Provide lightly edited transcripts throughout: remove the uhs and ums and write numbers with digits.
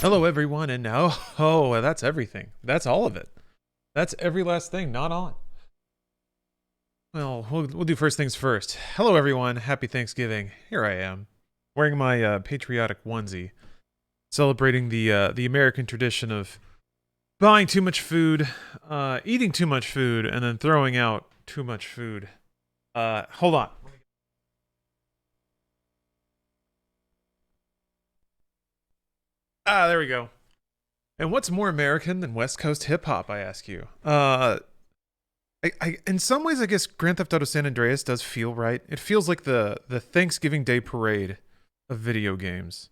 Hello, everyone, and now, oh, that's everything. That's all of it. That's every last thing not on. Well, we'll do first things first. Hello, everyone. Happy Thanksgiving. Here I am, wearing my patriotic onesie, celebrating the American tradition of buying too much food, eating too much food, and then throwing out too much food. Hold on. Ah, there we go. And what's more American than West Coast hip hop, I ask you? In some ways, I guess Grand Theft Auto San Andreas does feel right. It feels like the Thanksgiving Day parade of video games.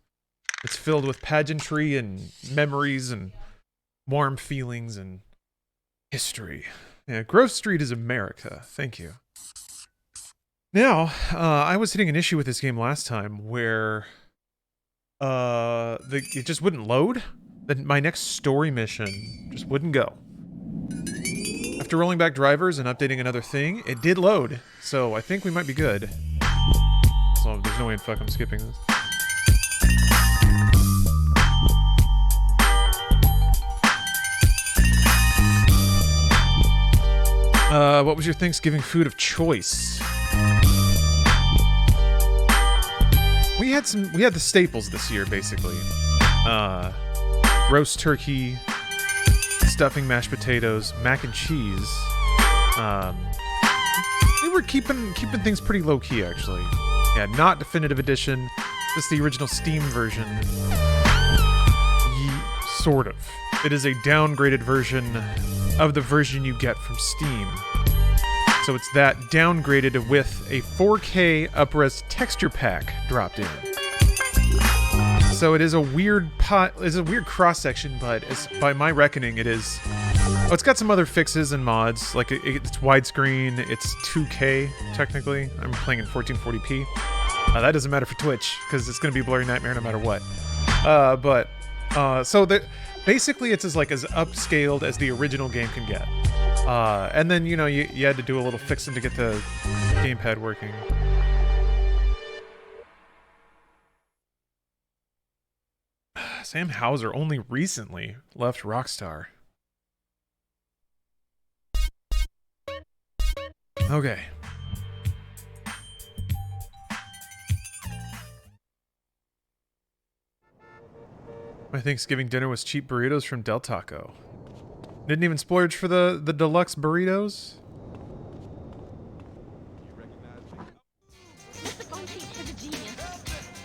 It's filled with pageantry and memories and warm feelings and history. Yeah, Grove Street is America. Thank you. Now, I was hitting an issue with this game last time where it just wouldn't load. My next story mission just wouldn't go. After rolling back drivers and updating another thing, it did load. So I think we might be good. So there's no way in fuck I'm skipping this. What was your Thanksgiving food of choice? We had the staples this year, basically. Roast turkey, stuffing, mashed potatoes, mac and cheese. We were keeping things pretty low key, actually. Yeah, not definitive edition, just the original Steam version. Sort of. It is a downgraded version of the version you get from Steam. So it's that downgraded with a 4K upres texture pack dropped in. So it is a weird cross section, but by my reckoning, it is. Oh, it's got some other fixes and mods, like it's widescreen, it's 2K technically. I'm playing in 1440p. That doesn't matter for Twitch because it's gonna be Blurry Nightmare no matter what. So basically it's as upscaled as the original game can get. And then you had to do a little fixing to get the gamepad working. Sam Hauser only recently left Rockstar. Okay. My Thanksgiving dinner was cheap burritos from Del Taco. Didn't even splurge for the deluxe burritos.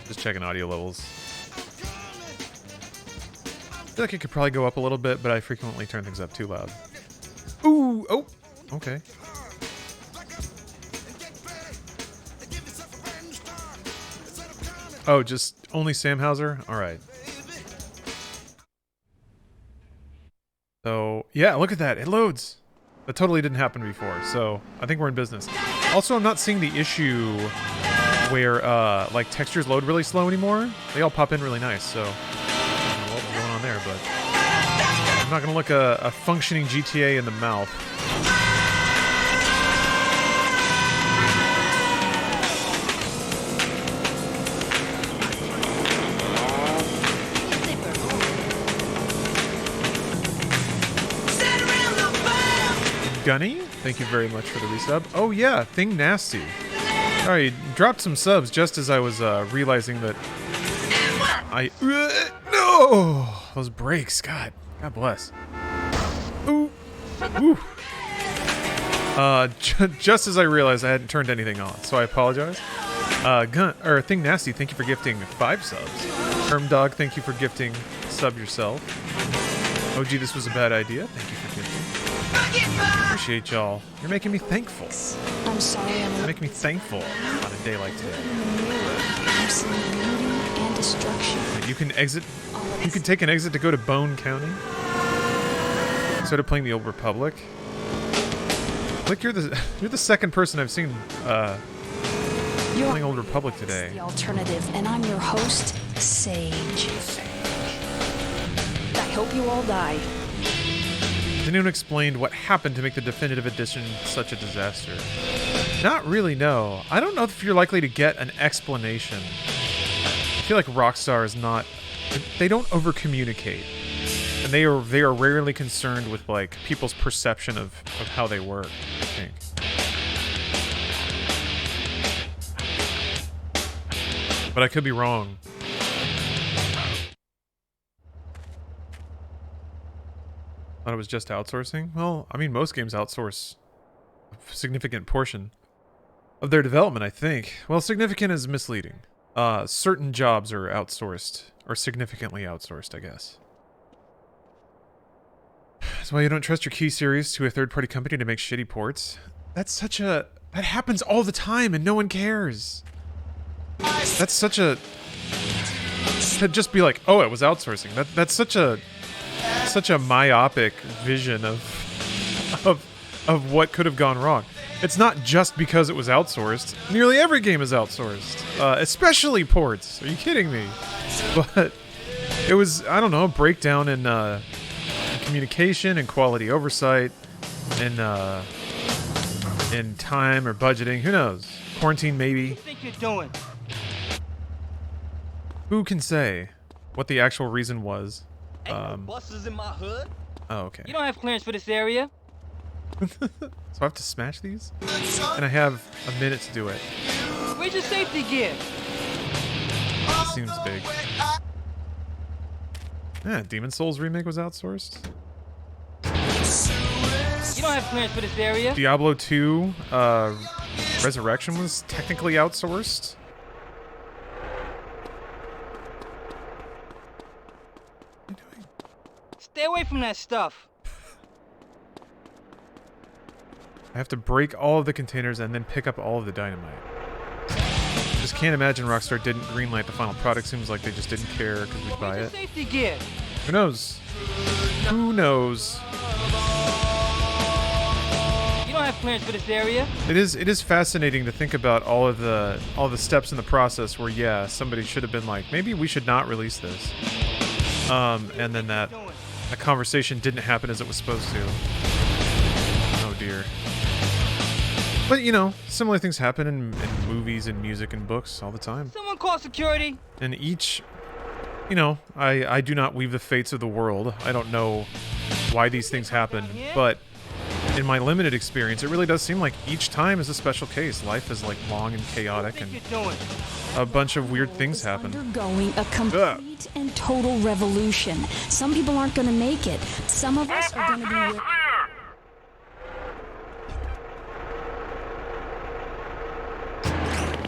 Just checking audio levels. I feel like it could probably go up a little bit, but I frequently turn things up too loud. Ooh! Oh! Okay. Oh, just only Sam Hauser? Alright. So, yeah, look at that. It loads. That totally didn't happen before, so I think we're in business. Also, I'm not seeing the issue where, textures load really slow anymore. They all pop in really nice, so I don't know what's going on there, but I'm not going to look a functioning GTA in the mouth. Gunny, thank you very much for the resub. Oh yeah, Thing Nasty. Sorry, dropped some subs just as I was realizing that no! Those brakes, God bless. Ooh. Ooh. Just as I realized I hadn't turned anything on, so I apologize. Thing Nasty, thank you for gifting 5 subs. Herm Dog, thank you for gifting sub yourself. OG, this was a bad idea. Thank you for gifting. Appreciate y'all. You're making me thankful. I'm sorry, You're making me thankful on a day like today. I'm seeing beauty and destruction. You can exit. You can take an exit to go to Bone County. Instead of playing the Old Republic. Like you're the second person I've seen playing Old Republic today. The alternative, and I'm your host, Sage. I hope you all died. Has anyone explained what happened to make the definitive edition such a disaster? Not really, no. I don't know if you're likely to get an explanation. I feel like Rockstar is not They don't over communicate, and they are rarely concerned with like people's perception of how they work, I think. But I could be wrong. Thought it was just outsourcing? Well, I mean, most games outsource a significant portion of their development, I think. Well, significant is misleading. Certain jobs are outsourced, or significantly outsourced, I guess. That's why you don't trust your key series to a third-party company to make shitty ports. That's such a... That happens all the time, and no one cares. That's such a... To just be like, oh, it was outsourcing. That's such a myopic vision of what could have gone wrong. It's not just because it was outsourced. Nearly every game is outsourced, especially ports. Are you kidding me? But it was, I don't know, a breakdown in communication and quality oversight, and in time or budgeting. Who knows? Quarantine, maybe. What do you think you're doing? Who can say what the actual reason was? Ain't no buses in my hood. Oh, okay. You don't have clearance for this area. So I have to smash these? And I have a minute to do it. Where's your safety gear? Seems big. Yeah, Demon Souls remake was outsourced. You don't have clearance for this area. Diablo 2 Resurrection was technically outsourced. What are you doing? Stay away from that stuff. I have to break all of the containers and then pick up all of the dynamite. Just can't imagine Rockstar didn't greenlight the final product. Seems like they just didn't care because we'd buy Where's it. your safety gear? Who knows? Who knows? You don't have clearance for this area. It is fascinating to think about all the steps in the process where, yeah, somebody should have been like, maybe we should not release this. And then that conversation didn't happen as it was supposed to. Oh dear. But, you know, similar things happen in movies and music and books all the time. Someone call security. And each, you know, I do not weave the fates of the world. I don't know why these things happen, but in my limited experience, it really does seem like each time is a special case. Life is like long and chaotic, and a bunch of weird things happen. Undergoing a complete and total revolution. Some people aren't going to make it. Some of us are going to be...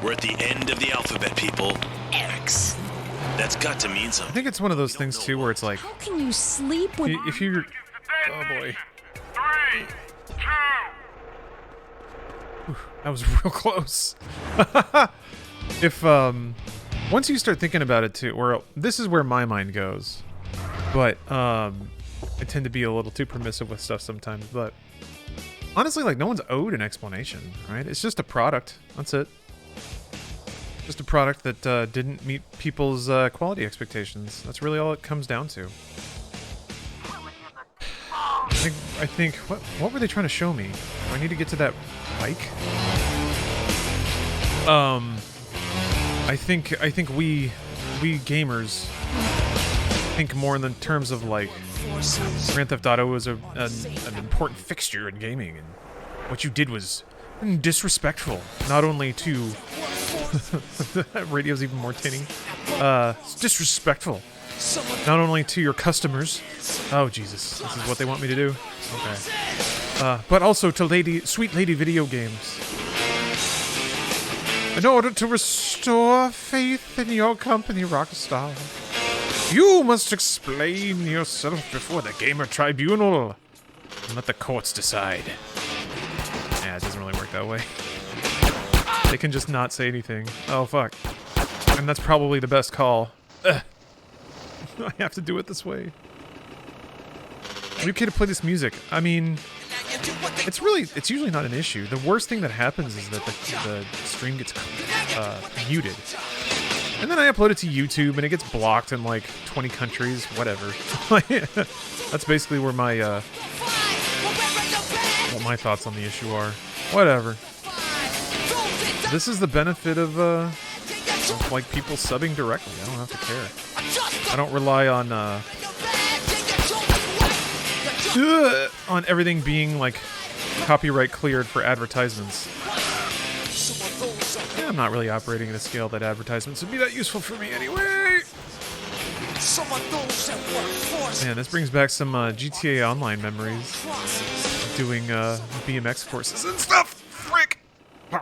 We're at the end of the alphabet, people. X. That's got to mean I something. think it's one of those things too where it's like, How can you sleep with... if you're... Oh boy. 3, 2. That was real close. If, once you start thinking about it too, or this is where my mind goes, but, I tend to be a little too permissive with stuff sometimes, but honestly, like, no one's owed an explanation, right? It's just a product. That's it. Just a product that, didn't meet people's, quality expectations. That's really all it comes down to. I think what were they trying to show me? Do I need to get to that bike? I think we gamers think more in the terms of like Grand Theft Auto is an important fixture in gaming, and what you did was disrespectful, not only to radio's even more tinny. It's disrespectful. Not only to your customers. Oh Jesus, this is what they want me to do. Okay. But also to sweet lady video games. In order to restore faith in your company, Rockstar, you must explain yourself before the gamer tribunal and let the courts decide. Yeah, it doesn't really work that way. They can just not say anything. Oh fuck. And that's probably the best call. Ugh. I have to do it this way. Are you okay to play this music? I mean, it's usually not an issue. The worst thing that happens is that the stream gets muted. And then I upload it to YouTube and it gets blocked in like 20 countries, whatever. That's basically where my what my thoughts on the issue are. Whatever. This is the benefit of like people subbing directly. I don't have to care. I don't rely on everything being like copyright cleared for advertisements. Yeah, I'm not really operating at a scale that advertisements would be that useful for me anyway. Man, this brings back some GTA Online memories. Doing BMX courses and stuff. Frick! A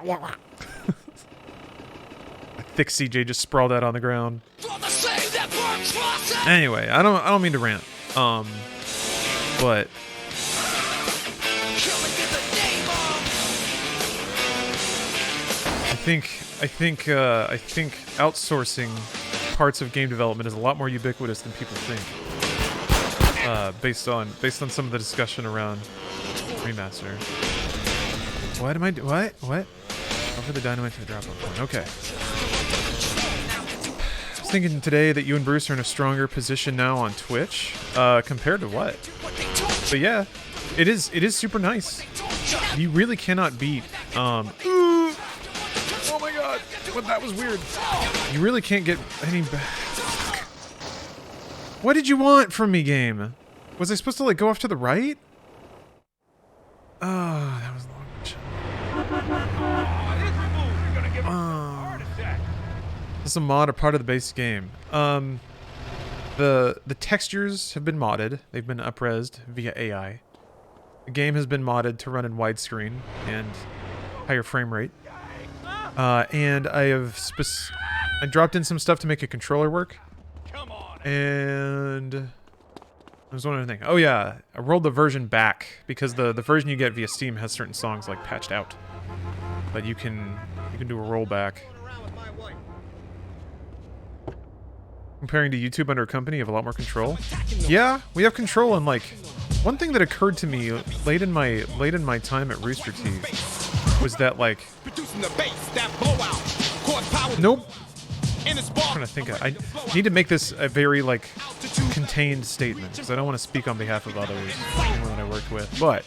thick CJ just sprawled out on the ground. Anyway, I don't mean to rant. But I think outsourcing parts of game development is a lot more ubiquitous than people think. Based on some of the discussion around remaster. What am I do? What? Over the dynamite to the drop-off point. Okay. I was thinking today that you and Bruce are in a stronger position now on Twitch. Compared to what? But yeah, it is super nice. You really cannot beat. Oh my god, what? That was weird. You really can't get any. What did you want from me, game? Was I supposed to like go off to the right? Oh, that was long. This is a mod or part of the base game. The textures have been modded. They've been upresed via AI. The game has been modded to run in widescreen and higher frame rate. And I dropped in some stuff to make a controller work. And there's one other thing. Oh yeah, I rolled the version back because the version you get via Steam has certain songs like patched out. But you can do a rollback. Comparing to YouTube under a company, you have a lot more control. Yeah, we have control, and like one thing that occurred to me late in my time at Rooster Teeth was that like nope. I'm trying to think. I need to make this a very like contained statement because I don't want to speak on behalf of others, anyone that I worked with. But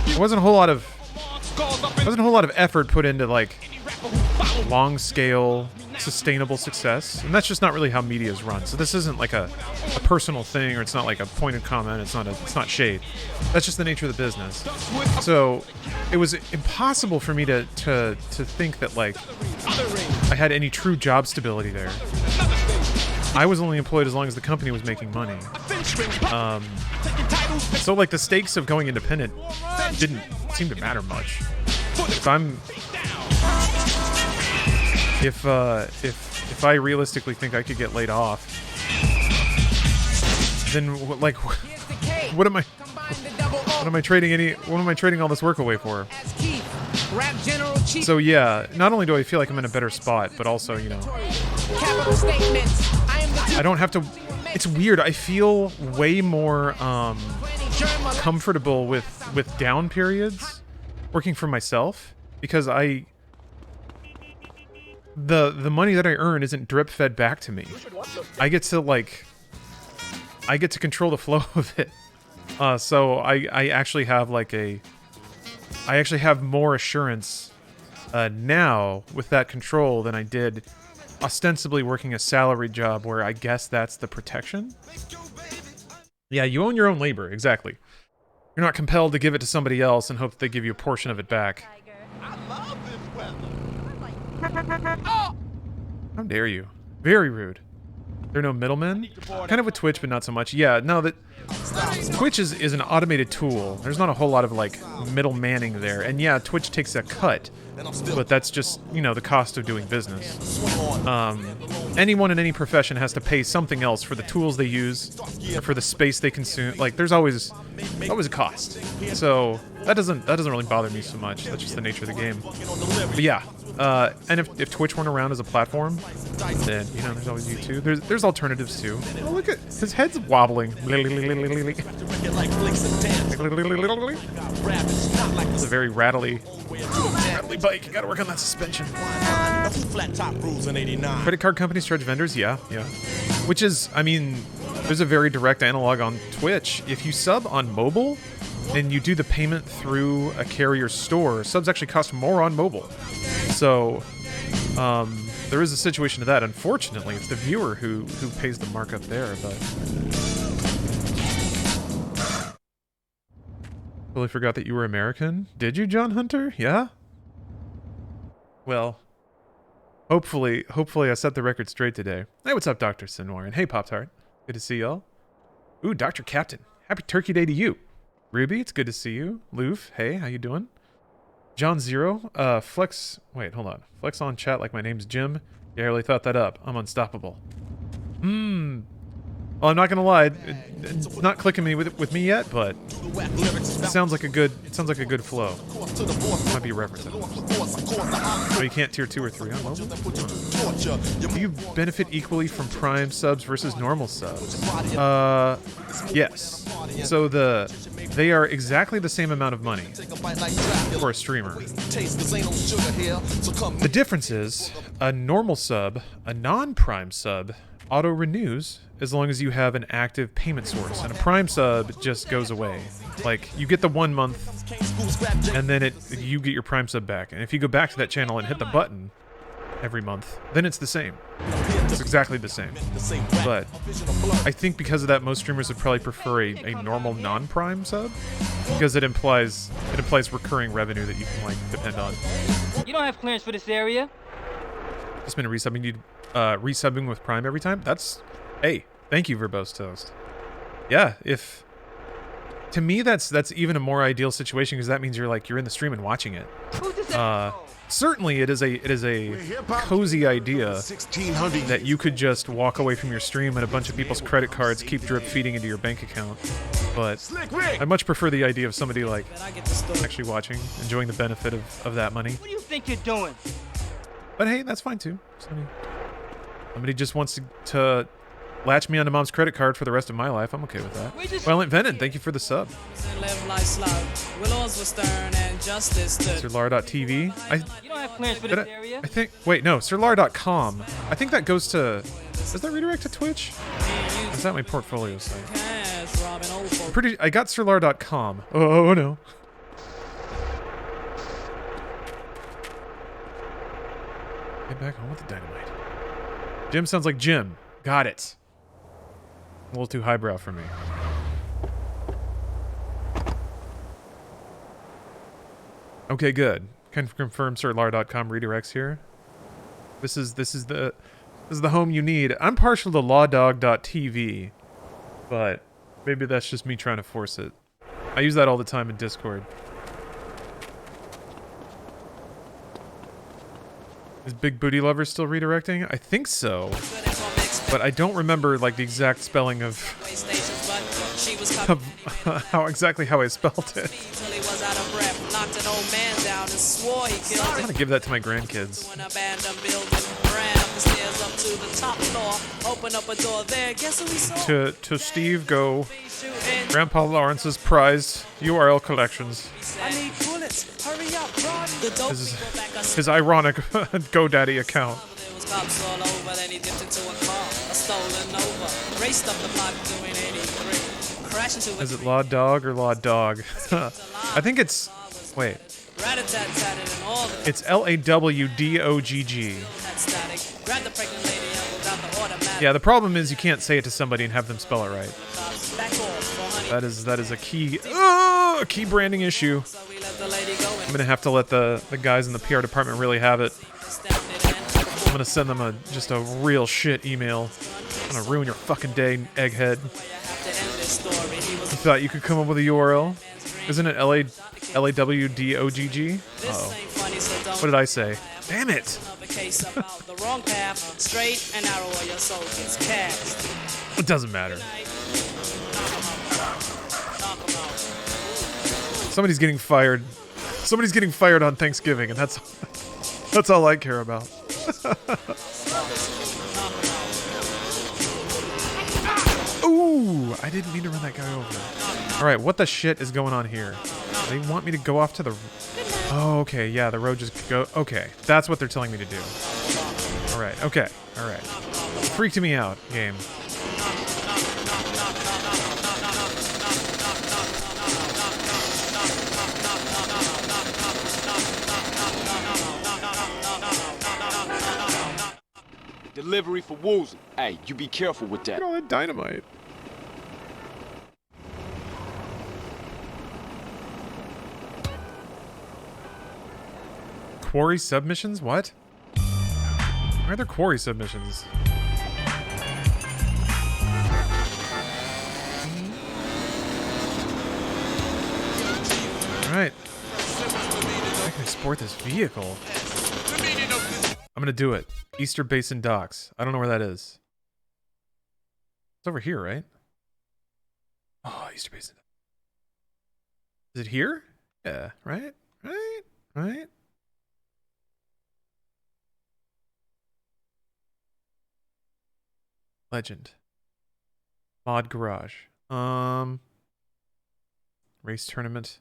there wasn't a whole lot of effort put into like long scale sustainable success, and that's just not really how media is run. So this isn't like a personal thing, or it's not like a pointed comment. It's not shade. That's just the nature of the business. So it was impossible for me to think that like I had any true job stability there. I was only employed as long as the company was making money. So like the stakes of going independent didn't seem to matter much. If I realistically think I could get laid off, then like what am I trading all this work away for? So yeah, not only do I feel like I'm in a better spot, but also, you know, I don't have to. It's weird. I feel way more comfortable with down periods working for myself because the money that I earn isn't drip fed back to me. I get to control the flow of it. So I actually have more assurance now with that control than I did ostensibly working a salaried job where I guess that's the protection. Yeah, you own your own labor, exactly. You're not compelled to give it to somebody else and hope that they give you a portion of it back. How dare you? Very rude. There are no middlemen? Kind of with Twitch, but not so much. Yeah, no, that Twitch is an automated tool. There's not a whole lot of, like, middle-manning there. And yeah, Twitch takes a cut, but that's just, you know, the cost of doing business. Anyone in any profession has to pay something else for the tools they use, or for the space they consume. Like, there's always a cost. So that doesn't really bother me so much. That's just the nature of the game. But yeah. And if Twitch weren't around as a platform, then, you know, there's always YouTube. There's alternatives too. Oh, look at his head's wobbling. It's a very rattly bike. You gotta work on that suspension. Credit card companies charge vendors? Yeah. Which is, I mean, there's a very direct analog on Twitch. If you sub on mobile and you do the payment through a carrier store, subs actually cost more on mobile. So, there is a situation to that. Unfortunately, it's the viewer who pays the markup there, but... Totally forgot that you were American. Did you, John Hunter? Yeah? Well, hopefully I set the record straight today. Hey, what's up, Dr. Sinwar? And hey, Pop-Tart. Good to see y'all. Ooh, Dr. Captain. Happy Turkey Day to you. Ruby, it's good to see you. Loof, hey, how you doing? John Zero, Flex... Wait, hold on. Flex on chat like my name's Jim. Yeah, I really thought that up. I'm unstoppable. Well, I'm not gonna lie, it's not clicking me with me yet, but it sounds like a good flow. Might be referencing. Oh, you can't tier 2 or 3 on mobile? Do you benefit equally from Prime subs versus normal subs? Yes. So they are exactly the same amount of money for a streamer. The difference is a normal sub, a non-Prime sub, auto-renews as long as you have an active payment source, and a Prime sub just goes away. Like, you get the 1 month, and then you get your Prime sub back. And if you go back to that channel and hit the button every month, then it's the same. It's exactly the same. But I think because of that, most streamers would probably prefer a normal non-Prime sub, because it implies recurring revenue that you can, like, depend on. You don't have clearance for this area. Just been resubbing you. Resubbing with Prime every time? That's... Hey, thank you, Verbose Toast. Yeah, if... To me, that's even a more ideal situation, because that means you're in the stream and watching it. Certainly, it is a cozy idea that you could just walk away from your stream and a bunch of people's credit cards keep drip feeding into your bank account. But I much prefer the idea of somebody, like, actually watching, enjoying the benefit of that money. What do you think you're doing? But hey, that's fine too. Somebody just wants to latch me onto mom's credit card for the rest of my life. I'm okay with that. Violent Venom, thank you for the sub. SirLar.tv. You don't have clearance for this area. I think... Wait, no. SirLar.com. I think that goes to... Does that redirect to Twitch? Or is that my portfolio site? I got SirLar.com. Oh, no. Get back home with the dynamite. Jim sounds like Jim. Got it. A little too highbrow for me. Okay, good. Can confirm SirLar.com redirects here. This is the home you need. I'm partial to lawdog.tv, but maybe that's just me trying to force it. I use that all the time in Discord. Is Big Booty Lover still redirecting? I think so. But I don't remember, like, the exact spelling of how I spelled it. I gotta give that to my grandkids. To Steve, go. Grandpa Lawrence's prized URL collections. I need bullets. Hurry up, His ironic GoDaddy account. Is it Law Dog or Law Dog? I think it's... Wait. It's Lawdogg. Yeah, the problem is you can't say it to somebody and have them spell it right. That is a key branding issue. I'm gonna have to let the guys in the PR department really have it. I'm gonna send them just a real shit email. I'm gonna ruin your fucking day, egghead. You thought you could come up with a URL? Isn't it Lawdogg? Uh-oh. What did I say? Damn it! It doesn't matter. Somebody's getting fired. Somebody's getting fired on Thanksgiving, and that's all I care about. Ooh, I didn't mean to run that guy over. All right, what the shit is going on here? They want me to go off to the... Oh, okay, yeah, the road just go... Okay, that's what they're telling me to do. All right, okay, all right. Freaked me out, game. Delivery for Woolsey. Hey, you be careful with that. Look at all that dynamite. Quarry submissions? What? Why are there quarry submissions? Alright. I can export this vehicle. I'm gonna do it. Easter Basin Docks. I don't know where that is. It's over here, right? Oh, Easter Basin. Is it here? Yeah, right? Right? Legend. Mod Garage. Race tournament.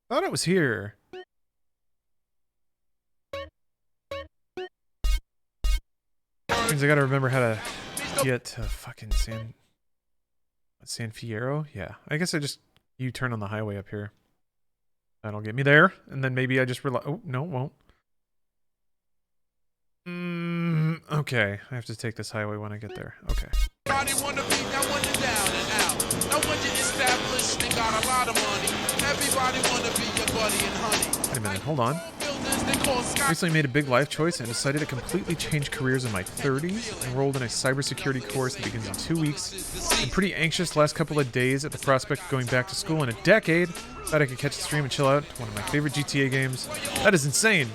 Thought it was here. Means I gotta remember how to get to fucking San Fierro? Yeah. I guess I just U-turn on the highway up here. That'll get me there. And then maybe I just rely. Oh, no, it won't. Okay. I have to take this highway when I get there. Okay. Wanna be that one down and out. No one you established and got a lot of money. Everybody wanna be your buddy and honey. Wait a minute, hold on. Recently made a big life choice and decided to completely change careers in my 30s. Enrolled in a cybersecurity course that begins in 2 weeks. I'm pretty anxious the last couple of days at the prospect of going back to school in a decade. Thought I could catch the stream and chill out. One of my favorite GTA games. That is insane.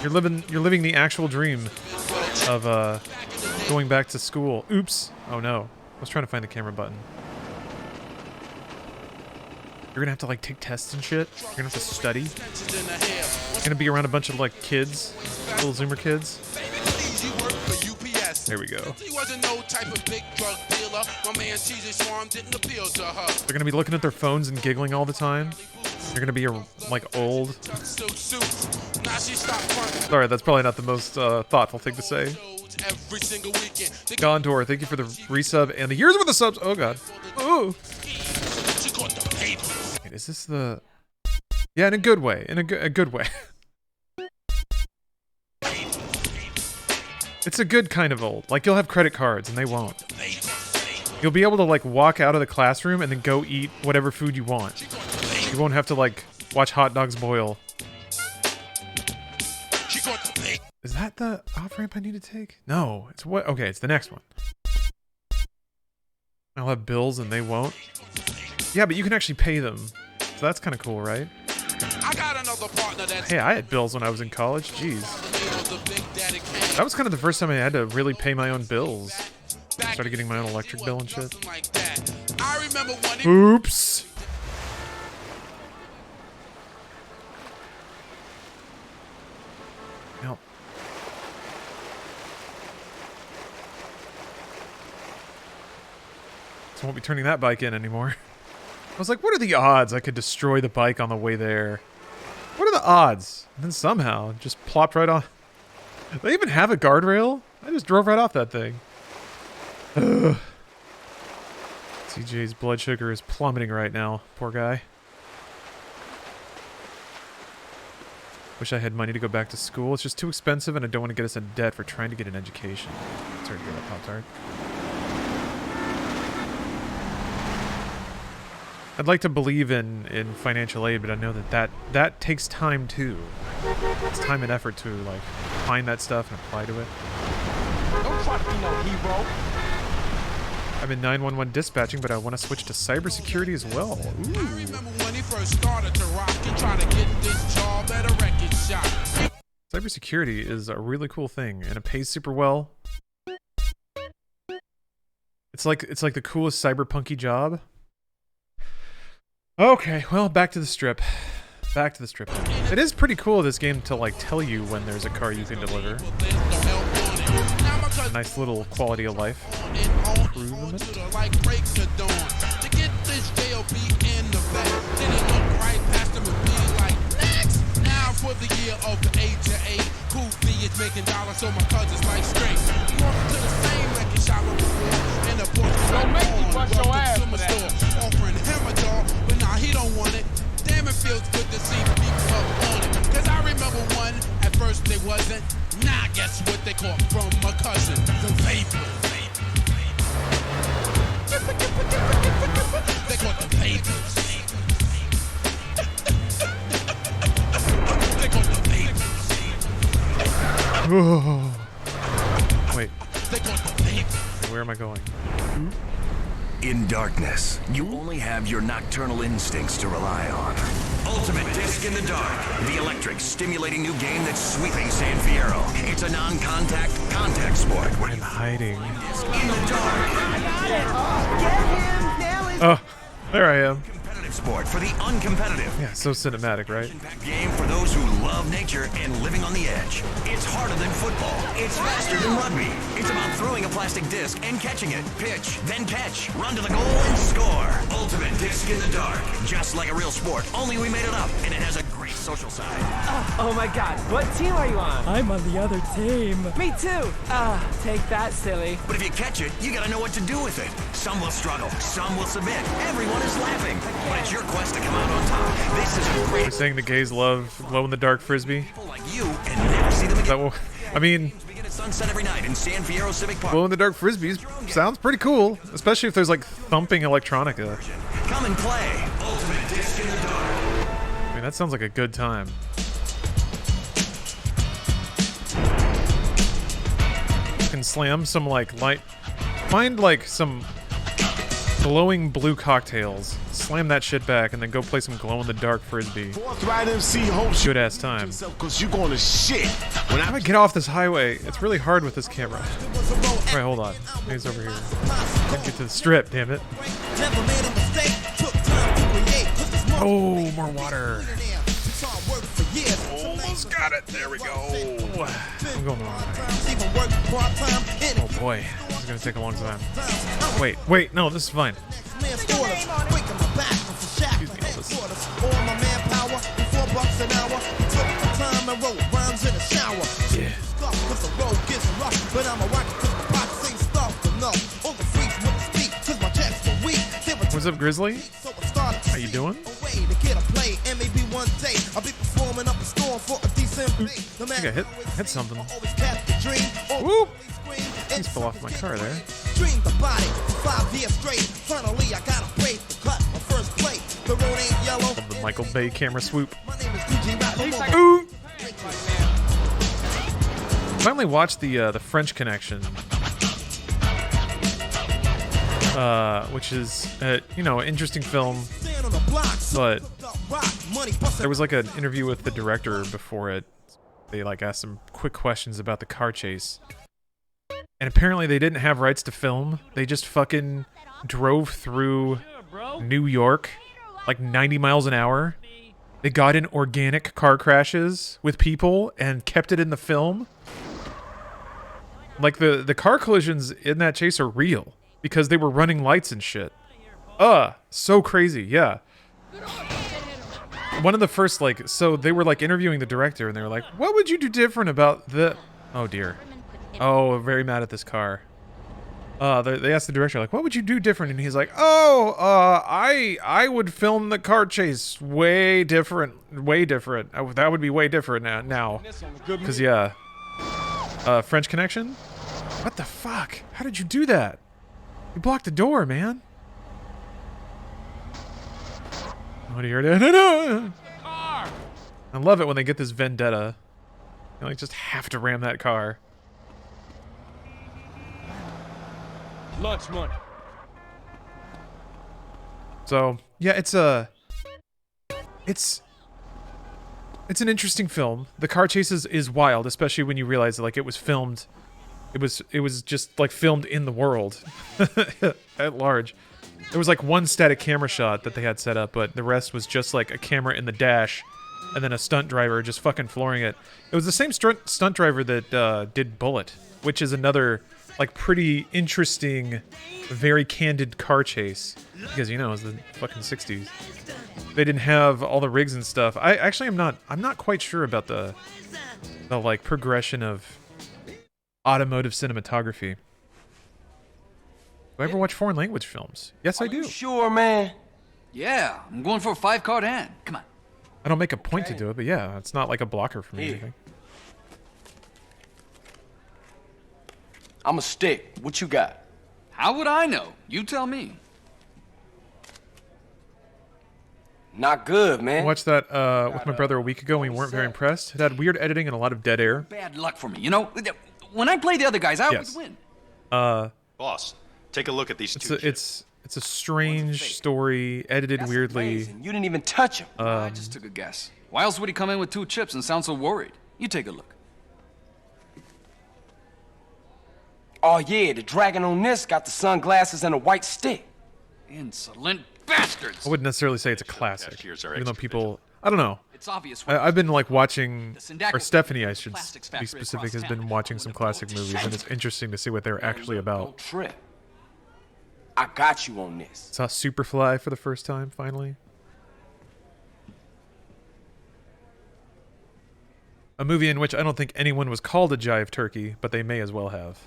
You're living the actual dream of going back to school. Oops. Oh no. I was trying to find the camera button. You're gonna have to like take tests and shit. You're gonna have to study. You're gonna be around a bunch of like kids, little Zoomer kids. There we go. They're gonna be looking at their phones and giggling all the time. You're gonna be like old. Sorry, that's probably not the most thoughtful thing to say. Gondor, thank you for the resub and the years worth of subs. Oh god. Ooh. Wait, is this the? Yeah, in a good way. In a good way. It's a good kind of old. Like, you'll have credit cards, and they won't. You'll be able to, like, walk out of the classroom and then go eat whatever food you want. You won't have to, like, watch hot dogs boil. Is that the off-ramp I need to take? No. It's what? Okay, it's the next one. I'll have bills, and they won't. Yeah, but you can actually pay them. So that's kind of cool, right? Hey, I had bills when I was in college. Jeez. That was kind of the first time I had to really pay my own bills. I started getting my own electric bill and shit. Oops. Nope. So I won't be turning that bike in anymore. I was like, what are the odds I could destroy the bike on the way there? What are the odds? And then somehow, just plopped right on. They even have a guardrail? I just drove right off that thing. Ugh. CJ's blood sugar is plummeting right now. Poor guy. Wish I had money to go back to school. It's just too expensive and I don't want to get us in debt for trying to get an education. Sorry to hear that, Pop-Tart. I'd like to believe in financial aid, but I know that takes time too. It's time and effort to like find that stuff and apply to it. Don't try to be no hero. I'm in 911 dispatching, but I want to switch to cybersecurity as well. Ooh. I remember when he first started to rock and try to get this job at a record shop. Cybersecurity is a really cool thing, and it pays super well. It's like the coolest cyberpunky job. Okay, well, back to the strip. Back to the strip. It is pretty cool, this game, to like tell you when there's a car you can deliver. A nice little quality of life improvement. For the year of the age of 8, cool B is making dollars, so my cousins like straight. You walk to the same record shop before, and the boy don't make me bust your ass for that. Offering him a dog, but nah, he don't want Wait. Where am I going? In darkness, you only have your nocturnal instincts to rely on. Ultimate Disc in the Dark, the electric, stimulating new game that's sweeping San Fierro. It's a non-contact, contact sport where I'm hiding. in the dark. Oh, there I am. Competitive sport for the uncompetitive. Yeah, so cinematic, right? Game for those who love nature and living on the edge. It's harder than football. It's faster than rugby. It's about throwing a plastic disc and catching it. Pitch, then catch. Run to the goal and score. Ultimate Disc in the Dark. Just like a real sport, only we made it up. And it has a great social side. Oh my god, what team are you on? I'm on the other team. Me too. Take that, silly. But if you catch it, you gotta know what to do with it. Some will struggle, some will submit. Everyone is laughing. But it's your quest to come out on top. This is a You're great saying the gays love glow-in-the-dark frisbee? people like you and never see them Is that again. what, I mean, Begin at sunset every night in San Fierro Civic Park. glow-in-the-dark frisbees sounds pretty cool, especially if there's like thumping electronica. Come and play. Ultimate Disc in the Dark. I mean, that sounds like a good time. You can slam some like light, find like some glowing blue cocktails, slam that shit back, and then go play some glow-in-the-dark frisbee. Forthright MC hopes Good ass time. because you going to shit. When How do I get off this highway? It's really hard with this camera. Alright, hold on. He's over here. Can't get to the strip, damn it. Oh, more water. Almost got it. There we go. I'm going the wrong way. Oh boy, this is gonna take a long time. Wait, no, this is fine. Excuse me, Elvis. Yeah. What's up, Grizzly? How you doing? I think I hit something. Woo! Things fell off my car there. Love the Michael Bay camera swoop. Ooh! Finally watched the French Connection, which is you know, an interesting film, but there was like an interview with the director before it. They like asked some quick questions about the car chase, and apparently they didn't have rights to film. They just fucking drove through New York like 90 miles an hour. They got in organic car crashes with people and kept it in the film. Like the car collisions in that chase are real because they were running lights and shit. So crazy, yeah. One of the first, like, so they were like interviewing the director and they were like, what would you do different about the, oh dear. Oh, very mad at this car. They asked the director, like, what would you do different? And he's like, I would film the car chase way different. That would be way different now. Because, yeah. French Connection? What the fuck? How did you do that? You blocked the door, man. What do you hear? No. I love it when they get this vendetta. You like just have to ram that car. Lunch money. So yeah, it's an interesting film. The car chases is wild, especially when you realize that, like, it was filmed. It was just like filmed in the world at large. There was like one static camera shot that they had set up, but the rest was just like a camera in the dash and then a stunt driver just fucking flooring it. It was the same stunt driver that did Bullet, which is another like pretty interesting, very candid car chase. Because, you know, it was the fucking 60s. They didn't have all the rigs and stuff. I'm not quite sure about the like progression of automotive cinematography. Do I ever watch foreign language films? Yes, I do. Sure, man. Yeah, I'm going for a 5-card hand. Come on. I don't make a point to do it, but yeah, it's not like a blocker for me or anything. I'm a stick. What you got? How would I know? You tell me. Not good, I man. watched that with my brother a week ago and we weren't very impressed. It had weird editing and a lot of dead air. Bad luck for me, you know? When I play the other guys, I always win. Boss, take a look at these It's a strange story, edited weirdly. Amazing. You didn't even touch him. I just took a guess. Why else would he come in with 2 chips and sound so worried? You take a look. Oh yeah, the dragon on this got the sunglasses and a white stick. Insolent bastards! I wouldn't necessarily say it's a classic, even though people, I don't know. It's obvious. I've been like watching, or Stephanie, I should be specific, has been watching some classic movies, and it's interesting to see what they're actually about. Don't trip. I got you on this. Saw Superfly for the first time, finally. A movie in which I don't think anyone was called a jive turkey, but they may as well have.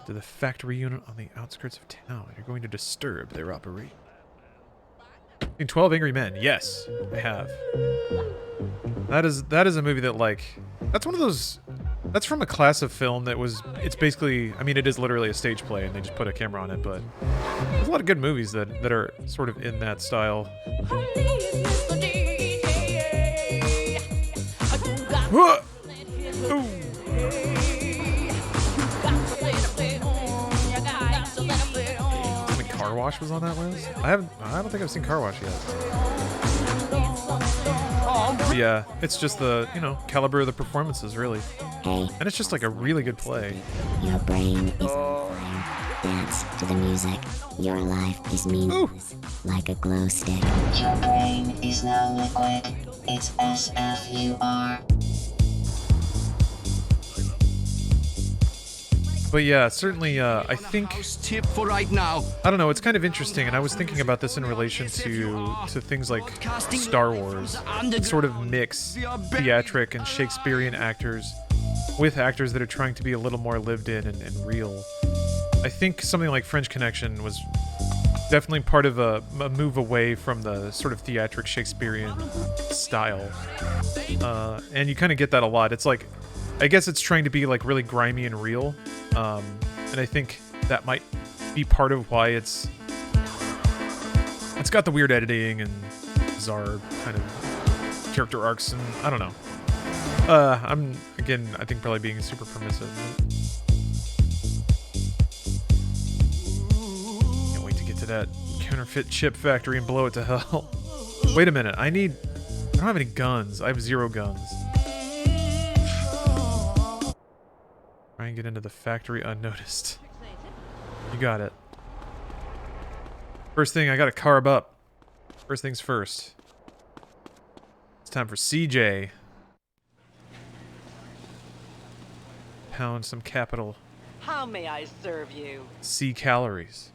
To the factory unit on the outskirts of town. You're going to disturb their operation. In 12 Angry Men, yes, I have. That is a movie that, like, that's one of those, that's from a class of film that was, it's basically, I mean, it is literally a stage play and they just put a camera on it, but there's a lot of good movies that are sort of in that style. Ooh. Car Wash was on that list? I don't think I've seen Car Wash yet. But yeah, it's just the, you know, caliber of the performances, really. Hey. And it's just like a really good play. Your brain is on fire. Dance to the music. Your life is meaningless, like a glow stick. Your brain is now liquid. It's SFUR. But yeah, certainly, I think, tip for right now. I don't know, it's kind of interesting, and I was thinking about this in relation to things like Star Wars. Sort of mix theatric and Shakespearean actors with actors that are trying to be a little more lived in and real. I think something like French Connection was definitely part of a move away from the sort of theatric Shakespearean style. And you kind of get that a lot. It's like, I guess it's trying to be like really grimy and real. And I think that might be part of why it's got the weird editing and bizarre kind of character arcs, and I don't know. I'm, again, I think probably being super permissive. Can't wait to get to that counterfeit chip factory and blow it to hell. Wait a minute, I don't have any guns. I have 0 guns. Try and get into the factory unnoticed. You got it. First thing, I gotta carb up. First things first. It's time for CJ. Pound some capital. How may I serve you? C calories.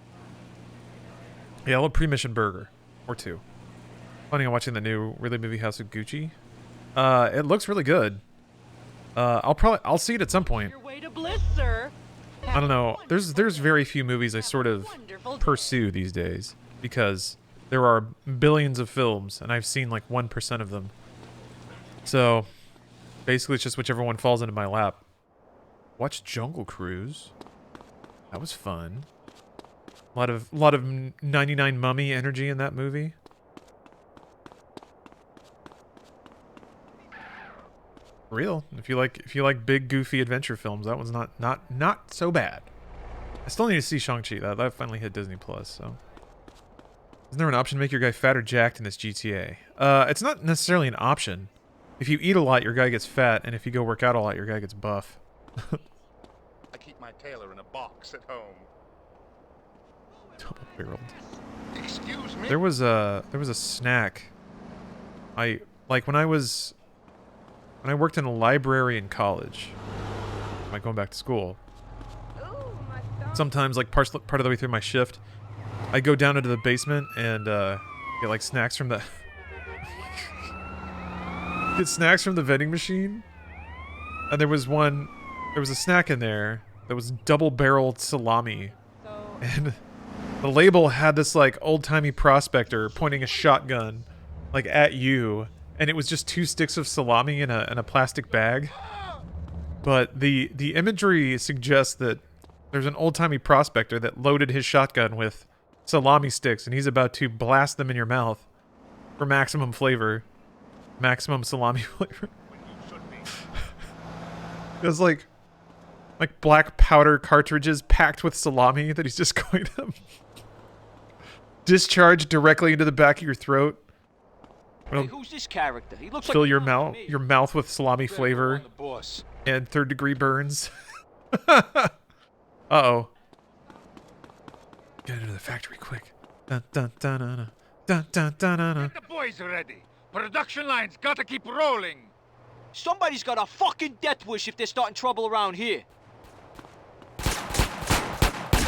Yeah, a little pre-mission burger. Or 2. Planning on watching the new Ridley movie House of Gucci. It looks really good. I'll see it at some point. Your way to bliss, sir. I don't know. There's very few movies I sort of pursue these days because there are billions of films and I've seen like 1% of them. So basically it's just whichever one falls into my lap. Watch Jungle Cruise. That was fun. A lot of 99 Mummy energy in that movie. Real. If you like big goofy adventure films, that one's not so bad. I still need to see Shang-Chi. That finally hit Disney Plus, so. Isn't there an option to make your guy fat or jacked in this GTA? It's not necessarily an option. If you eat a lot, your guy gets fat, and if you go work out a lot, your guy gets buff. I keep my tailor in a box at home. Double-barreled. Excuse me? There was a snack. When I worked in a library in college, like going back to school, sometimes like part of the way through my shift, I go down into the basement and get like snacks from the vending machine. And there was a snack in there that was double-barreled salami, and the label had this like old-timey prospector pointing a shotgun like at you. And it was just 2 sticks of salami in a plastic bag. But the imagery suggests that there's an old-timey prospector that loaded his shotgun with salami sticks, and he's about to blast them in your mouth for maximum flavor. Maximum salami flavor. There's like black powder cartridges packed with salami that he's just going to discharge directly into the back of your throat. Hey, who's this character? He looks fill like your mouth with salami flavor and third-degree burns. Uh-oh. Get into the factory quick. Dun dun dun dun dun dun dun dun. Get the boys ready. Production line's gotta keep rolling. Somebody's got a fucking death wish if they're starting trouble around here.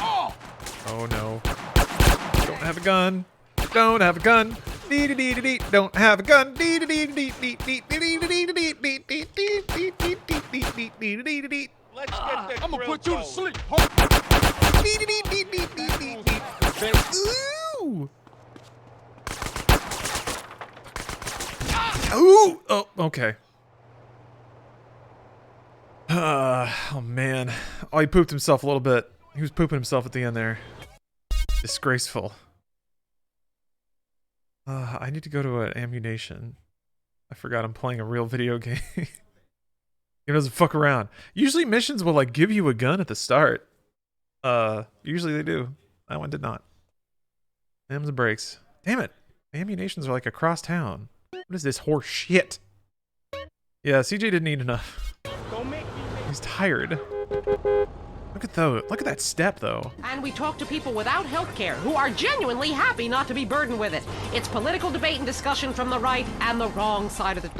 Oh! Oh no. Don't have a gun. Don't have a gun. Don't have a gun. Let's get the I'ma put you to sleep. Ooh. Ooh. Oh, okay. Oh man. Oh, he pooped himself a little bit. He was pooping himself at the end there. Disgraceful. I need to go to an ammunition. I forgot I'm playing a real video game. It doesn't fuck around. Usually missions will like give you a gun at the start. Usually they do. That one did not. Them's the brakes. Damn it. Ammunitions are like across town. What is this horse shit? Yeah, CJ didn't eat enough. He's tired. Look at those. Look at that step, though. And we talk to people without health care who are genuinely happy not to be burdened with it. It's political debate and discussion from the right and the wrong side of the...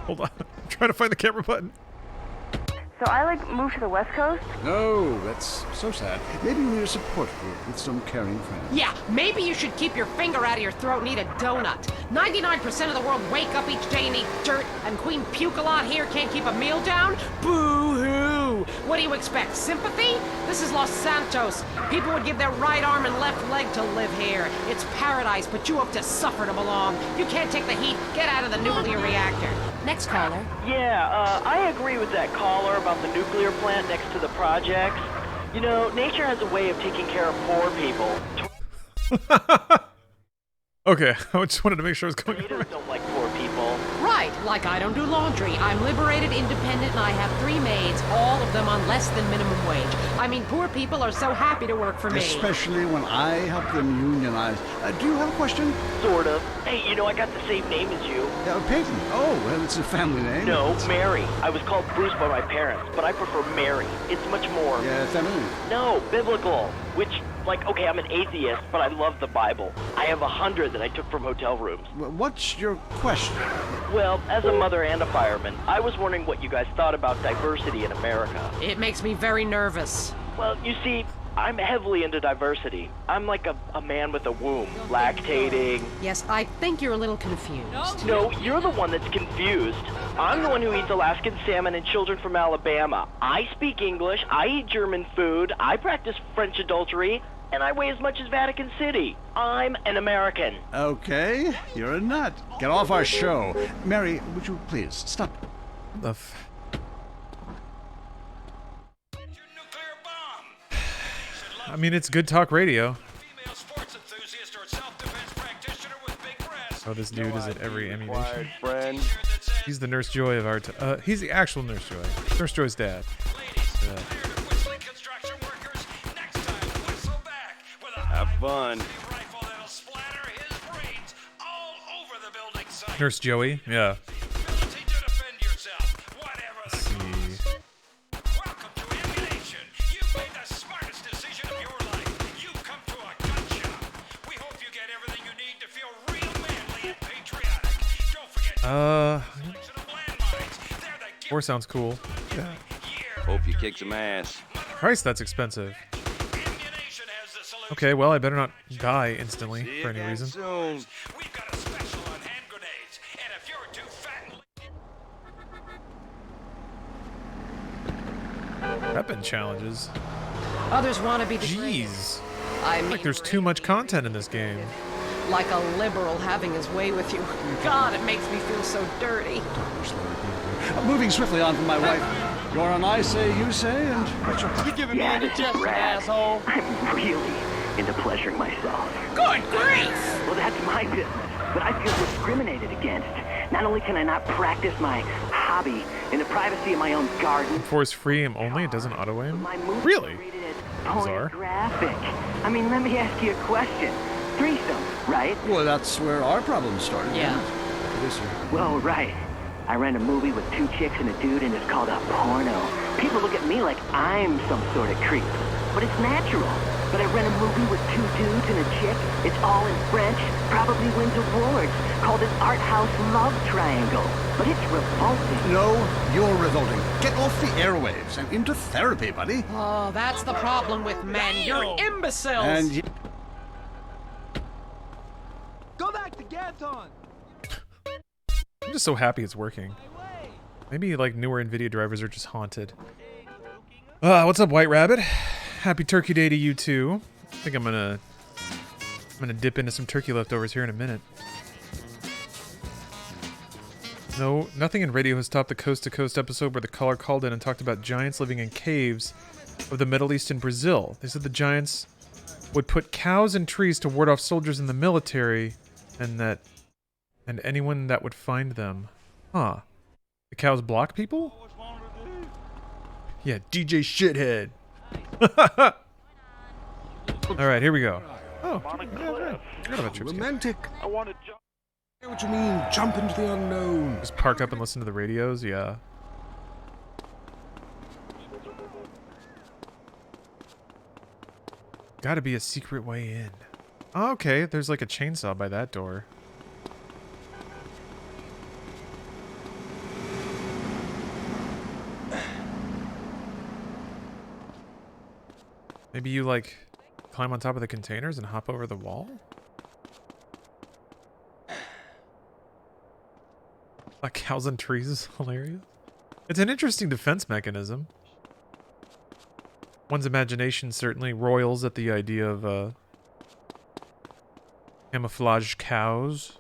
Hold on. I'm trying to find the camera button. So I, moved to the West Coast? No, that's so sad. Maybe you need a support group with some caring friends. Yeah, maybe you should keep your finger out of your throat and eat a donut. 99% of the world wake up each day and eat dirt, and Queen Puke-a-Lot here can't keep a meal down? Boo-hoo! What do you expect, sympathy? This is Los Santos. People would give their right arm and left leg to live here. It's paradise, but you have to suffer to belong. You can't take the heat. Get out of the nuclear reactor. Next caller. Yeah, I agree with that caller about the nuclear plant next to the projects. You know, nature has a way of taking care of poor people. Okay, I just wanted to make sure I was going Tornadoes don't like poor people. Right, like I don't do laundry. I'm liberated, independent, and I have 3 maids, all of them on less than minimum wage. I mean, poor people are so happy to work for me. Especially when I help them unionize. Do you have a question? Sort of. Hey, you know, I got the same name as you. Peyton. Oh, well, it's a family name. No, Mary. I was called Bruce by my parents, but I prefer Mary. It's much more... Yeah, feminine. No, biblical. Which, okay, I'm an atheist, but I love the Bible. I have 100 that I took from hotel rooms. What's your question? Well, as a mother and a fireman, I was wondering what you guys thought about diversity in America. It makes me very nervous. Well, you see, I'm heavily into diversity. I'm like a man with a womb, lactating. Yes, I think you're a little confused. No, you're the one that's confused. I'm the one who eats Alaskan salmon and children from Alabama. I speak English, I eat German food, I practice French adultery, and I weigh as much as Vatican City. I'm an American. Okay, you're a nut. Get off our show. Mary, would you please stop? I mean, it's good talk radio. Oh, this dude is at every ammunition. He's the Nurse Joy of our... he's the actual Nurse Joy. Nurse Joy's dad. Have fun. Nurse Joey, yeah. Let's see. War sounds cool. Yeah. Hope you kick some ass. Christ, that's expensive. Okay, well, I better not die instantly for any reason. Soon. Weapon challenges. Others want to be... Jeez. I mean, like there's too much content in this game. Like a liberal having his way with you. God, it makes me feel so dirty. Moving swiftly on from my wife. You're an I say, you say, and what's your... You giving me indigestion, asshole? I'm really into pleasuring myself. Good grief! Well, that's my business, but I feel discriminated against. Not only can I not practice my hobby in the privacy of my own garden, Force free aim only, it doesn't auto aim? my movies Really? are rated as Bizarre. pornographic. I mean, let me ask you a question. Threesome, right? Well, that's where our problem started. Yeah. Producer. Well, right. I rent a movie with 2 chicks and a dude, and it's called a porno. People look at me like I'm some sort of creep, but it's natural. But I rent a movie with 2 dudes and a chick. It's all in French, probably wins awards, called an art house love triangle. But it's revolting. No, you're revolting. Get off the airwaves and into therapy, buddy. Oh, that's the problem with men. You're imbeciles. And Go back to Ganton! I'm just so happy it's working. Maybe like newer NVIDIA drivers are just haunted. What's up, White Rabbit? Happy Turkey Day to you too. I think I'm gonna dip into some turkey leftovers here in a minute. No, nothing in radio has topped the Coast to Coast episode where the caller called in and talked about giants living in caves of the Middle East and Brazil. They said the giants would put cows in trees to ward off soldiers in the military, and anyone that would find them. Huh. The cows block people? Yeah, DJ Shithead. Alright, here we go. Oh, yeah. Romantic. I want to jump. What you mean? Jump into the unknown. Just park up and listen to the radios, yeah. Gotta be a secret way in. Oh, okay, there's like a chainsaw by that door. Maybe you like climb on top of the containers and hop over the wall? Like cows and trees is hilarious. It's an interesting defense mechanism. One's imagination certainly roils at the idea of camouflaged cows.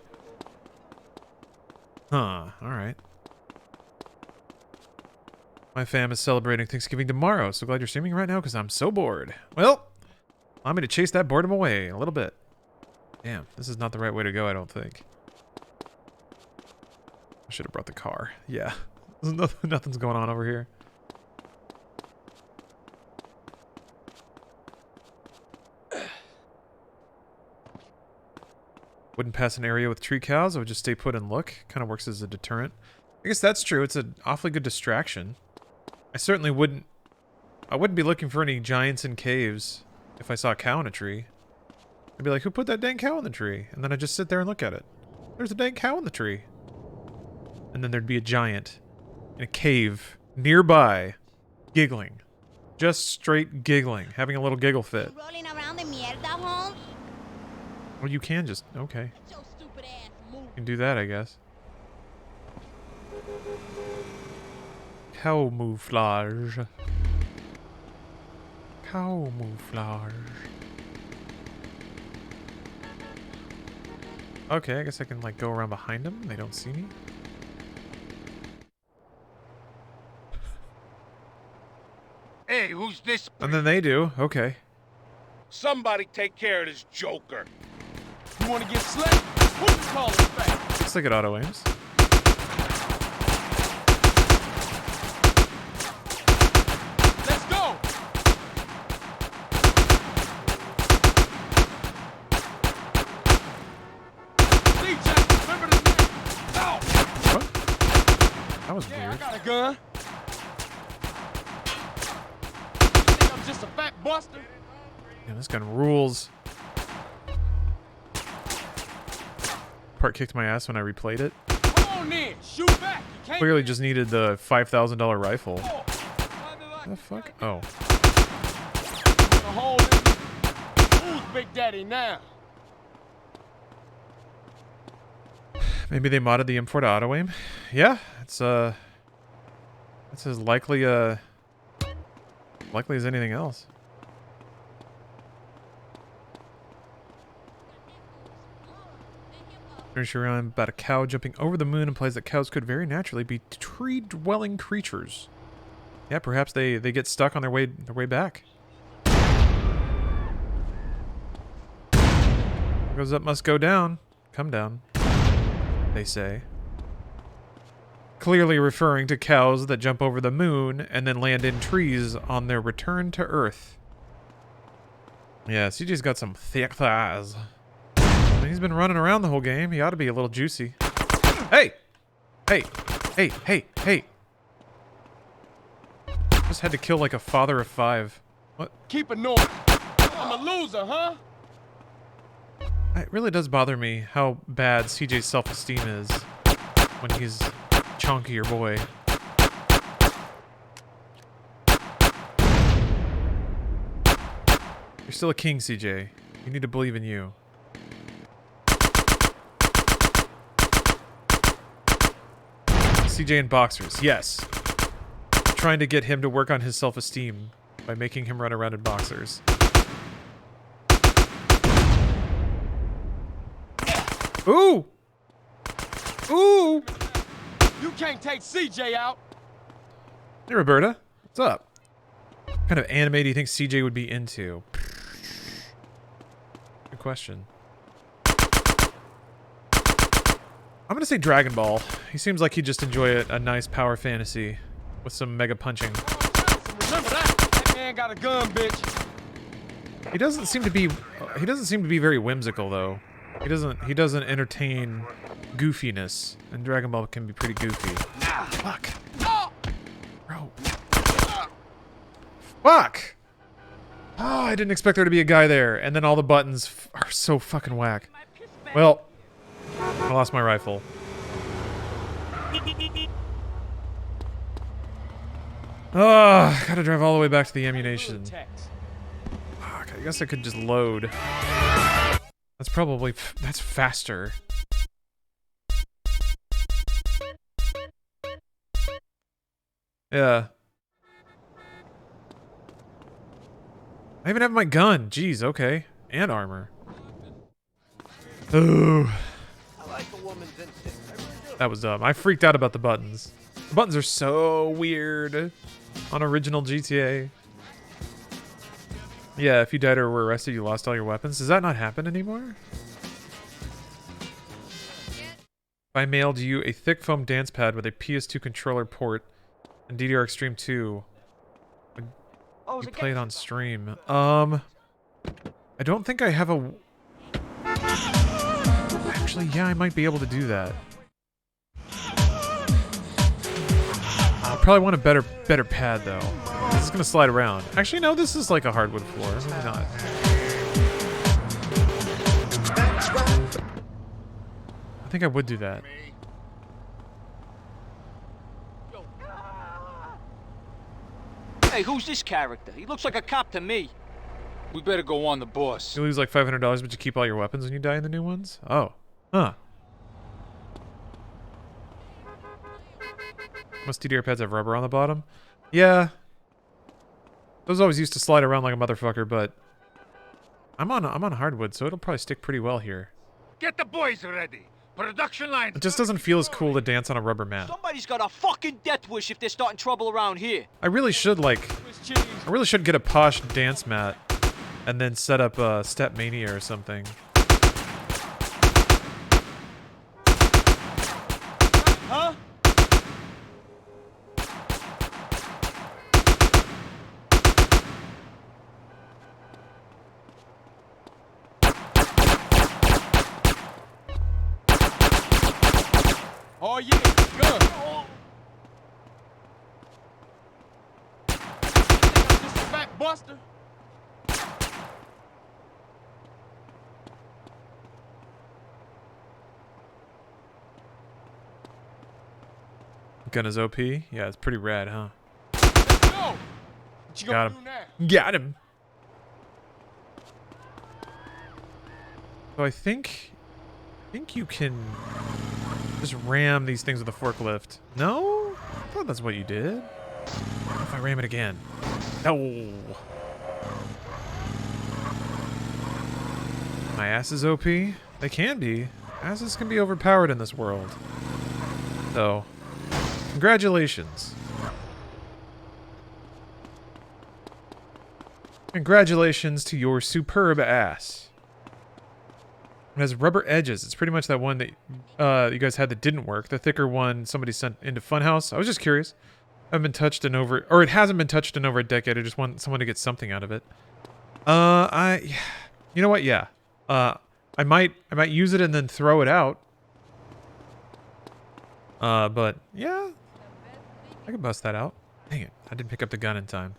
Huh, alright. My fam is celebrating Thanksgiving tomorrow, so glad you're streaming right now because I'm so bored. Well, I'm going to chase that boredom away a little bit. Damn, this is not the right way to go, I don't think. I should have brought the car. Yeah, nothing's going on over here. Wouldn't pass an area with tree cows, I would just stay put and look. Kind of works as a deterrent. I guess that's true, it's an awfully good distraction. I certainly wouldn't be looking for any giants in caves if I saw a cow in a tree. I'd be like, who put that dang cow in the tree? And then I'd just sit there and look at it. There's a dang cow in the tree. And then there'd be a giant in a cave nearby, giggling. Just straight giggling, having a little giggle fit. Rolling around the mierda, Holmes? Well, you can just, okay. Your stupid ass move. You can do that, I guess. Camouflage. Camouflage. Okay, I guess I can like go around behind them. They don't see me. Hey, who's this? And then they do. Okay. Somebody take care of this joker. You want to get slick? Who you calling back? Looks like it auto aims. Let's go! DJ, remember the name? Ow! What? That was Yeah, I weird. got a gun. You think I'm just a fat buster? Yeah, this gun rules. Part kicked my ass when I replayed it. Come on then, shoot back. You can't. Clearly just needed the $5,000 rifle. The fuck? Oh. Who's Big Daddy now? Maybe they modded the M4 to auto aim. Yeah, it's as likely as anything else. Sure, I'm about a cow jumping over the moon implies that cows could very naturally be tree-dwelling creatures. Yeah, perhaps they get stuck on their way back. What goes up must go down. Come down, they say. Clearly referring to cows that jump over the moon and then land in trees on their return to Earth. Yeah, CJ's got some thick thighs. He's been running around the whole game. He ought to be a little juicy. Hey! Hey! Hey! Hey! Hey! Just had to kill like a father of 5. What? Keep it normal. I'm a loser, huh? It really does bother me how bad CJ's self-esteem is when he's chonkier boy. You're still a king, CJ. You need to believe in you. CJ in boxers, yes. Trying to get him to work on his self-esteem by making him run around in boxers. Ooh! Ooh! You can't take CJ out. Hey, Roberta. What's up? What kind of anime do you think CJ would be into? Good question. I'm gonna say Dragon Ball. He seems like he'd just enjoy a nice power fantasy with some mega punching. Remember that? That man got a gun, bitch. He doesn't seem to be very whimsical though. He doesn't entertain goofiness, and Dragon Ball can be pretty goofy. Fuck. Bro. Fuck! Oh, I didn't expect there to be a guy there, and then all the buttons are so fucking whack. Well, I lost my rifle. Oh, gotta drive all the way back to the ammunition. Fuck, I guess I could just load. That's faster. Yeah. I even have my gun. Jeez, okay. And armor. Ooh. That was dumb. I freaked out about the buttons. The buttons are so weird on original GTA. Yeah, if you died or were arrested, you lost all your weapons. Does that not happen anymore? I mailed you a thick foam dance pad with a PS2 controller port and DDR Extreme 2. You play it on stream. I don't think I have a... Actually, yeah, I might be able to do that. I probably want a better pad, though. This is gonna slide around. Actually, no, this is like a hardwood floor. Maybe not. I think I would do that. Hey, who's this character? He looks like a cop to me. We better go on the boss. You lose like $500, but you keep all your weapons when you die in the new ones? Oh. Huh. Most DDR pads have rubber on the bottom? Yeah. Those always used to slide around like a motherfucker, but I'm on hardwood, so it'll probably stick pretty well here. Get the boys ready. Production line. It just doesn't feel as cool to dance on a rubber mat. Somebody's got a fucking death wish if they're starting trouble around here. I really should get a posh dance mat and then set up Step Mania or something. Huh? Oh yeah, good. Just a fat buster. Gun is OP? Yeah, it's pretty rad, huh? Let's go. What you Got gonna him. do now? Got him. So I think you can just ram these things with a forklift. No? I thought that's what you did. What if I ram it again? No. My ass is OP? They can be. Asses can be overpowered in this world. So, congratulations. Congratulations to your superb ass. It has rubber edges. It's pretty much that one that you guys had that didn't work. The thicker one somebody sent into Funhouse. I was just curious. I haven't been touched in over, or it hasn't been touched in over a decade. I just want someone to get something out of it. You know what? Yeah. I might use it and then throw it out. But yeah, I could bust that out. Dang it! I didn't pick up the gun in time.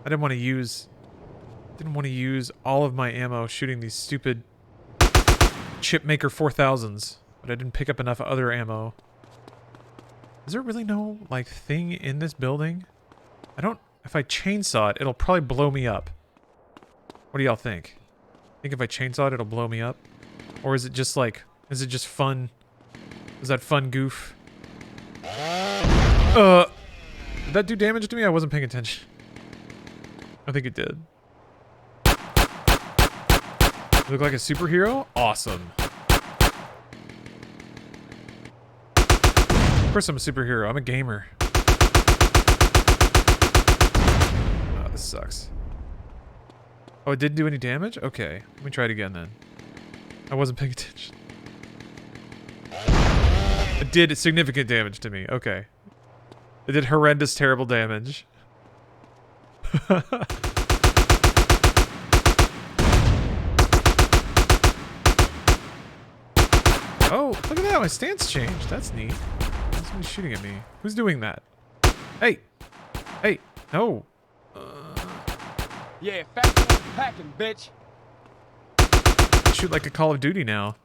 I didn't want to use all of my ammo shooting these stupid Chipmaker 4000s, but I didn't pick up enough other ammo. Is there really no like thing in this building? If I chainsaw it, it'll probably blow me up. What do y'all think? Think if I chainsaw it, it'll blow me up? Or is it just like, is it just fun? Is that fun goof? Did that do damage to me? I wasn't paying attention. I think it did. Look like a superhero? Awesome. Of course I'm a superhero. I'm a gamer. Oh, this sucks. Oh, it didn't do any damage? Okay. Let me try it again then. I wasn't paying attention. It did significant damage to me. Okay. It did horrendous, terrible damage. Oh, look at that. My stance changed. That's neat. Somebody's shooting at me. Who's doing that? Hey. Hey. No. Yeah, fat packing, bitch. Shoot like a Call of Duty now.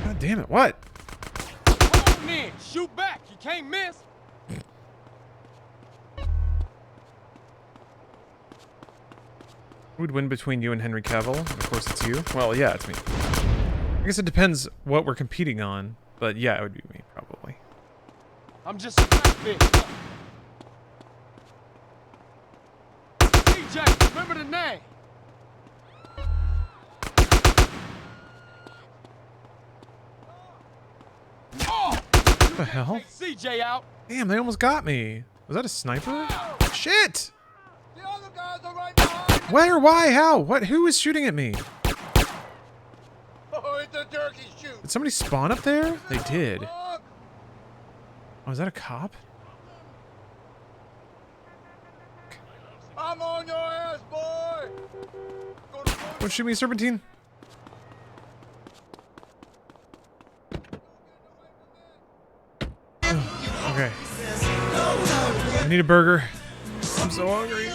God damn it. What? Come on in. Shoot back. You can't miss. Who would win between you and Henry Cavill? Of course it's you. Well, yeah, it's me. I guess it depends what we're competing on, but yeah, it would be me, probably. I'm just a fat bitch. CJ, remember the name. Oh! What the hell? Take CJ out. Damn, they almost got me. Was that a sniper? Shit! The other guys are right behind. Where? Why? How? What? Who is shooting at me? Oh, it's a turkey shoot. Did somebody spawn up there? They did. Oh, is that a cop? I'm on your ass, boy. Don't shoot me, Serpentine. Okay. I need a burger. I'm so hungry.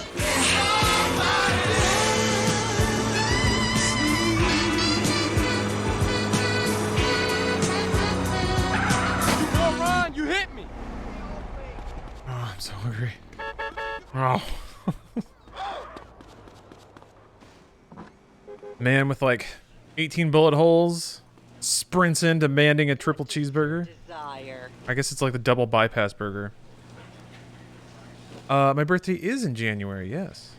Go, Ron, you hit me. Oh, I'm so hungry. Oh. Man with like 18 bullet holes sprints in demanding a triple cheeseburger. Desire. I guess it's like the double bypass burger. My birthday is in January, yes.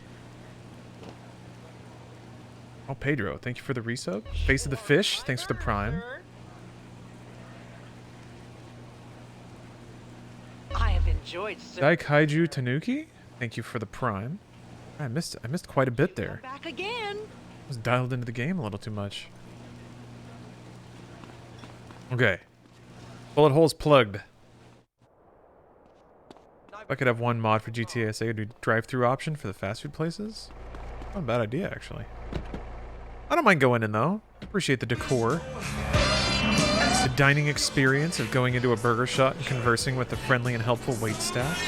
Oh, Pedro, thank you for the resub. Face of the Fish, thanks for the prime. I have enjoyed Daikaiju Tanuki, thank you for the prime. I missed quite a bit there. back again. I was dialed into the game a little too much. Okay. Bullet holes plugged. If I could have one mod for GTA SA, it would be drive-through option for the fast food places. Not a bad idea, actually. I don't mind going in, though. I appreciate the decor. The dining experience of going into a burger shop and conversing with the friendly and helpful wait staff.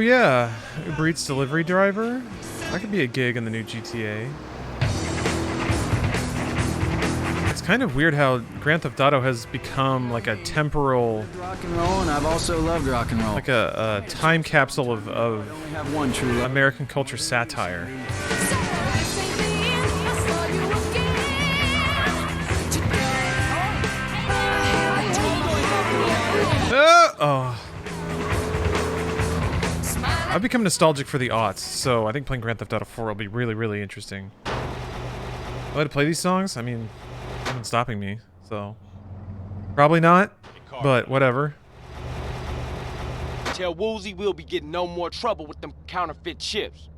yeah, Uber Eats delivery driver. That could be a gig in the new GTA. It's kind of weird how Grand Theft Auto has become like a temporal rock and roll, and I've also loved rock and roll. Like a time capsule of have one true American culture satire. Oh. I've become nostalgic for the aughts, so I think playing Grand Theft Auto 4 will be really, really interesting. Will I to play these songs? I mean, nothing's stopping me, so probably not, but whatever. Tell Woozy we'll be getting no more trouble with them counterfeit chips.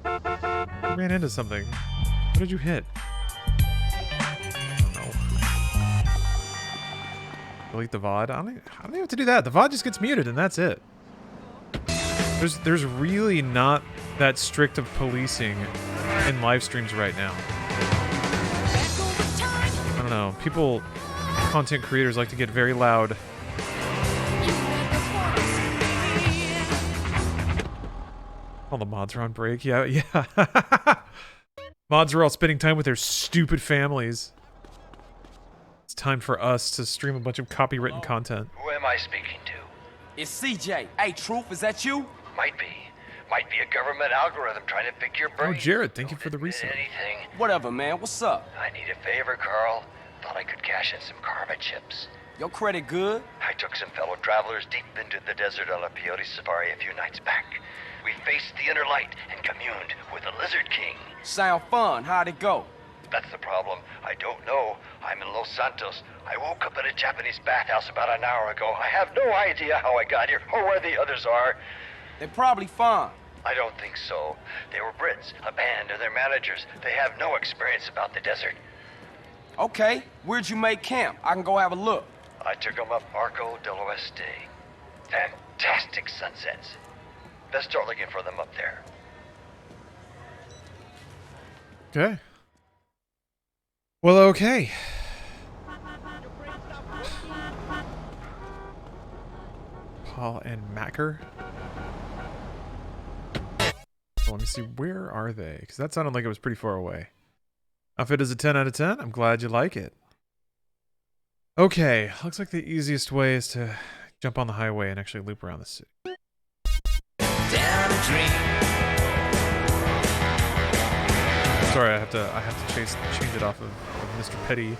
I ran into something. What did you hit? Delete the VOD. I don't even have to do that. The VOD just gets muted and that's it. There's really not that strict of policing in live streams right now. I don't know. People, content creators like to get very loud. All the mods are on break. Yeah. Mods are all spending time with their stupid families. It's time for us to stream a bunch of copywritten content. Who am I speaking to? It's CJ. Hey, Truth, is that you? Might be. Might be a government algorithm trying to pick your brain. Oh, Jared, thank you for the resub. Anything. Whatever, man. What's up? I need a favor, Carl. Thought I could cash in some karma chips. Your credit good? I took some fellow travelers deep into the desert on a peyote safari a few nights back. We faced the inner light and communed with the Lizard King. Sound fun. How'd it go? That's the problem. I don't know. I'm in Los Santos. I woke up in a Japanese bathhouse about an hour ago. I have no idea how I got here or where the others are. They're probably fine. I don't think so. They were Brits, a band, and their managers. They have no experience about the desert. Okay, where'd you make camp? I can go have a look. I took them up Arco del Oeste. Fantastic sunsets. Best start looking for them up there. Okay. Well, okay. Paul and Macker. So let me see, where are they? Because that sounded like it was pretty far away. Outfit is a 10 out of 10. I'm glad you like it. Okay, looks like the easiest way is to jump on the highway and actually loop around the city. Down a dream. Sorry, I have to change it off of Mr. Petty.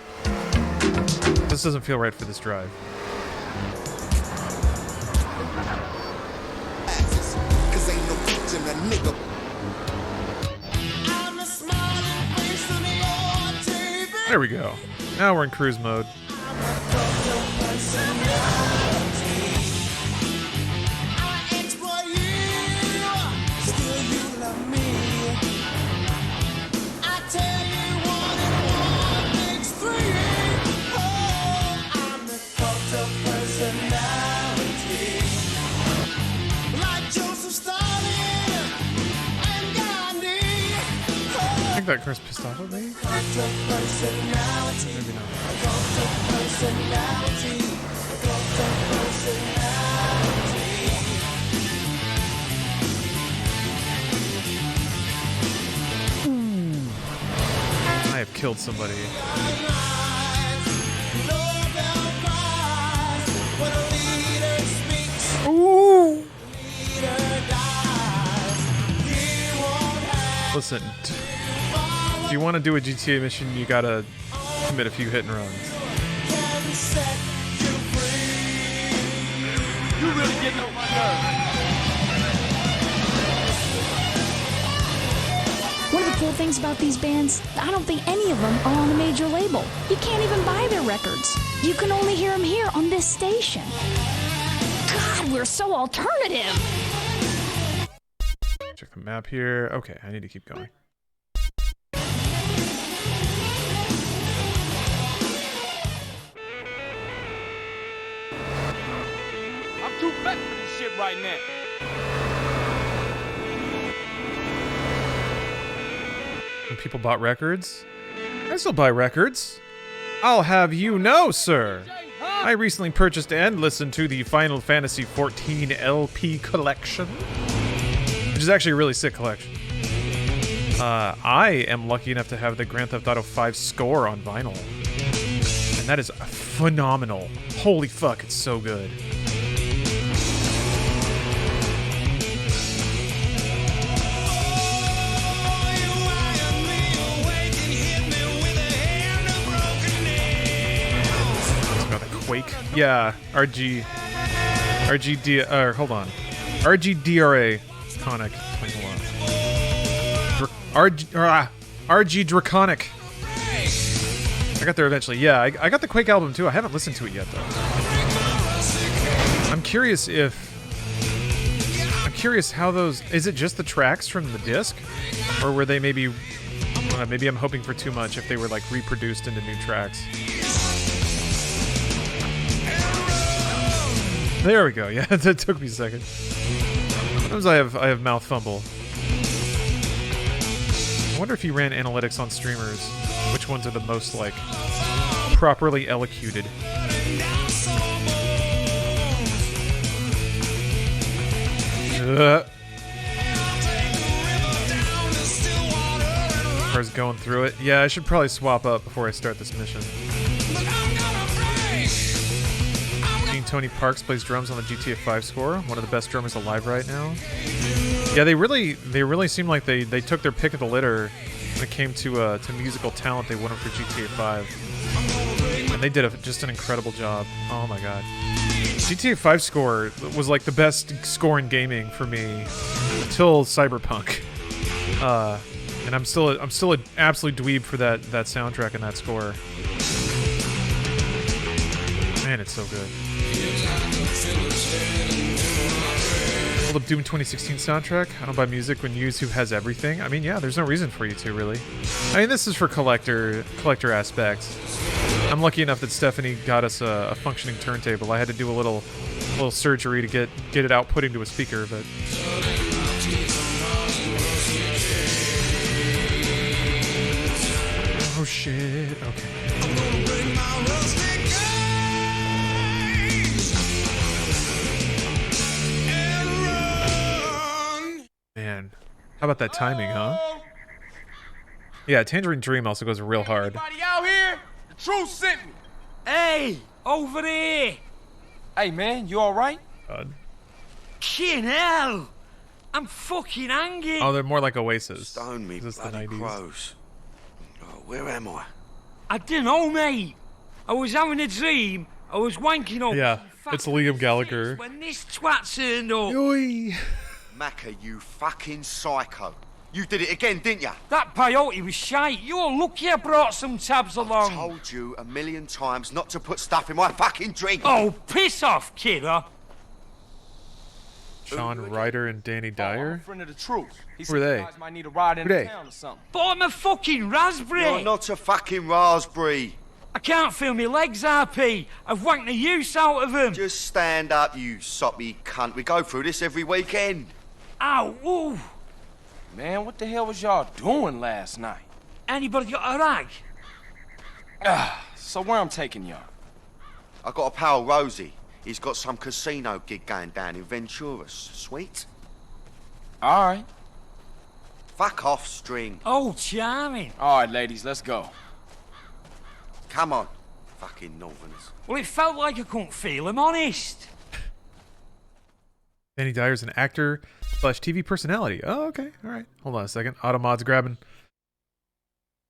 This doesn't feel right for this drive. There we go. Now we're in cruise mode. I think that Chris pissed off at me. Maybe not. I have killed somebody. Ooh. Listen, if you want to do a GTA mission, you gotta commit a few hit and runs. You really getting on my nerves. One of the cool things about these bands, I don't think any of them are on a major label. You can't even buy their records. You can only hear them here on this station. God, we're so alternative. Check the map here. Okay, I need to keep going. I'm too fat for this shit right now. When people bought records, I still buy records. I'll have you know, sir. I recently purchased and listened to the Final Fantasy XIV LP collection, which is actually a really sick collection. I am lucky enough to have the Grand Theft Auto 5 score on vinyl, and that is phenomenal. Holy fuck, it's so good. Quake. Yeah, RGD, hold on. RGDRA Conic. Wait, hold on. RG Draconic. I got there eventually. Yeah, I got the Quake album too. I haven't listened to it yet though. I'm curious how those, is it just the tracks from the disc? Or were they maybe I'm hoping for too much if they were like reproduced into new tracks. There we go. Yeah, that took me a second. Sometimes I have mouth fumble. I wonder if you ran analytics on streamers, which ones are the most like properly elocuted. As far as going through it, yeah, I should probably swap up before I start this mission. Tony Parks plays drums on the GTA 5 score. One of the best drummers alive right now. Yeah, they really seem like they took their pick of the litter when it came to musical talent they wanted for GTA 5, and they did just an incredible job. Oh my god, GTA 5 score was like the best score in gaming for me until Cyberpunk, and I'm still an absolute dweeb for that soundtrack and that score. Man, it's so good. Hold up Doom 2016 soundtrack. I don't buy music when Yuzu has everything. I mean, yeah, there's no reason for you to, really. I mean, this is for collector aspects. I'm lucky enough that Stephanie got us a functioning turntable. I had to do a little surgery to get it outputting to a speaker, but oh shit. Okay. Man, how about that timing, huh? Yeah, Tangerine Dream also goes real hard. Anybody out here? The truth sent me. Hey, over there. Hey, man, you all right? God. Fucking hell! I'm fucking hanging. Oh, they're more like Oasis. Stone me, Is this the bloody 90s? crows. Oh, where am I? I don't know, mate. I was having a dream. I was wanking up. Yeah, it's Liam Gallagher. When this twat turned up. Yoy. Macca, you fucking psycho. You did it again, didn't ya? That peyote was shite. You're lucky I brought some tabs along. I told you a million times not to put stuff in my fucking drink. Oh, piss off, kidder. Sean Ryder and Danny Dyer? I'm a friend of the truth. Who are they? Might need a ride Who are they? town or something. But I'm a fucking raspberry. You're not a fucking raspberry. I can't feel my legs, RP. I've wanked the use out of them. Just stand up, you soppy cunt. We go through this every weekend. Ow, ooh. Man, what the hell was y'all doing last night? Anybody got a rag? So where I'm taking y'all? I got a pal, Rosie. He's got some casino gig going down in Venturas. Sweet? All right. Fuck off, String. Oh, charming. All right, ladies, let's go. Come on, fucking Northerners. Well, it felt like I couldn't feel him, honest. Danny Dyer's an actor / TV personality. Oh, okay. All right. Hold on a second. Automod's grabbing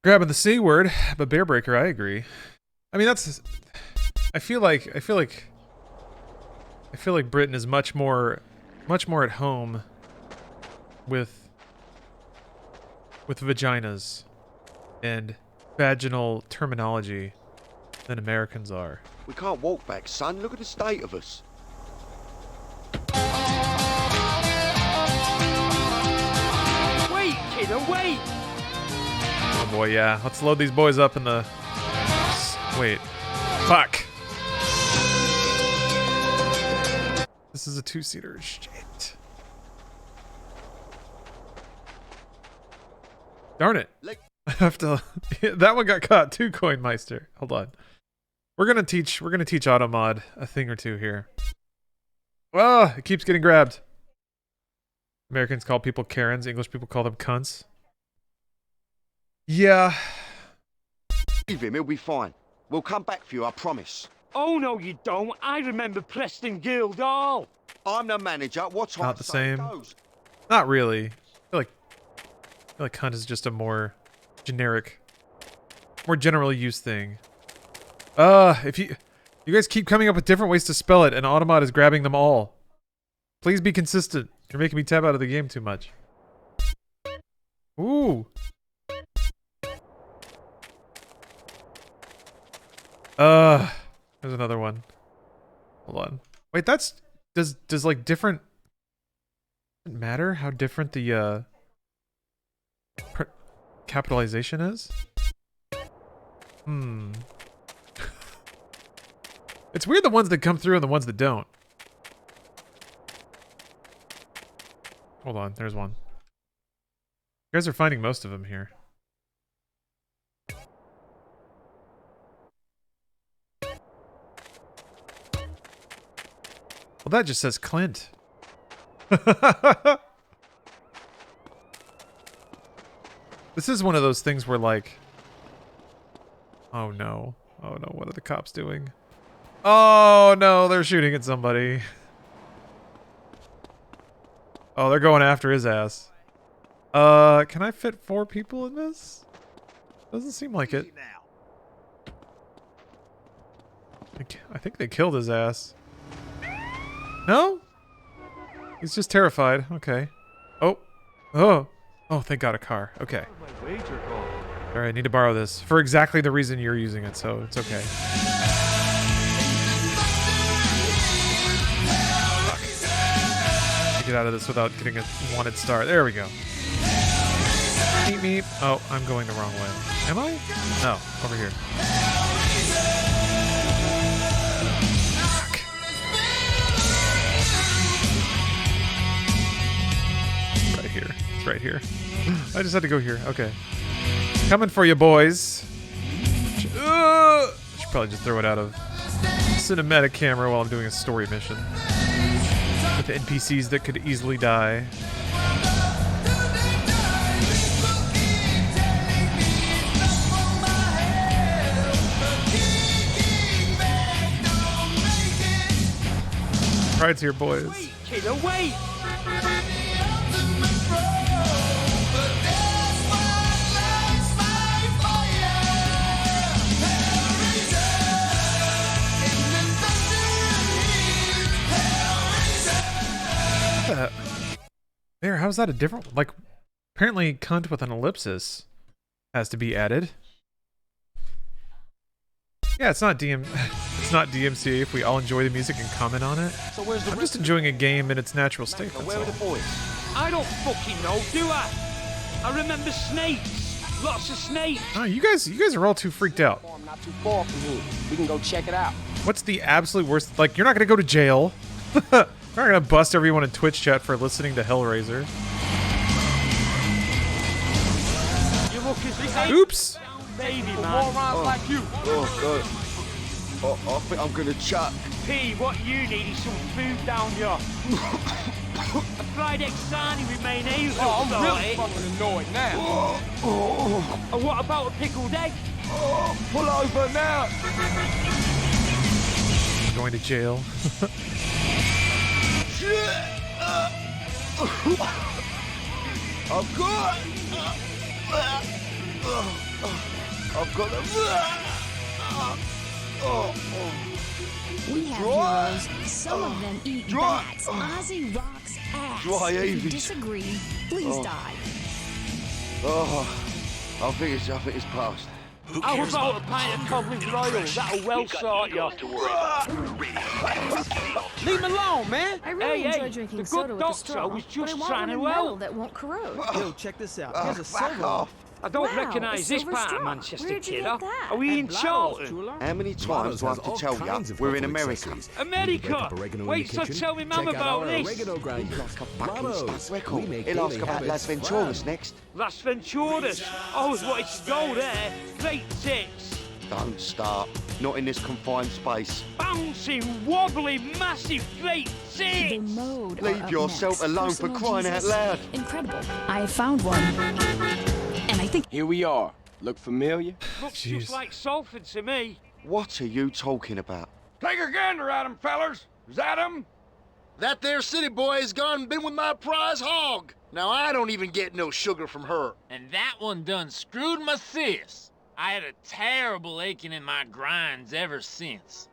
the C word, but Bearbreaker, I agree. I mean, that's. I feel like Britain is much more at home with vaginas and vaginal terminology than Americans are. We can't walk back, son. Look at the state of us. Wait, kiddo, wait! Oh boy, yeah. Let's load these boys up in the... Wait. Fuck! This is a two-seater. Shit. Darn it. I have to... That one got caught too, Coinmeister. Hold on. We're gonna teach Automod a thing or two here. Oh, it keeps getting grabbed. Americans call people Karens. English people call them cunts. Yeah. Leave him, he'll be fine. We'll come back for you, I promise. Oh, no, you don't. I remember Preston Guildhall. I'm the manager. What time Not the same. Goes? Not really. I feel like cunt is just a more generic, more generally used thing. If you guys keep coming up with different ways to spell it, and Automod is grabbing them all. Please be consistent. You're making me tab out of the game too much. Ooh. There's another one. Hold on. Wait, that's does like different. Doesn't matter how different the capitalization is. It's weird the ones that come through and the ones that don't. Hold on, there's one. You guys are finding most of them here. Well, that just says Clint. This is one of those things where, like... Oh no. Oh no, what are the cops doing? Oh no, they're shooting at somebody. Oh, they're going after his ass. Can I fit 4 people in this? Doesn't seem like it. I think they killed his ass. No? He's just terrified. Okay. Oh. Oh. Oh, thank God, a car. Okay. Alright, I need to borrow this for exactly the reason you're using it, so it's okay. Fuck. Get out of this without getting a wanted star. There we go. Meep meep. Oh, I'm going the wrong way. Am I? No, over here. Here. It's right here. I just had to go here. Okay. Coming for you, boys. Should probably just throw it out of cinematic camera while I'm doing a story mission. With NPCs that could easily die. Pride's here, boys. Wait, kiddo, wait! There, how's that a different... Like, apparently cunt with an ellipsis has to be added. Yeah, it's not DMCA if we all enjoy the music and comment on it. So where's the I'm just enjoying a game in its natural state, that's Where all. are the boys? I don't fucking know, do I? I remember snakes. Lots of snakes. Oh, you guys are all too freaked out. Not too far from here. We can go check it out. What's the absolute worst? Like, you're not gonna go to jail. We're not gonna bust everyone in Twitch chat for listening to Hellraiser. Oops! Baby, man. Oh, like you. Oh, God. Oh, I think I'm gonna chuck. P, what you need is some food down here. A fried egg sarnie with mayonnaise. Oh, I'm really fucking annoyed now. And what about a pickled egg? Oh, pull over now. Going to jail. I've got We have heroes. Some of them eat bats. Ozzy rocks ass. If you disagree, please die. I think it's past. How about a pint of Cobblers Royal? That'll well sort you. Leave him alone, man. I really enjoy drinking soda with a straw, was but I just want trying one to in metal help. that won't corrode. Yo, check this out. Here's a silver one. I don't Wow, recognise a this silver part straw. of Manchester, Where'd you kiddo. get that? Are we in Charlton? How many times do I have to tell you we're in America? America! Wait till I tell me mum about this. He'll ask about Las Venturas next. Las Venturas. I always wanted to go there. Great tits. Don't start. Not in this confined space. Bouncing, wobbly, massive, great The tits! mode. Leave are up yourself next. alone for Personal crying out Jesus. loud. Incredible. I found one. And I think. Here we are. Look familiar? Looks just like Salford to me. What are you talking about? Take a gander at him, fellers. Is that him? That there city boy has gone and been with my prize hog. Now I don't even get no sugar from her. And that one done screwed my sis. I had a terrible aching in my grinds ever since.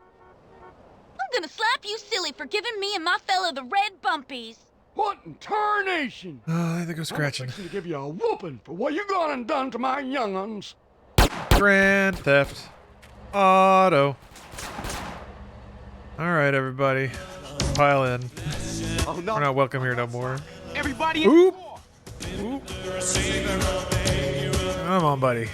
I'm gonna slap you silly for giving me and my fella the red bumpies. What in tarnation? Oh, I think I'm scratching. I'm fixing to give you a whooping for what you gone and done to my young'uns. Grand Theft Auto. All right, everybody, pile in. Oh, no. We're not welcome here no more. Everybody. Oop. Oop. Come on, buddy.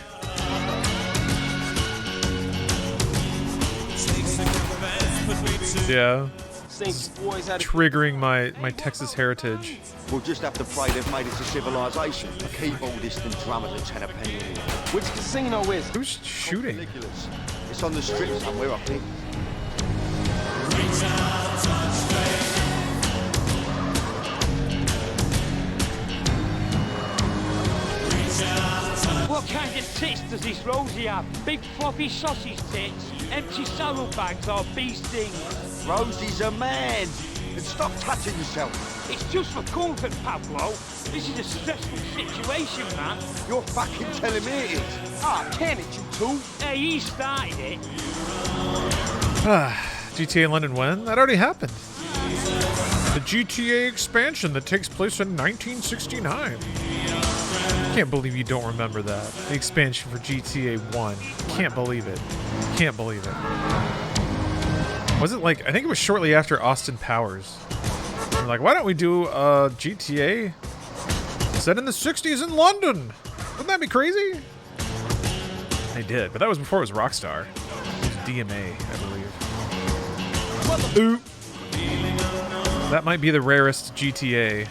Yeah. Triggering my Texas heritage. We'll just have to pray they've made it to civilization. A keyboardist and drummer's a tenner penny. Which casino is? Who's shooting? Ridiculous. It's on the strip somewhere, I think. What kind of tits does this Rosie have? Big floppy sausage tits, empty saddlebags or bee stings? Rosie's a man. And stop touching yourself. It's just for comfort, Pablo. This is a stressful situation, man. You're fucking telling me it is. Ah, can it, you two? Hey, he started it. GTA London when? That already happened. The GTA expansion that takes place in 1969. Can't believe you don't remember that. The expansion for GTA 1. Can't believe it. Can't believe it. Was it like, I think it was shortly after Austin Powers. They're like, why don't we do a GTA set in the 60s in London? Wouldn't that be crazy? They did, but that was before it was Rockstar. It was DMA, I believe. Ooh. That might be the rarest GTA.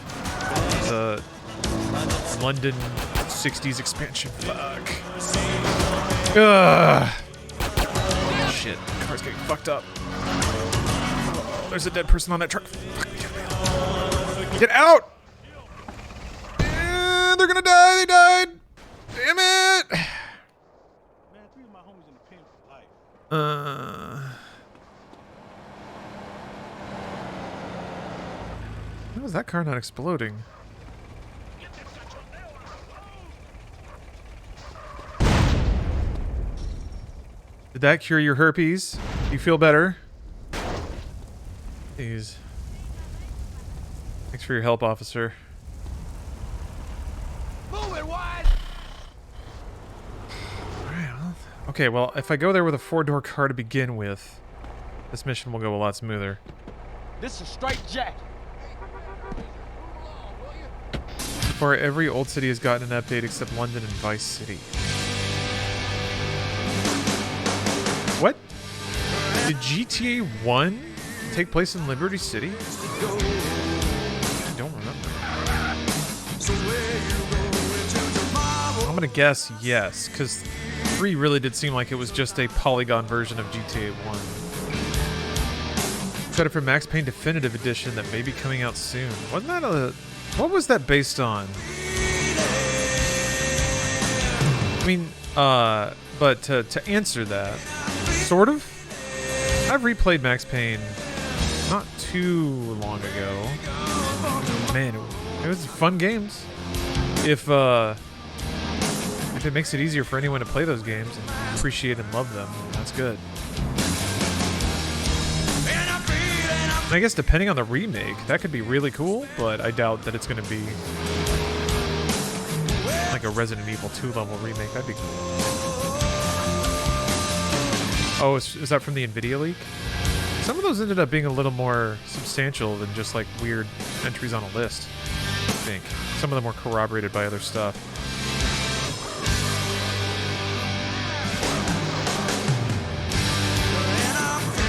The London 60s expansion. Fuck. Ugh. Shit, the car's getting fucked up. Oh, there's a dead person on that truck. Fuck. Get out! They're gonna die. They died. Damn it! How is that car not exploding? Did that cure your herpes? You feel better? Please. Thanks for your help, officer. Move it, wide. Alright, well. Okay, well, if I go there with a 4-door car to begin with, this mission will go a lot smoother. This is straight jack. So far, every old city has gotten an update except London and Vice City. What? Did GTA 1 take place in Liberty City? I don't remember. I'm gonna guess yes, because 3 really did seem like it was just a polygon version of GTA 1. Got it for Max Payne Definitive Edition that may be coming out soon. Wasn't that a... What was that based on? I mean, but to answer that, sort of. I've replayed Max Payne not too long ago. Man, it was fun games. If it makes it easier for anyone to play those games and appreciate and love them, that's good. And I guess depending on the remake, that could be really cool, but I doubt that it's going to be like a Resident Evil 2 level remake. That'd be cool. Oh, is that from the NVIDIA leak? Some of those ended up being a little more substantial than just like weird entries on a list, I think. Some of them were corroborated by other stuff.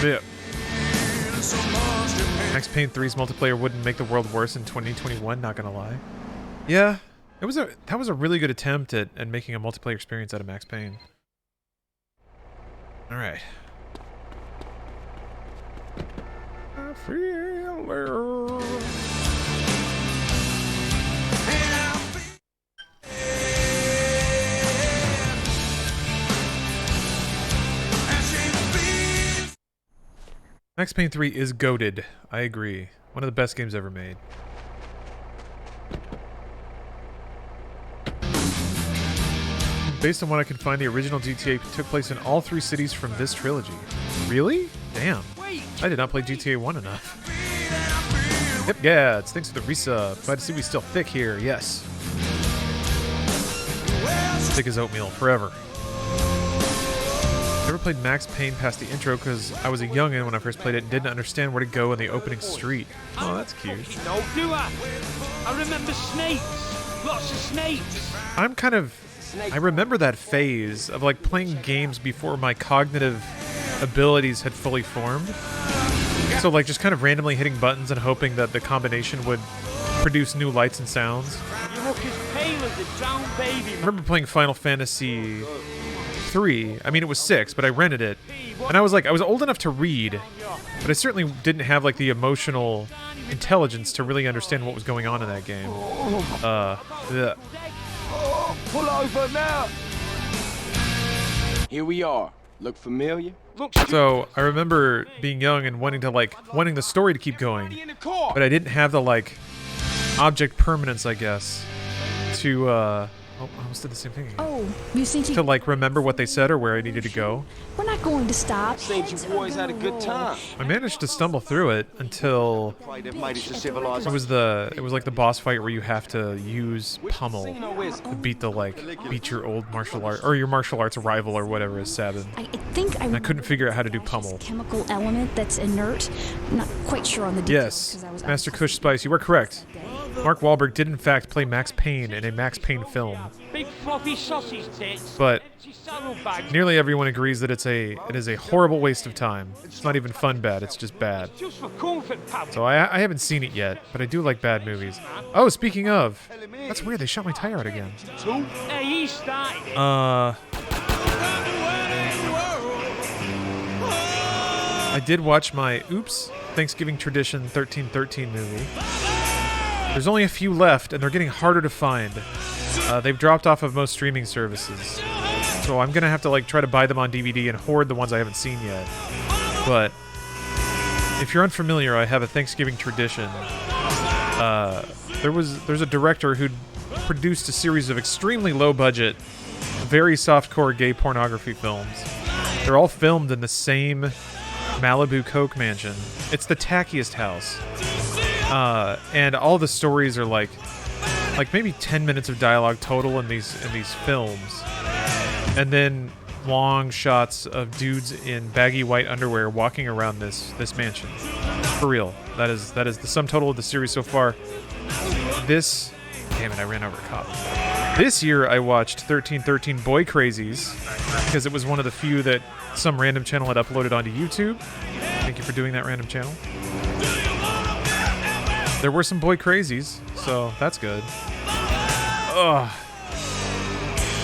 Yeah. Max Payne 3's multiplayer wouldn't make the world worse in 2021, not gonna lie. Yeah, that was a really good attempt at making a multiplayer experience out of Max Payne. All right. I feel there. Max Payne 3 is goated. I agree. One of the best games ever made. Based on what I can find, the original GTA took place in all 3 cities from this trilogy. Really? Damn. I did not play GTA 1 enough. Yep, yeah, it's thanks for the resub. Glad to see we still thick here, yes. Thick as oatmeal, forever. Never played Max Payne past the intro because I was a youngin' when I first played it and didn't understand where to go in the opening street. Oh, that's cute. No, do I remember snakes. Lots of snakes. I'm kind of... I remember that phase of like playing games before my cognitive abilities had fully formed. So like just kind of randomly hitting buttons and hoping that the combination would produce new lights and sounds. You look as pale as a drowned baby. I remember playing Final Fantasy 3. I mean, it was 6, but I rented it. And I was old enough to read, but I certainly didn't have like the emotional intelligence to really understand what was going on in that game. Yeah. Pull over now. Here we are. Look familiar? So I remember being young and wanting the story to keep going, but I didn't have the like object permanence, I guess, to oh, I almost did the same thing again. Oh, you think you... To like remember what they said or where I needed to go. We're not going to stop. Said you boys had a good time. I managed to stumble through it until it was like the boss fight where you have to use pummel to beat your old martial art or your martial arts rival or whatever is Sabin. I think I couldn't figure out how to do pummel. Chemical element that's inert. I'm not quite sure on the details. Yes, Master Kush Spice, you were correct. Mark Wahlberg did in fact play Max Payne in a Max Payne film. Big fluffy sausage tits. But nearly everyone agrees that it is a horrible waste of time. It's not even fun bad, it's just bad. Just for comfort, pal. So I haven't seen it yet, but I do like bad movies. Oh, speaking of, that's weird, they shot my tire out again. Hey, he started it. I did watch my Thanksgiving Tradition 1313 movie. There's only a few left, and they're getting harder to find. They've dropped off of most streaming services. So I'm going to have to like try to buy them on DVD and hoard the ones I haven't seen yet. But if you're unfamiliar, I have a Thanksgiving Tradition. There's a director who produced a series of extremely low-budget, very softcore gay pornography films. They're all filmed in the same Malibu Coke mansion. It's the tackiest house. And all the stories are like maybe 10 minutes of dialogue total in these films, and then long shots of dudes in baggy white underwear walking around this mansion. For real, that is the sum total of the series so far. Damn it, I ran over a cop. This year I watched 1313 Boy Crazies because it was one of the few that some random channel had uploaded onto YouTube. Thank you for doing that, random channel. There were some Boy Crazies, so that's good. Ugh.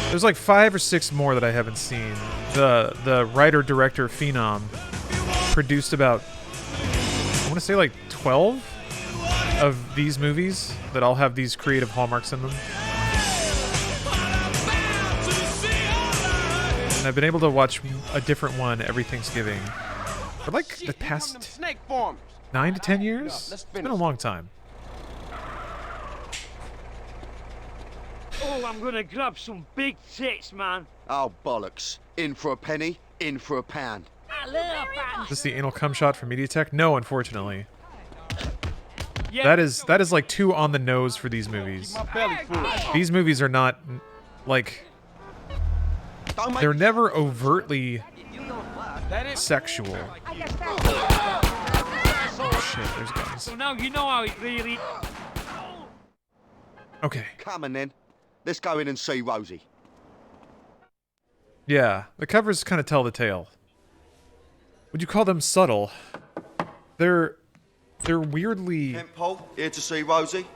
There's like 5 or 6 more that I haven't seen. The writer-director Phenom produced about, I want to say like 12 of these movies that all have these creative hallmarks in them. And I've been able to watch a different one every Thanksgiving for like the past 9 to 10 years? It's been a long time. Oh, I'm gonna grab some big tits, man. Oh, bollocks. In for a penny, in for a pound. Is this the anal cum shot from MediaTek? No, unfortunately. Yeah. That is like too on the nose for these movies. These movies are not, like... They're never overtly sexual. Oh shit, there's guns. So now you know how it really... Okay. Come on then. Let's go in and see Rosie. Yeah, the covers kind of tell the tale. Would you call them subtle? They're weirdly... Paul, here to see Rosie.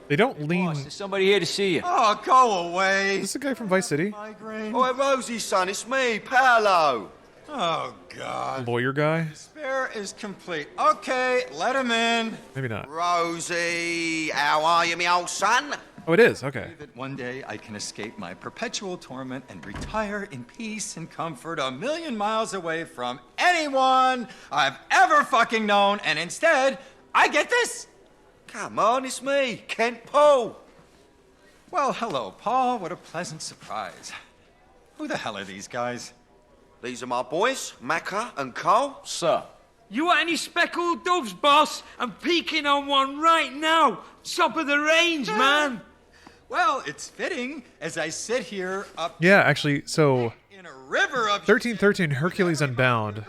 They don't lean... There's somebody here to see you. Oh, go away. Is this a guy from Vice City? Oh, Rosie's son, it's me, Paolo. Oh, God. Lawyer guy? Despair is complete. Okay, let him in. Maybe not. Rosie, how are you, me old son? Oh, it is. Okay. That one day I can escape my perpetual torment and retire in peace and comfort 1,000,000 miles away from anyone I've ever fucking known, and instead, I get this? Come on, it's me, Kent Paul. Well, hello, Paul. What a pleasant surprise. Who the hell are these guys? These are my boys, Macca and Cole. Sir. You want any speckled doves, boss? I'm peeking on one right now. Top of the range, man. Well, it's fitting as I sit here up Yeah, actually, so in a river of 1313 Hercules Unbound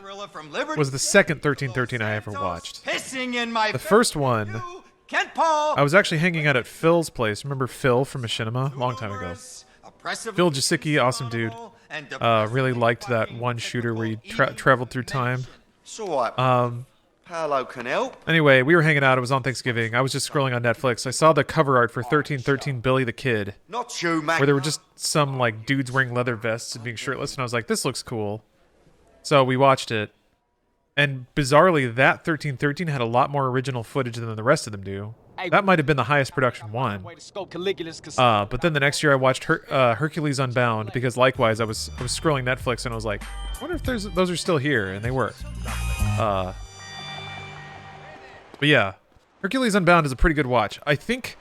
was the second 1313 I ever watched. pissing in my The first one, Kent Paul. I was actually hanging out at Phil's place. Remember Phil from Machinima? Long time ago. Phil Jasicki, awesome dude. Really liked that one shooter where you traveled through time. It's all right. Paolo can help. Anyway, we were hanging out. It was on Thanksgiving. I was just scrolling on Netflix. I saw the cover art for 1313 Billy the Kid. Not you, Macca. Where there were just some like dudes wearing leather vests and being shirtless, and I was like, this looks cool. So we watched it. And bizarrely, that 1313 had a lot more original footage than the rest of them do. That might have been the highest production one. But then the next year I watched Hercules Unbound because likewise I was scrolling Netflix and I was like, I wonder if those are still here, and they were. But yeah, Hercules Unbound is a pretty good watch. I think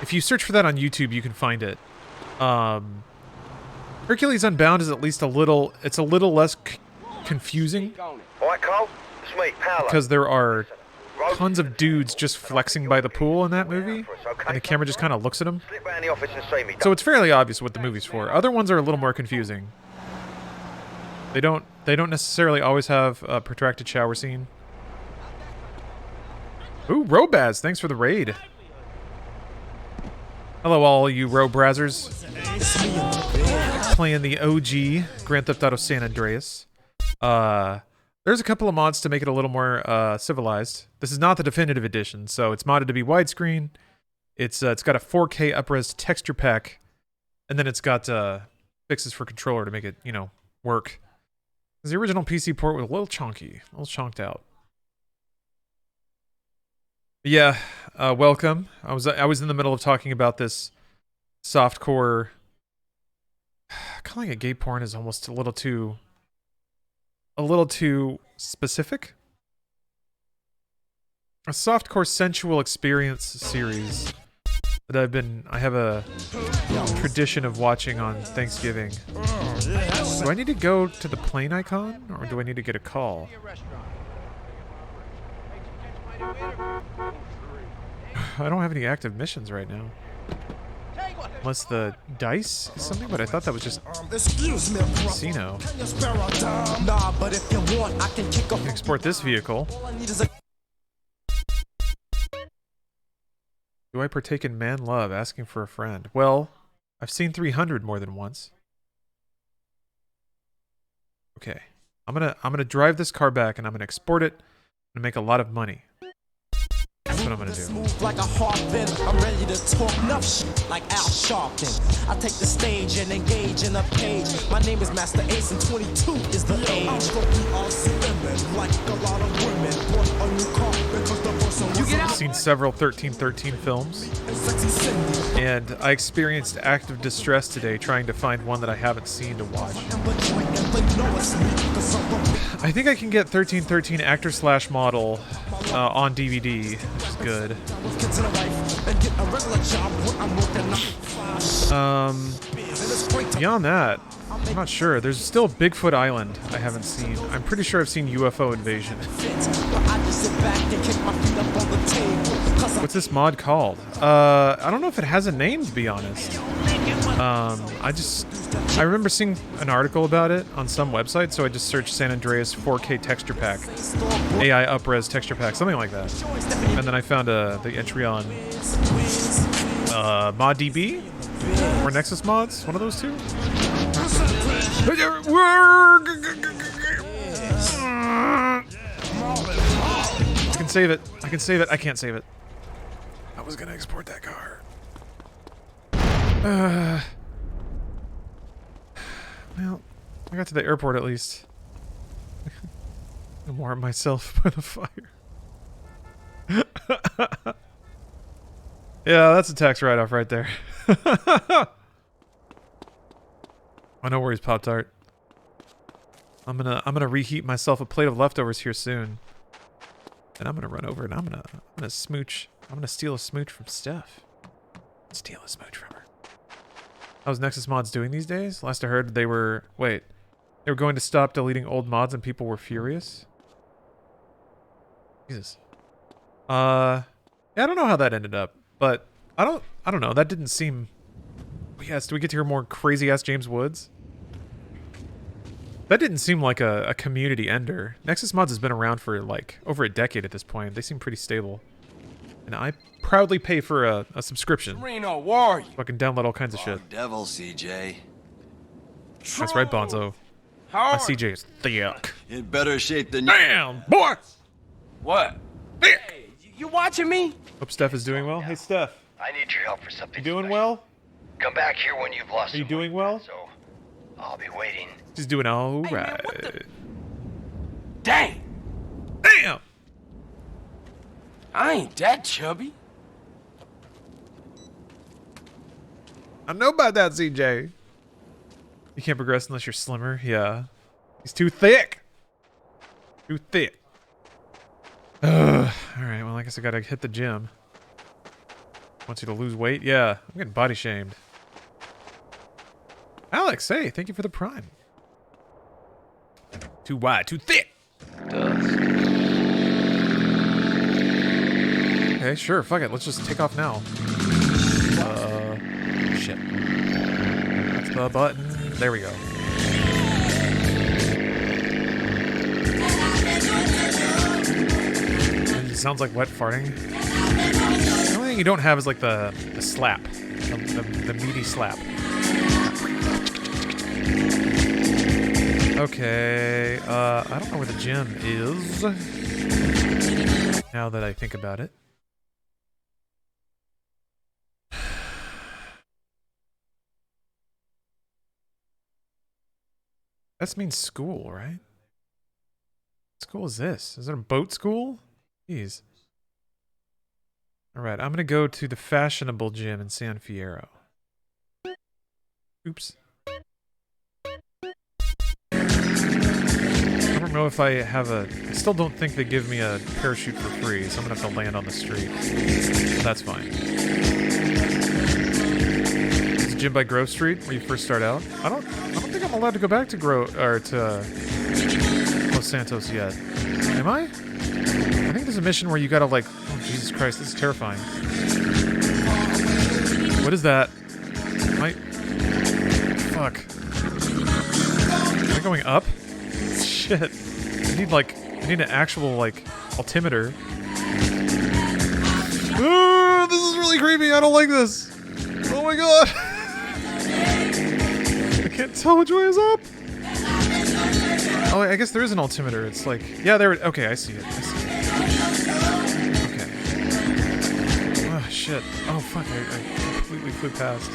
if you search for that on YouTube, you can find it. Hercules Unbound is at least a little less confusing. All right, Cole, it's me, Paolo. Because there are tons of dudes just flexing by the pool in that movie, and the camera just kind of looks at them. Slip round the office and see me. So it's fairly obvious what the movie's for. Other ones are a little more confusing. They don't necessarily always have a protracted shower scene. Ooh, Robaz, thanks for the raid. Hello, all you Robrazzers. Playing the OG Grand Theft Auto San Andreas. There's a couple of mods to make it a little more civilized. This is not the definitive edition, so it's modded to be widescreen. It's got a 4K up-res texture pack, and then it's got fixes for controller to make it, work. Because the original PC port was a little chunky, a little chunked out. But yeah, welcome. I was in the middle of talking about this softcore. Calling it gay porn is almost a little too specific. A softcore sensual experience series that I have a tradition of watching on Thanksgiving. Do I need to go to the plane icon, or do I need to get a call? I don't have any active missions right now. Unless the dice is something, but I thought that was just casino. I can export this vehicle. Do I partake in man love? Asking for a friend. Well, I've seen 300 more than once. Okay, I'm gonna drive this car back and I'm gonna export it and make a lot of money. That's what I'm gonna do. Like a harpin, I'm ready to talk enough shit like Al Sharpton. I take the stage and engage in a page. My name is Master Ace and 22 is the age. Like a lot of women, I've seen several 1313 films, and I experienced active distress today trying to find one that I haven't seen to watch. I think I can get 1313 actor/model on DVD, which is good. Beyond that, I'm not sure. There's still Bigfoot Island I haven't seen. I'm pretty sure I've seen UFO Invasion. What's this mod called? I don't know if it has a name, to be honest. I remember seeing an article about it on some website, so I just searched San Andreas 4K texture pack, AI up-res texture pack, something like that. And then I found the entry on ModDB or Nexus Mods, one of those two. I can save it. I can save it. I can't save it. I was gonna export that car. Well, I got to the airport at least. Warm myself by the fire. Yeah, that's a tax write-off right there. Oh, no worries, Pop-Tart. I'm gonna reheat myself a plate of leftovers here soon. And I'm gonna run over and I'm gonna smooch. I'm gonna steal a smooch from Steph. Steal a smooch from her. How's Nexus Mods doing these days? Last I heard they were going to stop deleting old mods and people were furious. Jesus. Yeah, I don't know how that ended up, but I don't know. That didn't seem. Yes, do we get to hear more crazy ass James Woods? That didn't seem like a community ender. Nexus Mods has been around for like over a decade at this point. They seem pretty stable. And I proudly pay for a subscription. Reno, Warrior. Fucking download all kinds of shit. Devil, CJ. That's right, Bonzo. My CJ is thick. In better shape than Damn, boy! What? Hey, you watching me? Hope Steph is doing well. Hey, Steph. I need your help for something. You doing well? Come back here when you've lost. Are you doing well? So, I'll be waiting. She's doing all right. Dang! Damn! I ain't that chubby. I know about that, CJ. You can't progress unless you're slimmer. Yeah. He's too thick. Too thick. Alright, well, I guess I gotta hit the gym. Wants you to lose weight? Yeah, I'm getting body shamed. Alex, hey, thank you for the prime. Too wide, too thick. Okay, sure, fuck it. Let's just take off now. Shit. That's the button. There we go. It sounds like wet farting. The only thing you don't have is like the slap. The meaty slap. Okay, I don't know where the gym is. Now that I think about it. That means school, right? What school is this? Is it a boat school? Jeez. Alright, I'm gonna go to the fashionable gym in San Fierro. Oops. I don't know if I have a... I still don't think they give me a parachute for free, so I'm gonna have to land on the street. That's fine. Is the gym by Grove Street, where you first start out? I don't think I'm allowed to go back to Los Santos yet. Am I? I think there's a mission where you gotta like... Oh, Jesus Christ, this is terrifying. What is that? Fuck. Am I going up? Shit. I need an actual, like, altimeter. Ooh, this is really creepy. I don't like this. Oh my god. I can't tell which way is up. Oh, I guess there is an altimeter. It's like... Yeah, there... Okay, I see it. Okay. Oh, shit. Oh, fuck. I completely flew past.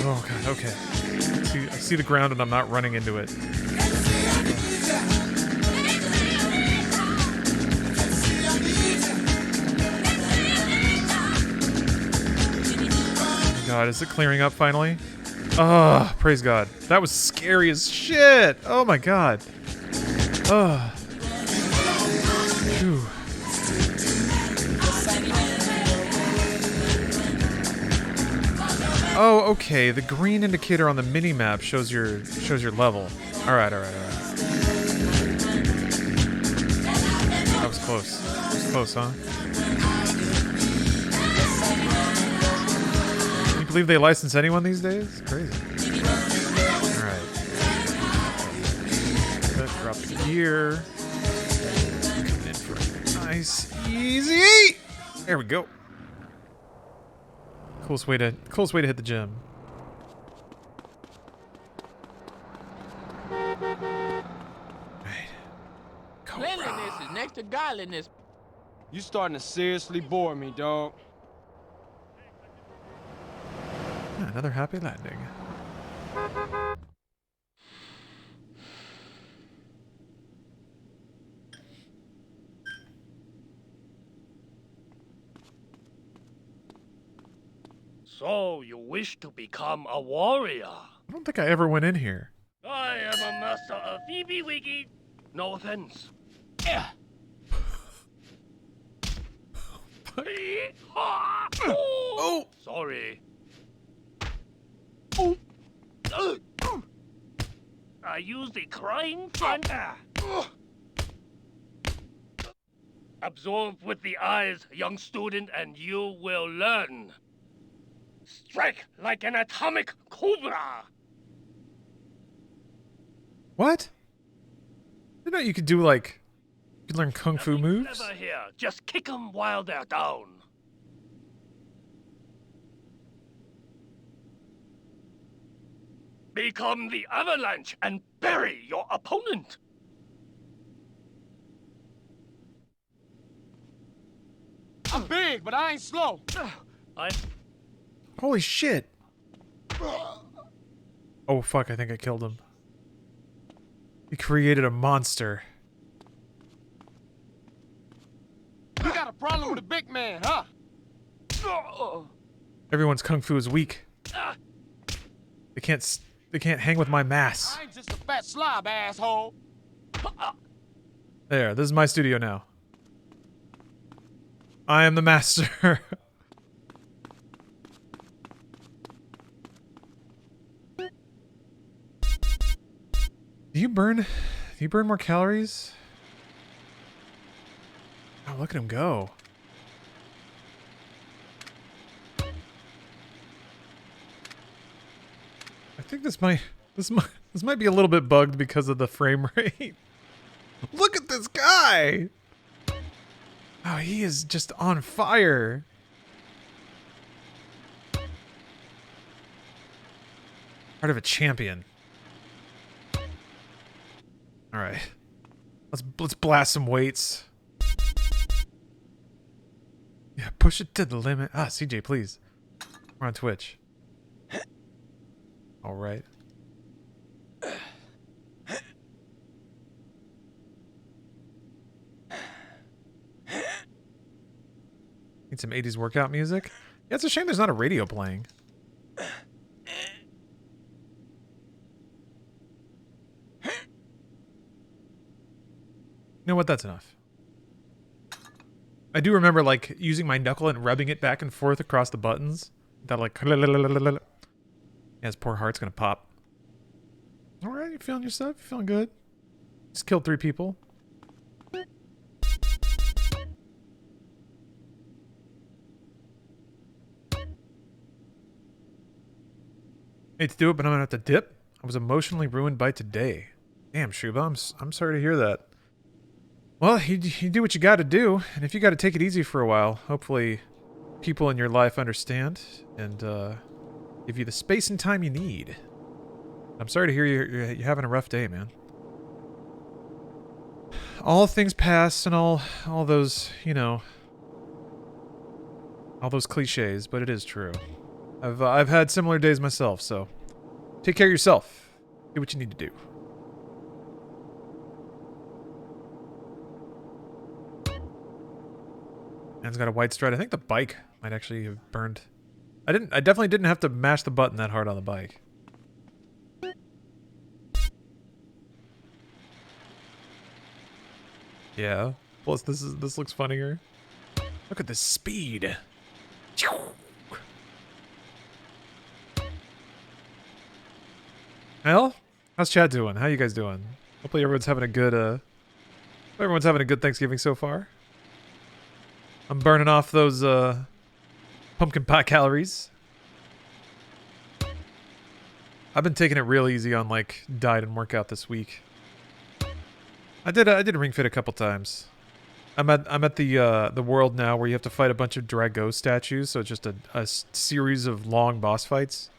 Oh, God. Okay. I see the ground and I'm not running into it. God, is it clearing up finally? Oh, praise God. That was scary as shit. Oh my God. Oh. Whew. Oh, okay. The green indicator on the mini map shows your level. All right. That was close. That was close, huh? Can you believe they license anyone these days? Crazy. All right. Drop the gear. Coming in for a nice, easy. There we go. Coolest way to hit the gym. Right. Cleanliness is next to godliness. You starting to seriously bore me, dog. Another happy landing. So, you wish to become a warrior? I don't think I ever went in here. I am a master of Phoebe Wiggy. No offense. Oh! Sorry. I used a crying front. Absorb with the eyes, young student, and you will learn. Strike like an atomic cobra. What? I didn't know you could do like, you could learn kung fu moves. Never here. Just kick 'em while they're down. Become the avalanche and bury your opponent. I'm big, but I ain't slow. Holy shit. Oh fuck, I think I killed him. He created a monster. You got a problem with a big man, huh? Everyone's kung fu is weak. They can't hang with my mass. I ain't just a fat slob, asshole. There, this is my studio now. I am the master. Do you burn more calories? Oh, look at him go. I think this might be a little bit bugged because of the frame rate. Look at this guy. Oh, he is just on fire. Heart of a champion. All right, let's blast some weights. Yeah, push it to the limit. Ah, CJ, please. We're on Twitch. All right. Need some 80s workout music? Yeah, it's a shame there's not a radio playing. You know what? That's enough. I do remember, like, using my knuckle and rubbing it back and forth across the buttons. That, like... Yeah, his poor heart's gonna pop. Alright, you feeling yourself? You feeling good? Just killed 3 people. Hate to do it, but I'm gonna have to dip. I was emotionally ruined by today. Damn, Shuba, I'm sorry to hear that. Well, you do what you gotta do, and if you gotta take it easy for a while, hopefully people in your life understand and give you the space and time you need. I'm sorry to hear you're having a rough day, man. All things pass and all those, you know, all those cliches, but it is true. I've had similar days myself, so take care of yourself. Do what you need to do. Man's got a white stride. I think the bike might actually have burned. I definitely didn't have to mash the button that hard on the bike. Yeah. Plus this looks funnier. Look at the speed. Well, how's Chad doing? How you guys doing? Hopefully everyone's having a good Thanksgiving so far. I'm burning off those pumpkin pie calories. I've been taking it real easy on like diet and workout this week. I did a ring fit a couple times. I'm at the world now where you have to fight a bunch of Drago statues, so it's just a series of long boss fights,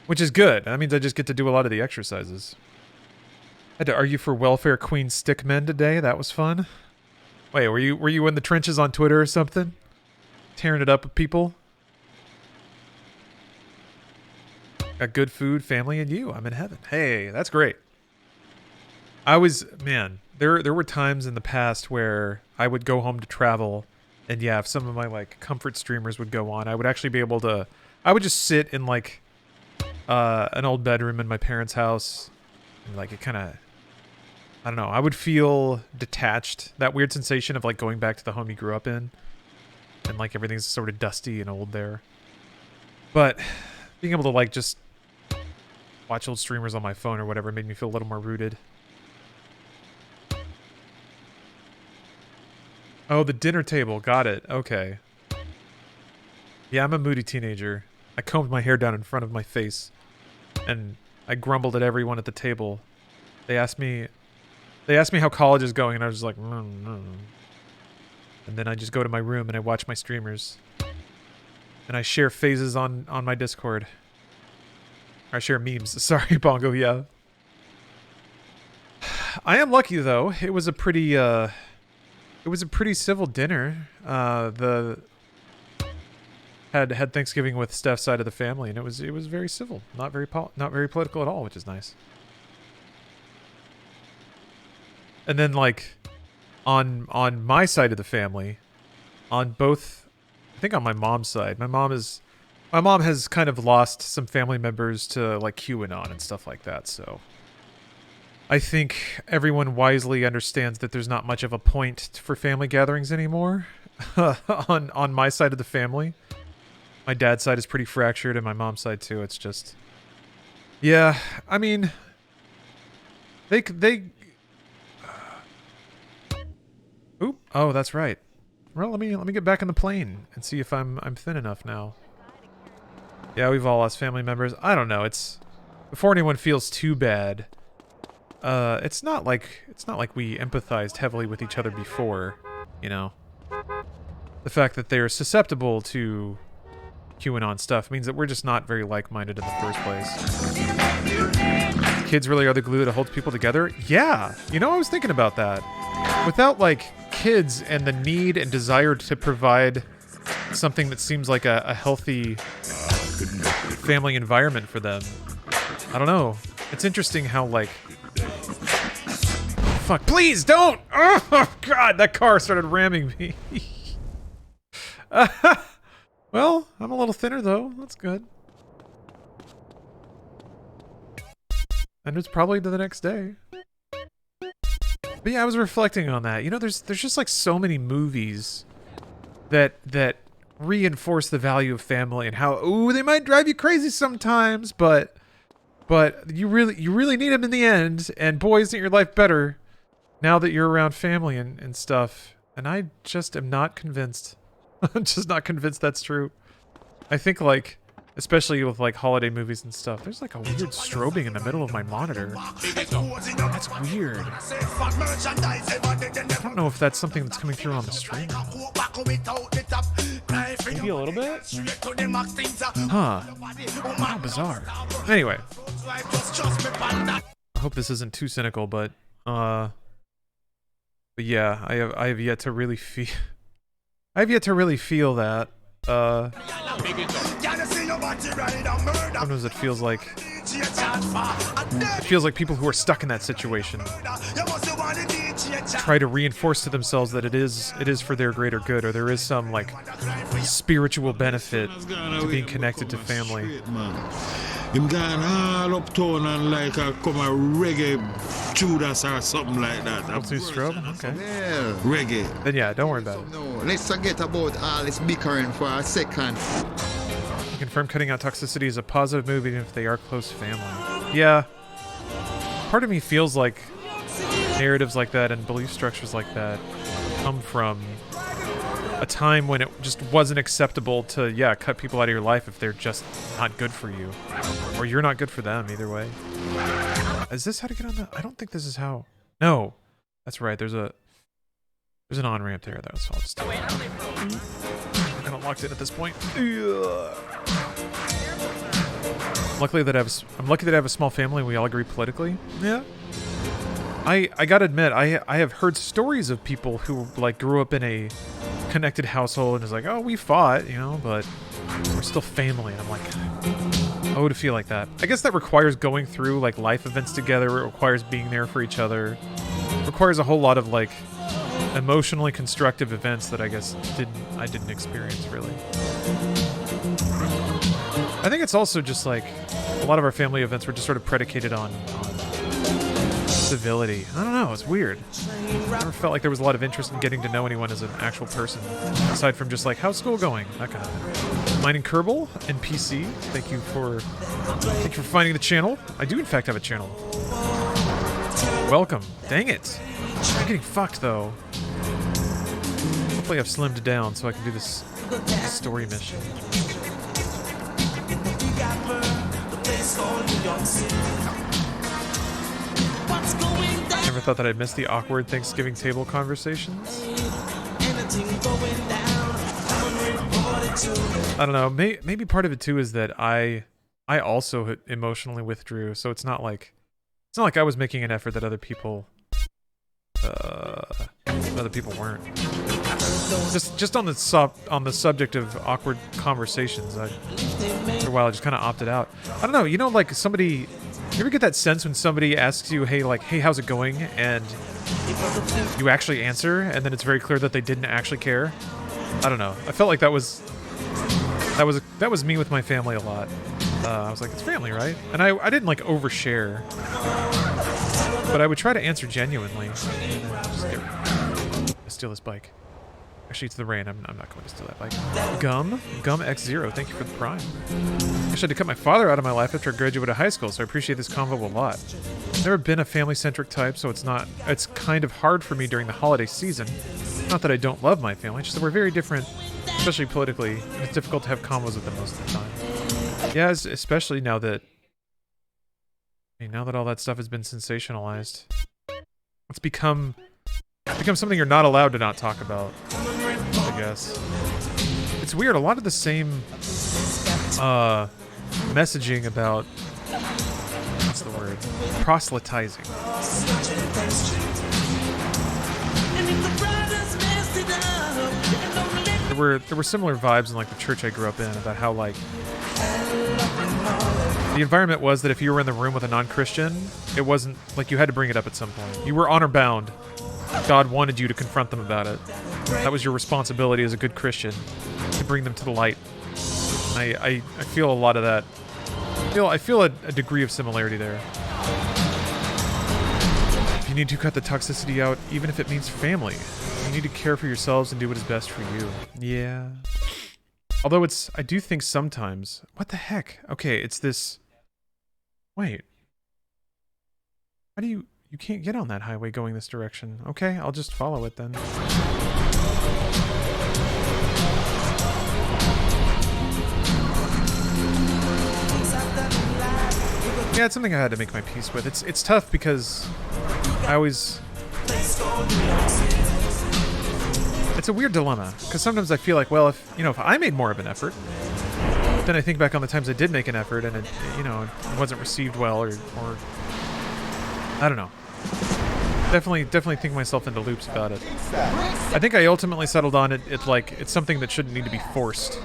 which is good. That means I just get to do a lot of the exercises. I had to argue for Welfare Queen Stickmen today. That was fun. Wait, were you in the trenches on Twitter or something? Tearing it up with people? Got good food, family, and you. I'm in heaven. Hey, that's great. Man, there were times in the past where I would go home to travel, and yeah, if some of my like comfort streamers would go on, I would actually be able to, I would just sit in like an old bedroom in my parents' house, and like it kind of, I don't know, I would feel detached, that weird sensation of like going back to the home you grew up in, and like everything's sort of dusty and old there. But being able to like just watch old streamers on my phone or whatever made me feel a little more rooted. Oh, the dinner table. Got it. Okay. Yeah, I'm a moody teenager. I combed my hair down in front of my face, and I grumbled at everyone at the table. They asked me how college is going, and I was just like, And then I just go to my room and I watch my streamers. And I share phases on my Discord. Or I share memes. Sorry, Bongo, yeah. I am lucky, though. It was a pretty civil dinner. Had Thanksgiving with Steph's side of the family, and it was very civil, not very political at all, which is nice. And then like on my side of the family, on both, I think on my mom's side, my mom has kind of lost some family members to like QAnon and stuff like that, so I think everyone wisely understands that there's not much of a point for family gatherings anymore. on my side of the family. My dad's side is pretty fractured, and my mom's side too. It's just, yeah, I mean, Oop, oh, that's right. Well, let me get back in the plane and see if I'm thin enough now. Yeah, we've all lost family members. I don't know. It's before anyone feels too bad. It's not like we empathized heavily with each other before, you know. The fact that they're susceptible to QAnon stuff means that we're just not very like-minded in the first place. Kids really are the glue that holds people together? Yeah! You know, I was thinking about that. Without, like, kids and the need and desire to provide something that seems like a healthy family environment for them, I don't know. It's interesting how, like... Fuck, please don't! Oh, God, that car started ramming me. Well, I'm a little thinner, though. That's good. And it's probably to the next day. But yeah, I was reflecting on that. You know, there's just like so many movies that reinforce the value of family and how, ooh, they might drive you crazy sometimes, but you really need them in the end. And boy, isn't your life better now that you're around family and stuff. And I just am not convinced. I'm just not convinced that's true. I think, like, especially with, like, holiday movies and stuff, there's, like, a weird strobing in the middle of my monitor. That's weird. I don't know if that's something that's coming through on the stream. Maybe a little bit? Huh. How bizarre. Anyway. I hope this isn't too cynical, but yeah, I have yet to really feel... I have yet to really feel that. Sometimes it feels like people who are stuck in that situation try to reinforce to themselves that it is for their greater good, or there is some like spiritual benefit to being connected to family. Him gone all uptown and like come a reggae Judas or something like that. Too strobe? Okay. Yeah. Reggae. Then yeah, don't worry about it. No, let's forget about all this bickering for a second. Confirm cutting out toxicity is a positive move even if they are close family. Yeah. Part of me feels like narratives like that and belief structures like that come from a time when it just wasn't acceptable to, yeah, cut people out of your life if they're just not good for you. Or you're not good for them, either way. Is this how to get on the... I don't think this is how... No. That's right, there's an on-ramp there, though, so I'll just... I'm kind of locked in at this point. I'm lucky that I have a small family and we all agree politically. Yeah. I gotta admit, I have heard stories of people who, like, grew up in a connected household and is like, oh, we fought, you know, but we're still family. And I'm like, Oh, to feel like that. I guess that requires going through like life events together. It requires being there for each other. It requires a whole lot of like emotionally constructive events that I guess I didn't experience really. I think it's also just like a lot of our family events were just sort of predicated on civility. I don't know, it's weird. I never felt like there was a lot of interest in getting to know anyone as an actual person, aside from just like, how's school going? That kind of thing. Mining Kerbal and PC, thank you for finding the channel. I do in fact have a channel. Welcome. Dang it. I'm getting fucked though. Hopefully I've slimmed down so I can do this story mission. Never thought that I'd miss the awkward Thanksgiving table conversations. I don't know. Maybe part of it too is that I also emotionally withdrew, so it's not like I was making an effort that other people weren't. Just on the subject of awkward conversations, after a while I just kind of opted out. I don't know. You know, like somebody. You ever get that sense when somebody asks you, hey, how's it going? And you actually answer, and then it's very clear that they didn't actually care? I don't know. I felt like that was me with my family a lot. I was like, it's family, right? And I didn't, like, overshare. But I would try to answer genuinely. And then just steal this bike. Actually, it's the rain. I'm not going to steal that bike. Gum X0, thank you for the prime. Actually, I had to cut my father out of my life after I graduated high school, so I appreciate this convo a lot. Never been a family-centric type, so it's kind of hard for me during the holiday season. Not that I don't love my family, just that we're very different, especially politically, and it's difficult to have combos with them most of the time. Yeah, especially now that all that stuff has been sensationalized. It's become something you're not allowed to not talk about, I guess. It's weird, a lot of the same messaging about, what's the word? Proselytizing. There were similar vibes in like the church I grew up in about how like the environment was that if you were in the room with a non-Christian, it wasn't like you had to bring it up at some point. You were honor bound. God wanted you to confront them about it. That was your responsibility as a good Christian, to bring them to the light. I feel a lot of that. I feel a degree of similarity there. If you need to cut the toxicity out, even if it means family, you need to care for yourselves and do what is best for you. Yeah. Although I do think sometimes, what the heck? Okay, it's this, wait. How do you can't get on that highway going this direction. Okay, I'll just follow it then. Yeah, it's something I had to make my peace with. It's tough because I always... It's a weird dilemma, because sometimes I feel like, well, if I made more of an effort, then I think back on the times I did make an effort and it wasn't received well or I don't know. Definitely think myself into loops about it. I think I ultimately settled on it's something that shouldn't need to be forced.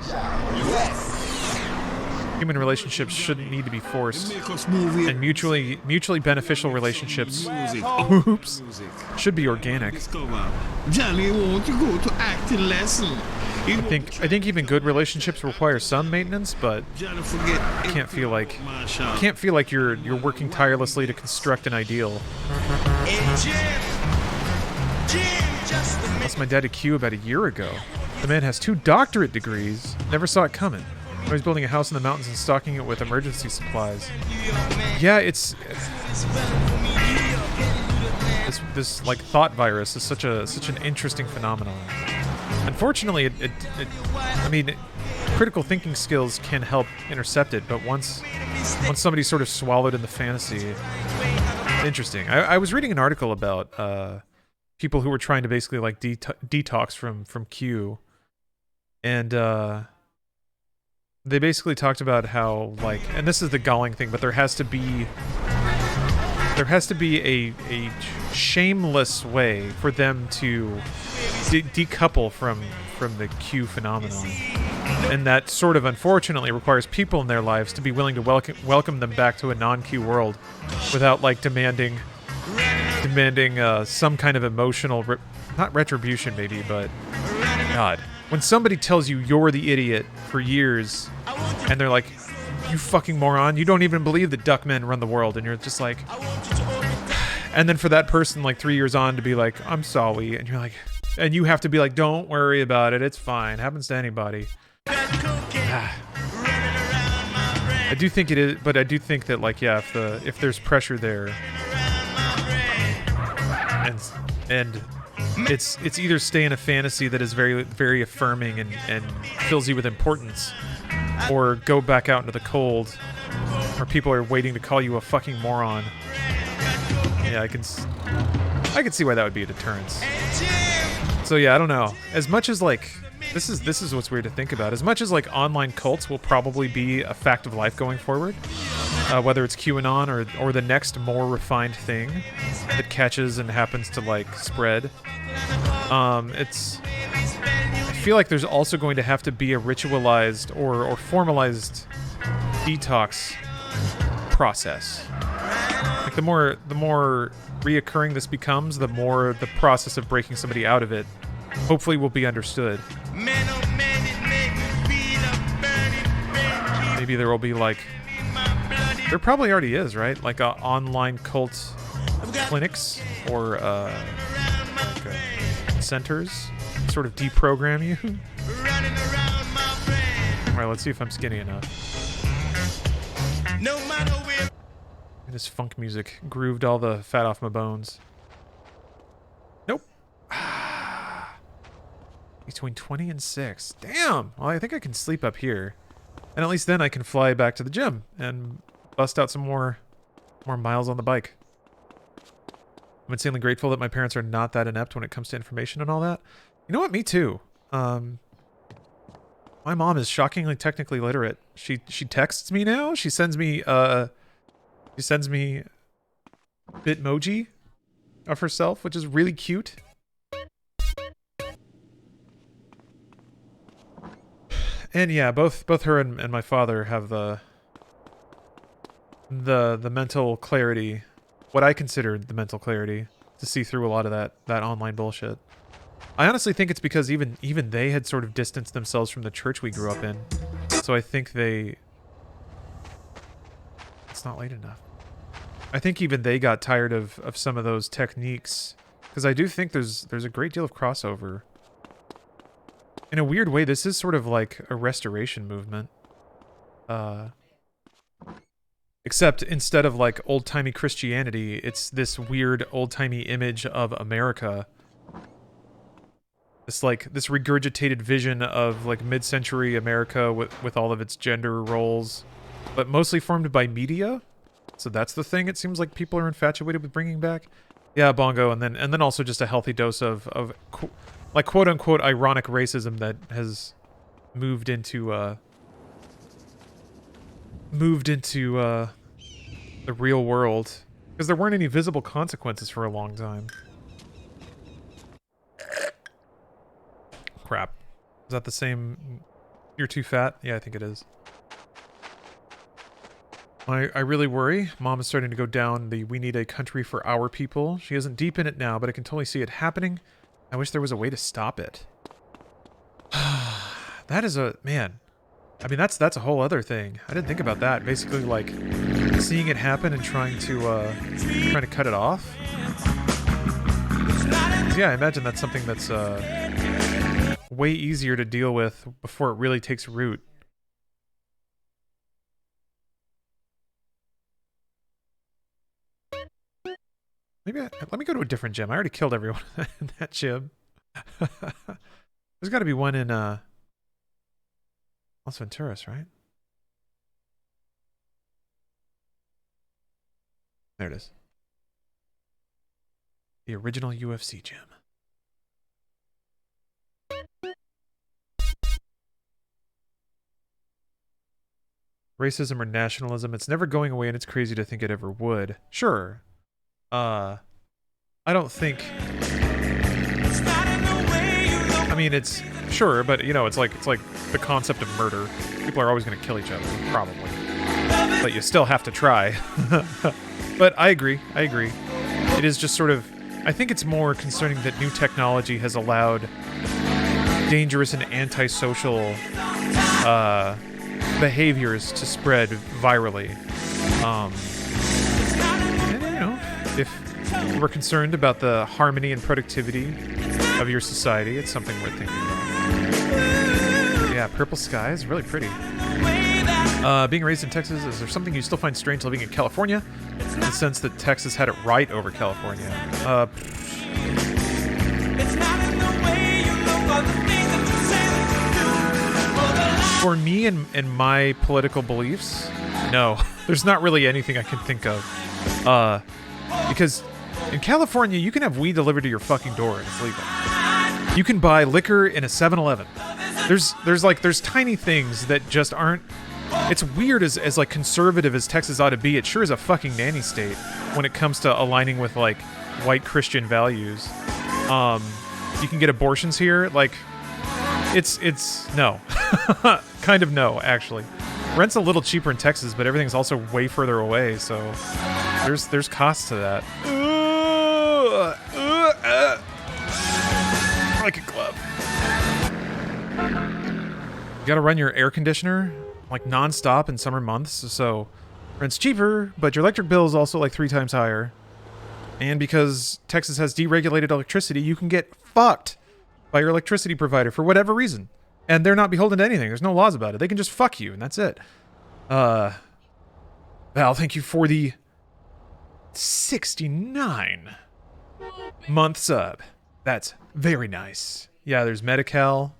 Human relationships shouldn't need to be forced, and mutually beneficial relationships, oops, should be organic. Johnny, won't you go to acting lesson? I think even good relationships require some maintenance, but I can't feel like you're working tirelessly to construct an ideal. Lost my dad to Q about a year ago. The man has 2 doctorate degrees. Never saw it coming. Now he's building a house in the mountains and stocking it with emergency supplies. Yeah, it's this like thought virus is such an interesting phenomenon. Unfortunately, I mean, critical thinking skills can help intercept it, but once somebody's sort of swallowed in the fantasy, it's interesting. I was reading an article about people who were trying to basically like detox from Q, and they basically talked about how, like, and this is the galling thing, but there has to be a shameless way for them to decouple from the Q phenomenon. And that sort of unfortunately requires people in their lives to be willing to welcome them back to a non-Q world without like demanding some kind of emotional, not retribution maybe, but God. When somebody tells you you're the idiot for years and they're like, you fucking moron, you don't even believe that duckmen run the world, and you're just like, and then for that person like 3 years on to be like, I'm sorry, and you're like, and you have to be like, don't worry about it, it's fine, happens to anybody. I do think it is, but I do think that like, yeah, if there's pressure there, and it's either stay in a fantasy that is very, very affirming and fills you with importance, or go back out into the cold where people are waiting to call you a fucking moron. Yeah, I can see why that would be a deterrence. So yeah, I don't know. As much as like, this is what's weird to think about. As much as like online cults will probably be a fact of life going forward, whether it's QAnon or the next more refined thing that catches and happens to like spread, I feel like there's also going to have to be a ritualized or formalized detox process. Like the more reoccurring this becomes, the more the process of breaking somebody out of it hopefully will be understood. Maybe there will be like, there probably already is, right? Like online cult clinics or centers sort of deprogram you. Alright, let's see if I'm skinny enough. This funk music grooved all the fat off my bones. Nope. Between 20 and 6. Damn! Well, I think I can sleep up here. And at least then I can fly back to the gym and bust out some more miles on the bike. I'm insanely grateful that my parents are not that inept when it comes to information and all that. You know what? Me too. My mom is shockingly technically literate. She texts me now. She sends me Bitmoji of herself, which is really cute. And yeah, both her and my father have the mental clarity, what I considered the mental clarity, to see through a lot of that online bullshit. I honestly think it's because even they had sort of distanced themselves from the church we grew up in. So I think it's not late enough. I think even they got tired of some of those techniques, because I do think there's a great deal of crossover. In a weird way, this is sort of like a restoration movement. Except instead of like old-timey Christianity, it's this weird old-timey image of America. This regurgitated vision of like mid-century America with all of its gender roles, but mostly formed by media. So that's the thing it seems like people are infatuated with bringing back. Yeah, bongo, and then also just a healthy dose of like quote-unquote ironic racism that has moved into the real world, because there weren't any visible consequences for a long time. Crap. Is that the same? You're too fat? Yeah, I think it is. I really worry. Mom is starting to go down the we need a country for our people. She isn't deep in it now, but I can totally see it happening. I wish there was a way to stop it. That is man. I mean, that's a whole other thing. I didn't think about that. Basically, like, seeing it happen and trying to cut it off. Yeah, I imagine that's something that's way easier to deal with before it really takes root. Maybe let me go to a different gym. I already killed everyone in that gym. There's got to be one in Las Venturas, right? There it is. The original UFC gym. Racism or nationalism, it's never going away and it's crazy to think it ever would. Sure. I don't think... I mean, it's... sure, but you know, it's like the concept of murder. People are always going to kill each other, probably, but you still have to try. But I agree. It is just sort of, I think it's more concerning that new technology has allowed dangerous and antisocial behaviors to spread virally. And, you know, if we're concerned about the harmony and productivity of your society, it's something worth thinking about. Yeah, purple sky is really pretty. Being raised in Texas, is there something you still find strange living in California? In the sense that Texas had it right over California. For me and my political beliefs, no. There's not really anything I can think of. Because in California, you can have weed delivered to your fucking door and it's legal. You can buy liquor in a 7-Eleven. There's tiny things that just aren't. It's weird as like conservative as Texas ought to be. It sure is a fucking nanny state when it comes to aligning with like white Christian values. You can get abortions here. Like, it's no, kind of no, actually. Rent's a little cheaper in Texas, but everything's also way further away. So there's costs to that. Like a glove. You gotta run your air conditioner like non-stop in summer months, so rent's cheaper, but your electric bill is also like 3 times higher. And because Texas has deregulated electricity, you can get fucked by your electricity provider for whatever reason. And they're not beholden to anything. There's no laws about it. They can just fuck you, and that's it. Val, thank you for the 69-month sub. That's very nice. Yeah, there's Medi-Cal.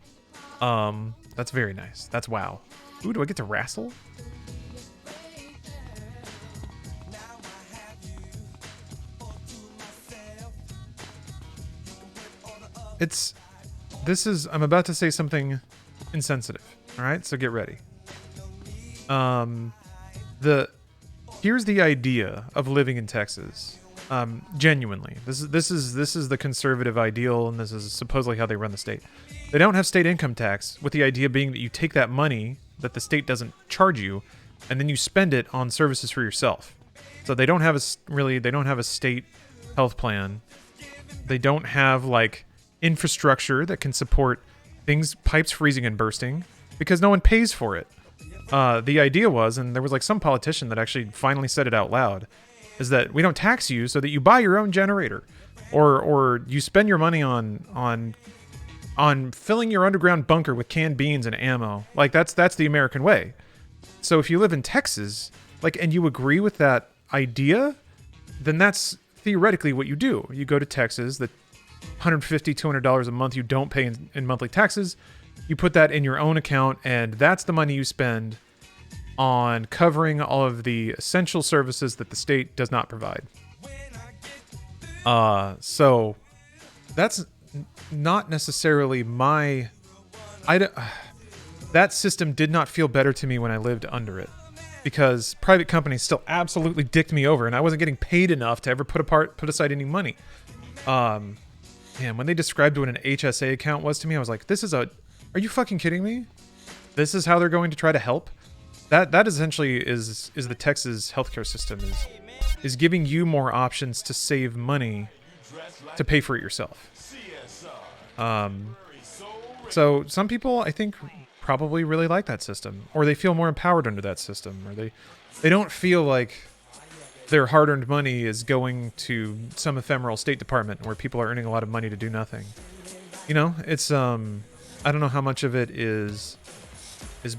That's very nice. That's wow. Ooh, do I get to wrestle? I'm about to say something insensitive. All right, so get ready. Here's the idea of living in Texas. Genuinely, this is the conservative ideal, and this is supposedly how they run the state. They don't have state income tax, with the idea being that you take that money that the state doesn't charge you, and then you spend it on services for yourself. So they don't have a state health plan. They don't have like infrastructure that can support things, pipes freezing and bursting, because no one pays for it. The idea was, and there was like some politician that actually finally said it out loud, is that we don't tax you so that you buy your own generator, or you spend your money on filling your underground bunker with canned beans and ammo. Like that's the American way. So if you live in Texas, like, and you agree with that idea, then that's theoretically what you do. You go to Texas, the $150, $200 a month you don't pay in monthly taxes, you put that in your own account, and that's the money you spend on covering all of the essential services that the state does not provide. So that's not necessarily that system did not feel better to me when I lived under it, because private companies still absolutely dicked me over, and I wasn't getting paid enough to ever put aside any money. Man, when they described what an HSA account was to me, I was like, are you fucking kidding me? This is how they're going to try to help? That essentially is the Texas healthcare system, is giving you more options to save money to pay for it yourself. So some people, I think, probably really like that system, or they feel more empowered under that system, or they don't feel like their hard-earned money is going to some ephemeral State Department where people are earning a lot of money to do nothing. You know, it's I don't know how much of it is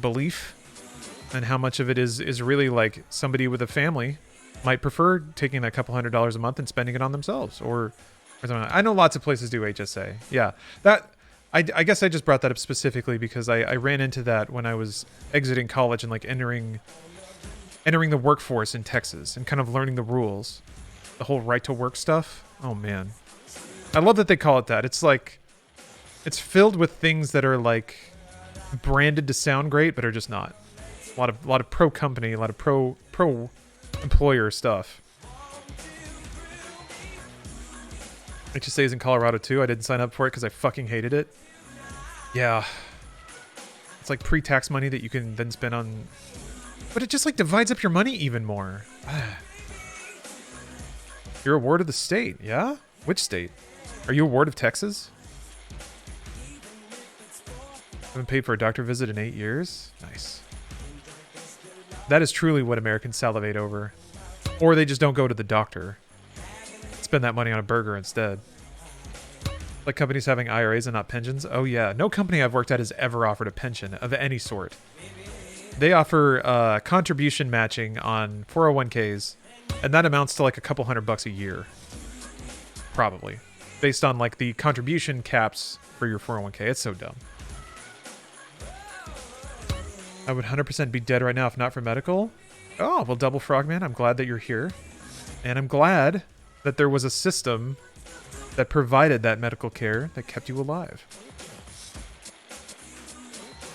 belief, and how much of it is really like somebody with a family might prefer taking a couple $100s a month and spending it on themselves, or something. I know lots of places do HSA. Yeah, that I guess I just brought that up specifically because I ran into that when I was exiting college and like entering the workforce in Texas and kind of learning the rules, the whole right to work stuff. Oh man, I love that they call it that. It's like, it's filled with things that are like branded to sound great, but are just not. A lot of pro company, a lot of pro employer stuff. HSA is in Colorado too. I didn't sign up for it because I fucking hated it. Yeah. It's like pre-tax money that you can then spend on... But it just like divides up your money even more. You're a ward of the state, yeah? Which state? Are you a ward of Texas? Haven't paid for a doctor visit in 8 years? Nice. That is truly what Americans salivate over. Or they just don't go to the doctor. Spend that money on a burger instead. Like companies having IRAs and not pensions? Oh yeah, no company I've worked at has ever offered a pension of any sort. They offer contribution matching on 401ks, and that amounts to like a couple $100 a year. Probably. Based on like the contribution caps for your 401k. It's so dumb. I would 100% be dead right now if not for medical. Oh, well, Double Frogman, I'm glad that you're here. And I'm glad that there was a system that provided that medical care that kept you alive.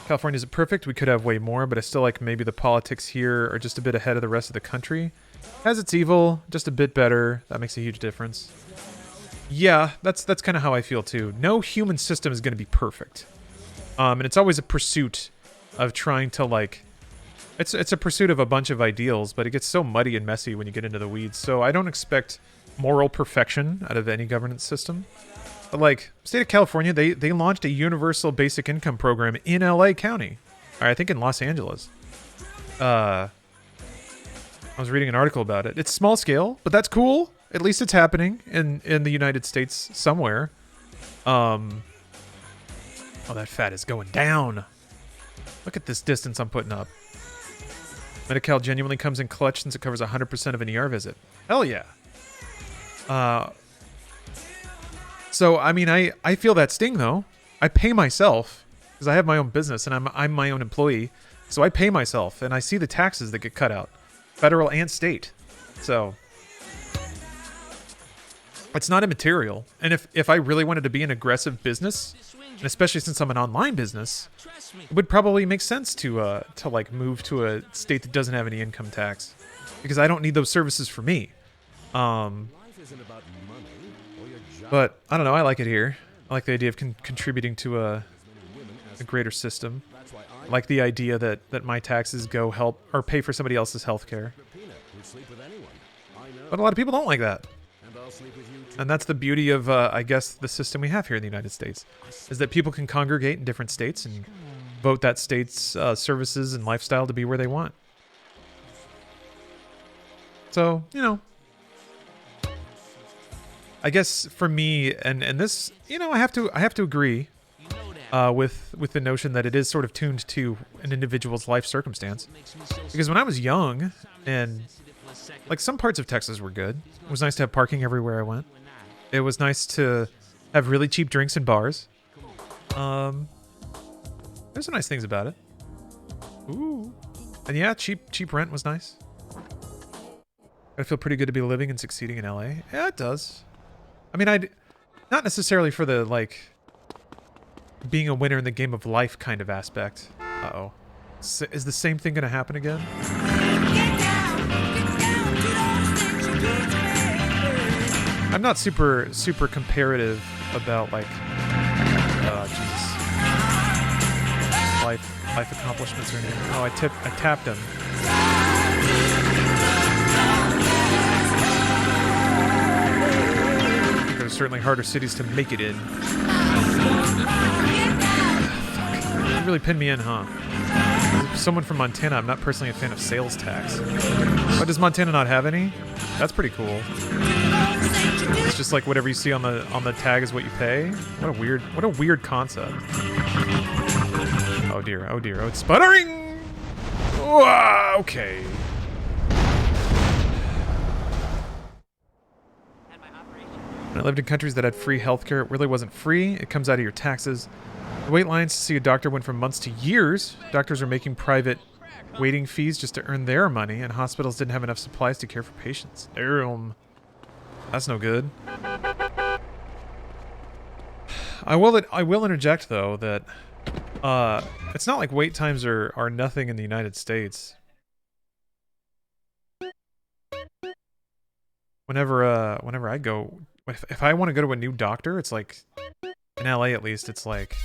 California isn't perfect. We could have way more, but I still like maybe the politics here are just a bit ahead of the rest of the country. Has its evil, just a bit better. That makes a huge difference. Yeah, that's kind of how I feel too. No human system is going to be perfect. And it's always a pursuit of trying to like... It's a pursuit of a bunch of ideals, but it gets so muddy and messy when you get into the weeds. So I don't expect moral perfection out of any governance system. But like, state of California, they launched a universal basic income program in LA County. Or I think in Los Angeles. I was reading an article about it. It's small scale, but that's cool. At least it's happening in the United States somewhere. Oh, that fat is going down. Look at this distance I'm putting up. Medi-Cal genuinely comes in clutch since it covers 100% of an ER visit. Hell yeah. So, I mean, I feel that sting, though. I pay myself, because I have my own business, and I'm my own employee. So I pay myself, and I see the taxes that get cut out. Federal and state. So, it's not immaterial. And if I really wanted to be an aggressive business, and especially since I'm an online business, it would probably make sense to like move to a state that doesn't have any income tax, because I don't need those services for me. But I don't know. I like it here. I like the idea of contributing to a greater system. I like the idea that my taxes go help or pay for somebody else's health care. But a lot of people don't like that. And that's the beauty of, I guess, the system we have here in the United States, is that people can congregate in different states and vote that state's services and lifestyle to be where they want. So, you know, I guess for me, and this, you know, I have to agree with the notion that it is sort of tuned to an individual's life circumstance. Because when I was young, and like some parts of Texas were good. It was nice to have parking everywhere I went. It was nice to have really cheap drinks in bars. There's some nice things about it. Ooh. And yeah, cheap rent was nice. I feel pretty good to be living and succeeding in LA. Yeah, it does. I mean, not necessarily for the, like, being a winner in the game of life kind of aspect. Uh-oh. Is the same thing going to happen again? I'm not super comparative about, like, jeez. Life accomplishments or anything. Oh, I tapped him. There's certainly harder cities to make it in. Fuck. You really pinned me in, huh? As someone from Montana, I'm not personally a fan of sales tax. But does Montana not have any? That's pretty cool. It's just like whatever you see on the tag is what you pay. What a weird concept. Oh dear, oh it's sputtering! Whoa, okay. When I lived in countries that had free healthcare, it really wasn't free. It comes out of your taxes. The wait lines to see a doctor went from months to years. Doctors were making private waiting fees just to earn their money, and hospitals didn't have enough supplies to care for patients. Damn. That's no good. I will interject, though, that it's not like wait times are nothing in the United States. Whenever I go... If I want to go to a new doctor, it's like, in LA at least, it's like,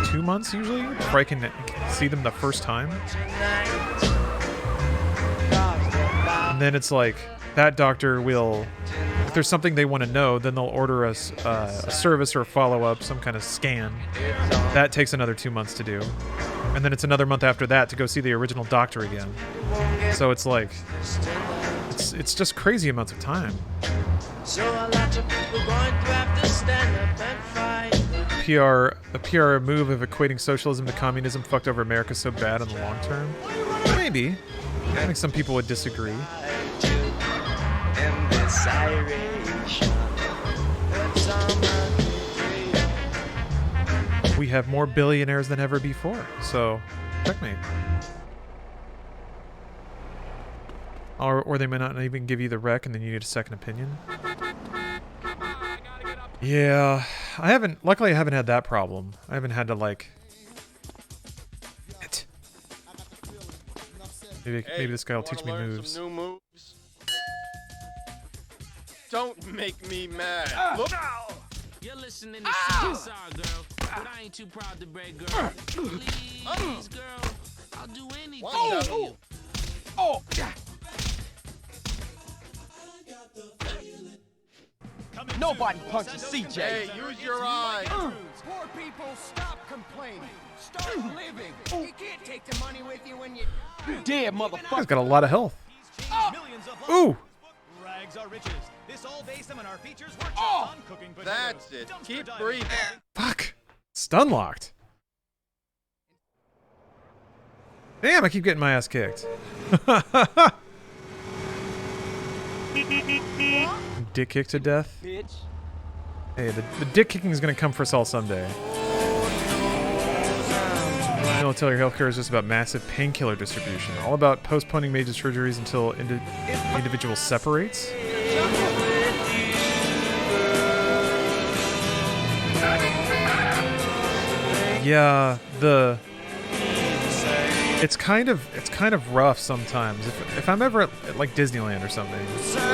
2 months usually before I can see them the first time. And then it's like that doctor will, if there's something they want to know, then they'll order us a service or a follow-up, some kind of scan. That takes another 2 months to do. And then it's another month after that to go see the original doctor again. So it's like, it's just crazy amounts of time. So a lot of people going to have to stand up and fight. The PR move of equating socialism to communism fucked over America so bad in the long term? Maybe. I think some people would disagree. We have more billionaires than ever before, so checkmate. Or they may not even give you the rec and then you need a second opinion. Yeah, luckily I haven't had that problem. I haven't had to like... Maybe this guy will teach me moves. Some new moves? Don't make me mad. Look. You're listening to CSR, girl, but I ain't too proud to brag, girl. Please, girl, I'll do anything for you. Oh! Nobody punches CJ. Hey, use your eyes. Poor people, stop complaining. Start living. You can't take the money with you when you dead, motherfucker. He's got a lot of health. Ooh! Rags are riches. This all based on our features workshop on cooking potatoes. That's it. Keep breathing. Fuck. Stun locked. Damn, I keep getting my ass kicked. Dick kicked to death. Hey, the dick kicking is gonna come for us all someday. Military healthcare is just about massive painkiller distribution. All about postponing major surgeries until individual separates. Yeah, it's kind of rough sometimes. If I'm ever at like Disneyland or something,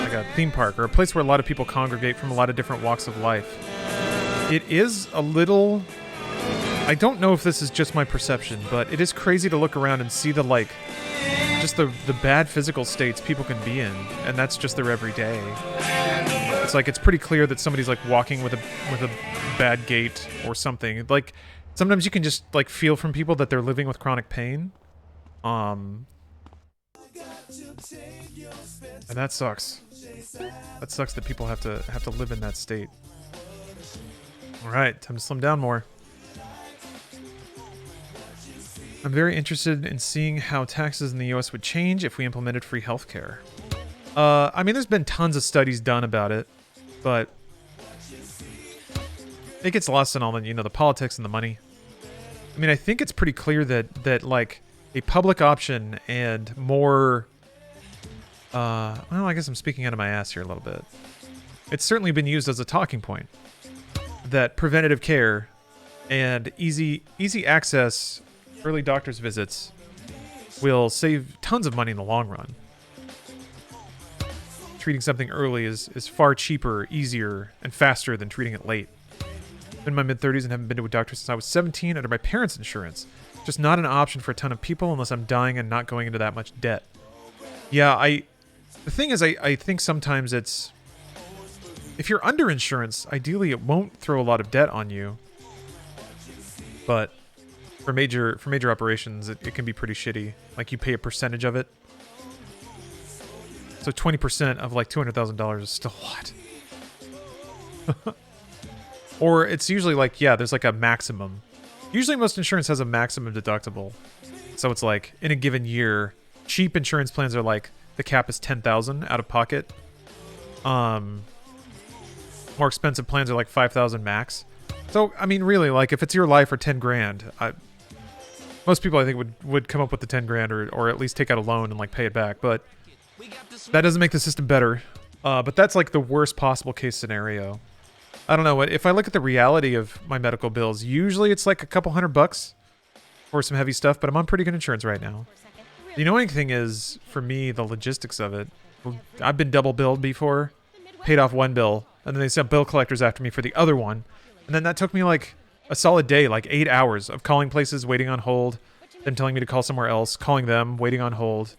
like a theme park or a place where a lot of people congregate from a lot of different walks of life, it is a little. I don't know if this is just my perception, but it is crazy to look around and see the like, just the bad physical states people can be in, and that's just their everyday. It's like it's pretty clear that somebody's like walking with a bad gait or something. Like sometimes you can just like feel from people that they're living with chronic pain. And that sucks. That sucks that people have to live in that state. All right, time to slim down more. I'm very interested in seeing how taxes in the US would change if we implemented free healthcare. I mean, there's been tons of studies done about it, but it gets lost in all the, the politics and the money. I mean, I think it's pretty clear that like a public option and more, well, I guess I'm speaking out of my ass here a little bit. It's certainly been used as a talking point that preventative care and easy access, early doctor's visits will save tons of money in the long run. Treating something early is far cheaper, easier, and faster than treating it late. I'm in my mid-30s and haven't been to a doctor since I was 17 under my parents' insurance. Just not an option for a ton of people unless I'm dying and not going into that much debt. Yeah, the thing is, I think sometimes it's... If you're under insurance, ideally it won't throw a lot of debt on you. But for major operations, it can be pretty shitty. Like, you pay a percentage of it. So 20% of like $200,000 is still a lot. Or it's usually like, yeah, there's like a maximum. Usually most insurance has a maximum deductible. So it's like, in a given year, cheap insurance plans are like, the cap is $10,000 out of pocket. More expensive plans are like $5,000 max. So, I mean, really, like, if it's your life or 10 grand, most people I think would come up with the 10 grand or at least take out a loan and like pay it back. But that doesn't make the system better. But that's like the worst possible case scenario. I don't know. If I look at the reality of my medical bills, usually it's like a couple $100 for some heavy stuff, but I'm on pretty good insurance right now. The annoying thing is, for me, the logistics of it. I've been double billed before, paid off one bill, and then they sent bill collectors after me for the other one. And then that took me like a solid day, like 8 hours of calling places, waiting on hold, them telling me to call somewhere else, calling them, waiting on hold.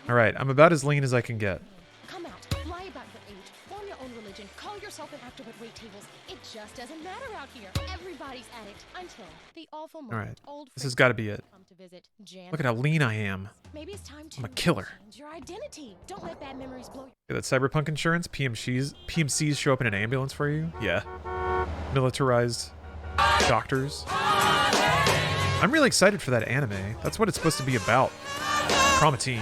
All right, I'm about as lean as I can get. Come out, lie about your age, form your own religion, call yourself an actor at wait tables. It just doesn't matter out here. Everybody's at it until the awful All moment. right, Old this has got to be it. come to visit Jan. Look at how lean I am. Maybe it's time to I'm a killer. change your identity. Don't let bad memories blow That cyberpunk insurance, PMCs show up in an ambulance for you? Yeah. Militarized doctors. I'm really excited for that anime. That's what it's supposed to be about. Trauma Team.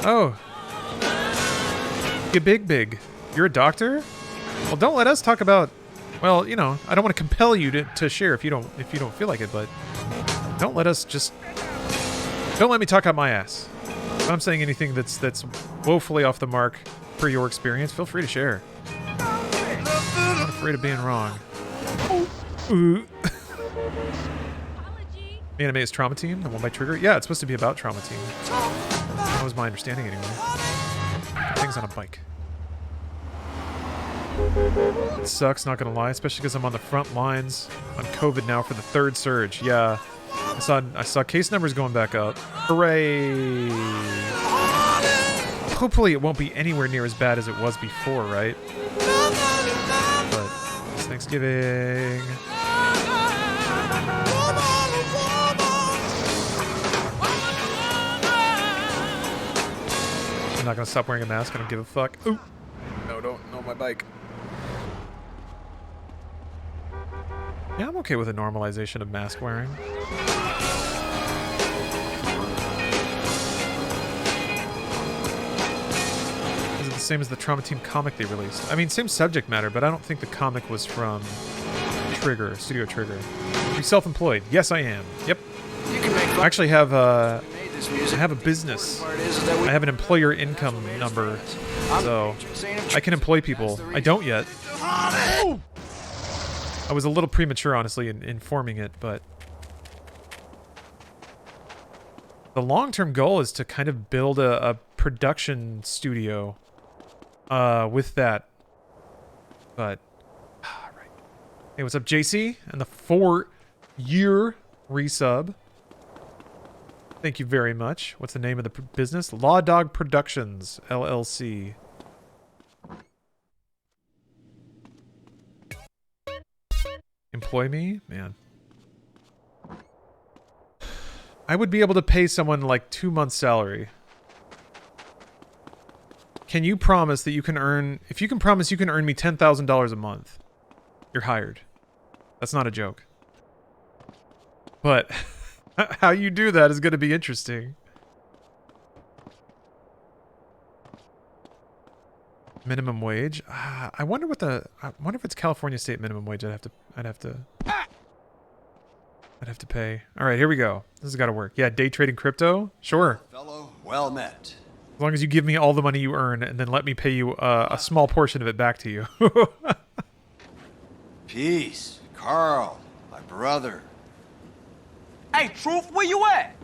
Oh. Get big. You're a doctor? Well, don't let us talk about... Well, you know, I don't want to compel you to share if you don't feel like it, but don't let us just... Don't let me talk out my ass. If I'm saying anything that's woefully off the mark per your experience, feel free to share. I'm not afraid of being wrong. Ooh. The anime is Trauma Team, the one by Trigger. Yeah, it's supposed to be about Trauma Team. That was my understanding anyway. Things on a bike. It sucks, not gonna lie, especially because I'm on the front lines on COVID now for the 3rd surge. Yeah, I saw case numbers going back up. Hooray! Hopefully it won't be anywhere near as bad as it was before, right? But it's Thanksgiving. I'm not gonna stop wearing a mask. I don't give a fuck. Ooh. No, my bike. Yeah, I'm okay with a normalization of mask wearing. Is it the same as the Trauma Team comic they released? I mean, same subject matter, but I don't think the comic was from Trigger, Studio Trigger. Are you self-employed? Yes, I am. Yep. I actually have I have a business. I have an employer income number, so I can employ people. I don't yet. I was a little premature, honestly, in informing it, but the long-term goal is to kind of build a production studio with that. But, right. Hey, what's up, JC? And the 4-year resub. Thank you very much. What's the name of the business? Law Dog Productions, LLC. Employ me? Man. I would be able to pay someone like 2 months' salary. Can you promise that you can earn... If you can promise you can earn me $10,000 a month, you're hired. That's not a joke. But how you do that is going to be interesting. Minimum wage? I wonder what the... I wonder if it's California state minimum wage. I'd have to pay. All right, here we go. This has got to work. Yeah, day trading crypto? Sure. Fellow, well met. As long as you give me all the money you earn and then let me pay you a small portion of it back to you. Peace. Carl, my brother. Hey, Truth, where you at?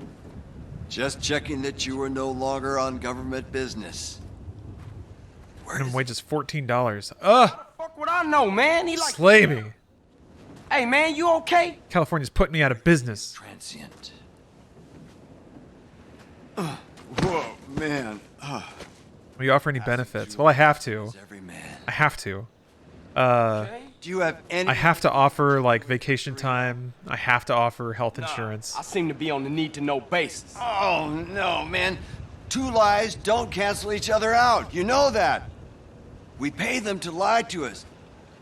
Just checking that you were no longer on government business. Minimum wage is $14. Fuck what I know, man. He like... Slay me. Hey, man, you okay? California's putting me out of business. Transient. Whoa, man. Will you offer any benefits? Well, I have to. I have to. Do you have any... I have to offer, like, vacation time. I have to offer health insurance. I seem to be on the need-to-know basis. Oh, no, man. 2 lies don't cancel each other out. You know that. We pay them to lie to us.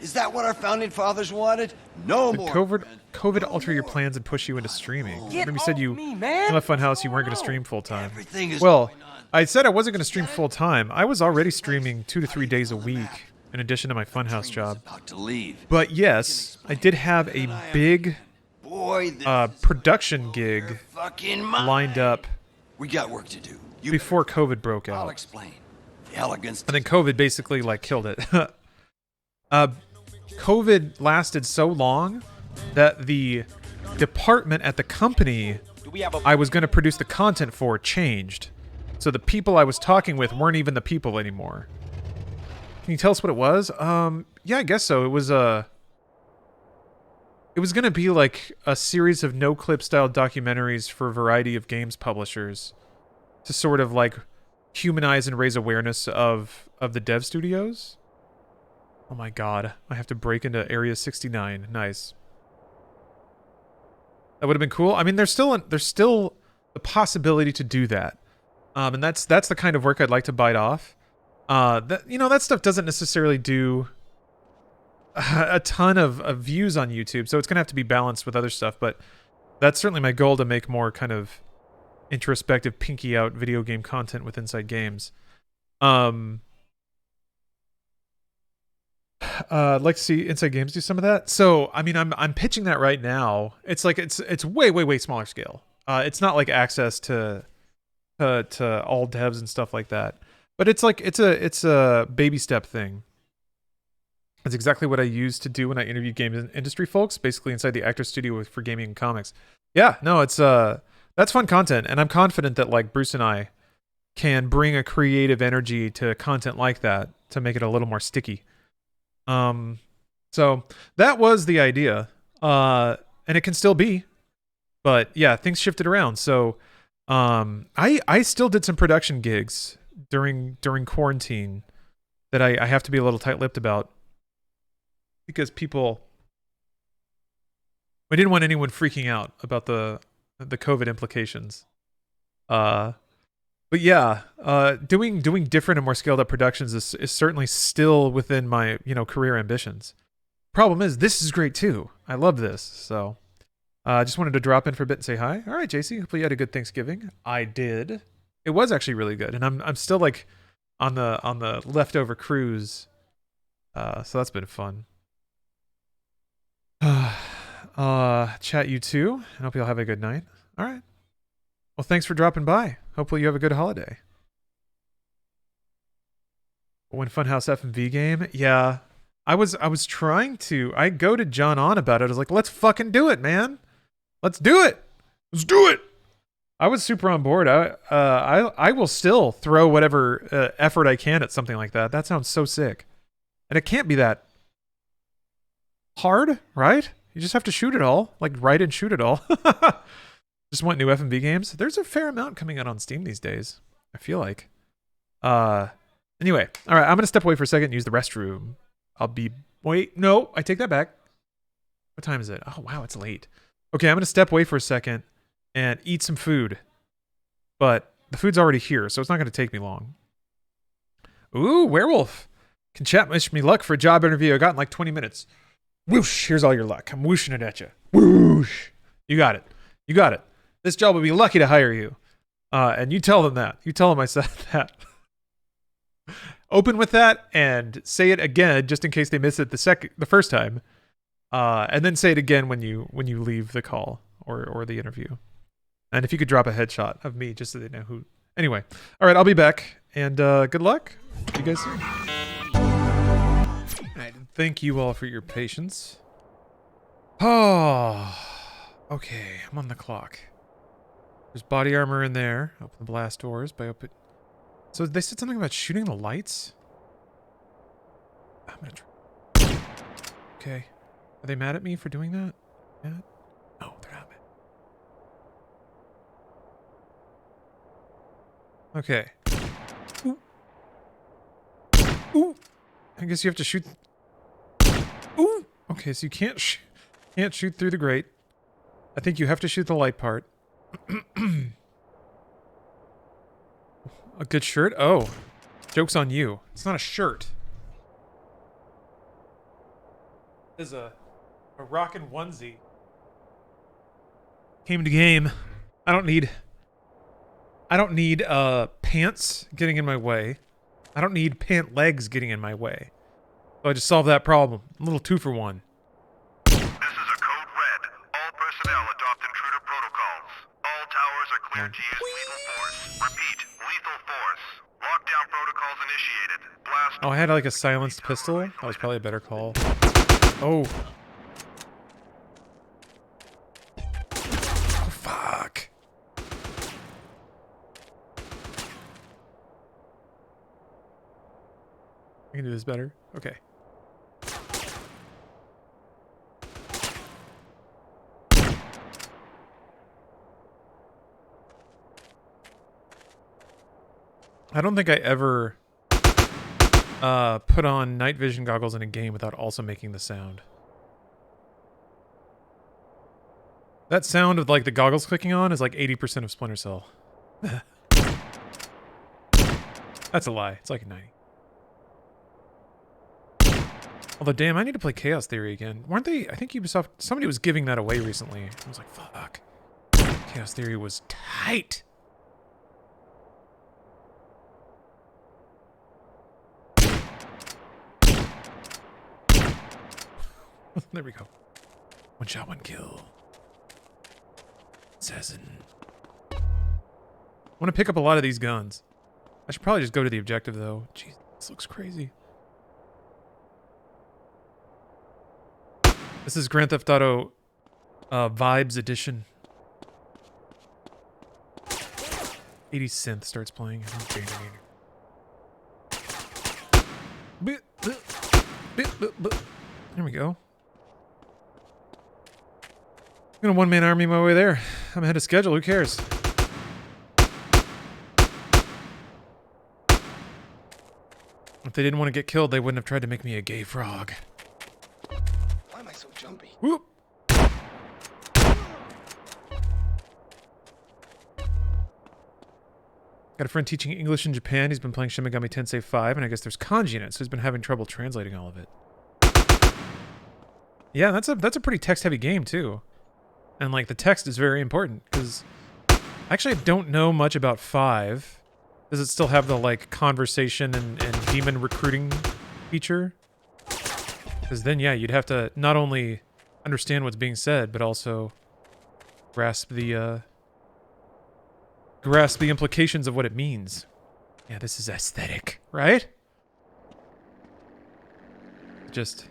Is that what our founding fathers wanted? No Did more. COVID alter your plans and push you into streaming? Remember you said you left Funhouse, you weren't going to stream full-time. Well, I said I wasn't going to stream full-time. I was already streaming 2 to 3 days a week in addition to my Funhouse job. But yes, I did have a big production gig lined up We got work to do. before COVID broke I'll out. explain. The elegance... And then COVID basically, like, killed it. COVID lasted so long that the department at the company I was going to produce the content for changed. So the people I was talking with weren't even the people anymore. Can you tell us what it was? Yeah, I guess so. It was gonna be like a series of no-clip style documentaries for a variety of games publishers to sort of like humanize and raise awareness of the dev studios. Oh my god, I have to break into Area 69. Nice. That would have been cool. I mean, there's still the possibility to do that, and that's the kind of work I'd like to bite off. That stuff doesn't necessarily do a ton of views on YouTube, so it's gonna have to be balanced with other stuff. But that's certainly my goal, to make more kind of introspective, pinky out video game content with Inside Games. I'd like to see Inside Games do some of that. So, I mean, I'm pitching that right now. It's like it's way smaller scale. It's not like access to all devs and stuff like that. But it's like it's a baby step thing. It's exactly what I used to do when I interviewed game industry folks, basically inside the actor studio for gaming and comics. Yeah, no, it's that's fun content, and I'm confident that like Bruce and I can bring a creative energy to content like that to make it a little more sticky. So that was the idea, and it can still be, but yeah, things shifted around. So, I still did some production gigs during quarantine that I have to be a little tight-lipped about, because we didn't want anyone freaking out about the COVID implications. But yeah, doing different and more scaled up productions is certainly still within my, career ambitions. Problem is, this is great too. I love this. So I just wanted to drop in for a bit and say hi. All right, JC, hopefully you had a good Thanksgiving. I did. It was actually really good, and I'm still like on the leftover cruise. So that's been fun. Chat you too. I hope you'll have a good night. All right. Well, thanks for dropping by. Hopefully you have a good holiday. When Funhouse FMV game, yeah. I was trying to. I goaded John on about it. I was like, let's fucking do it, man. Let's do it. Let's do it. I was super on board. I will still throw whatever effort I can at something like that. That sounds so sick. And it can't be that hard, right? You just have to shoot it all. Like, write and shoot it all. Just want new FMV games. There's a fair amount coming out on Steam these days, I feel like. Anyway, all right, I'm going to step away for a second and use the restroom. Wait, no, I take that back. What time is it? Oh, wow, it's late. Okay, I'm going to step away for a second and eat some food. But the food's already here, so it's not going to take me long. Ooh, werewolf. Can chat wish me luck for a job interview I got in like 20 minutes. Whoosh, here's all your luck. I'm whooshing it at you. Whoosh. You got it. You got it. This job would be lucky to hire you. And you tell them that. You tell them I said that. Open with that and say it again just in case they miss it the first time. And then say it again when you leave the call or the interview. And if you could drop a headshot of me just so they know who. Anyway. All right, I'll be back. And good luck. See you guys soon. All right, thank you all for your patience. Oh, okay, I'm on the clock. There's body armor in there. Open the blast doors by open. So they said something about shooting the lights? I'm gonna try. Okay. Are they mad at me for doing that? Yeah? No, they're not mad. Okay. Ooh. Ooh. I guess you have to shoot. Ooh. Okay, so you can't shoot through the grate. I think you have to shoot the light part. A good shirt? Oh. Joke's on you. It's not a shirt. It's a rockin' onesie. Came to game. I don't need pants getting in my way. I don't need pant legs getting in my way. So I just solved that problem. A little 2 for 1. This is a code red. All personnel adopt intruder protocols. All towers are cleared to use lethal force. Repeat, lethal force. Lockdown protocols initiated. Blast. Oh, I had like a silenced pistol. That was probably a better call. Oh. Oh, fuck. I can do this better. Okay. I don't think I ever put on night vision goggles in a game without also making the sound. That sound of like the goggles clicking on is like 80% of Splinter Cell. That's a lie. It's like a 90. Although, damn, I need to play Chaos Theory again. Weren't they? I think Ubisoft... Somebody was giving that away recently. I was like, fuck. Chaos Theory was tight. There we go. One shot, one kill. Assassin. I want to pick up a lot of these guns. I should probably just go to the objective, though. Jeez, this looks crazy. This is Grand Theft Auto Vibes Edition. 80 synth starts playing. There we go. I'm gonna one-man army my way there. I'm ahead of schedule, who cares? If they didn't want to get killed, they wouldn't have tried to make me a gay frog. Why am I so jumpy? Whoop! Got a friend teaching English in Japan. He's been playing Shin Megami Tensei 5, and I guess there's kanji in it, so he's been having trouble translating all of it. Yeah, that's a pretty text-heavy game, too. And, like, the text is very important, because... Actually, I don't know much about 5. Does it still have the, like, conversation and demon recruiting feature? Because then, yeah, you'd have to not only understand what's being said, but also grasp the implications of what it means. Yeah, this is aesthetic, right? Just...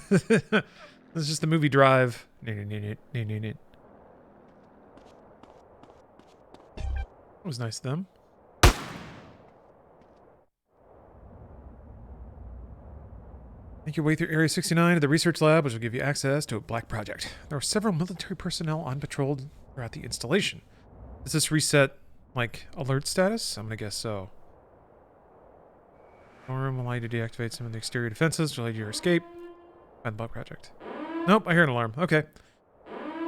This is just the movie Drive. It was nice of them. Make your way through Area 69 to the research lab, which will give you access to a black project. There are several military personnel on patrol throughout the installation. Does this reset, like, alert status? I'm gonna guess so. Storm will allow you to deactivate some of the exterior defenses to allow you to your escape. Find the black project. Nope, I hear an alarm. Okay. As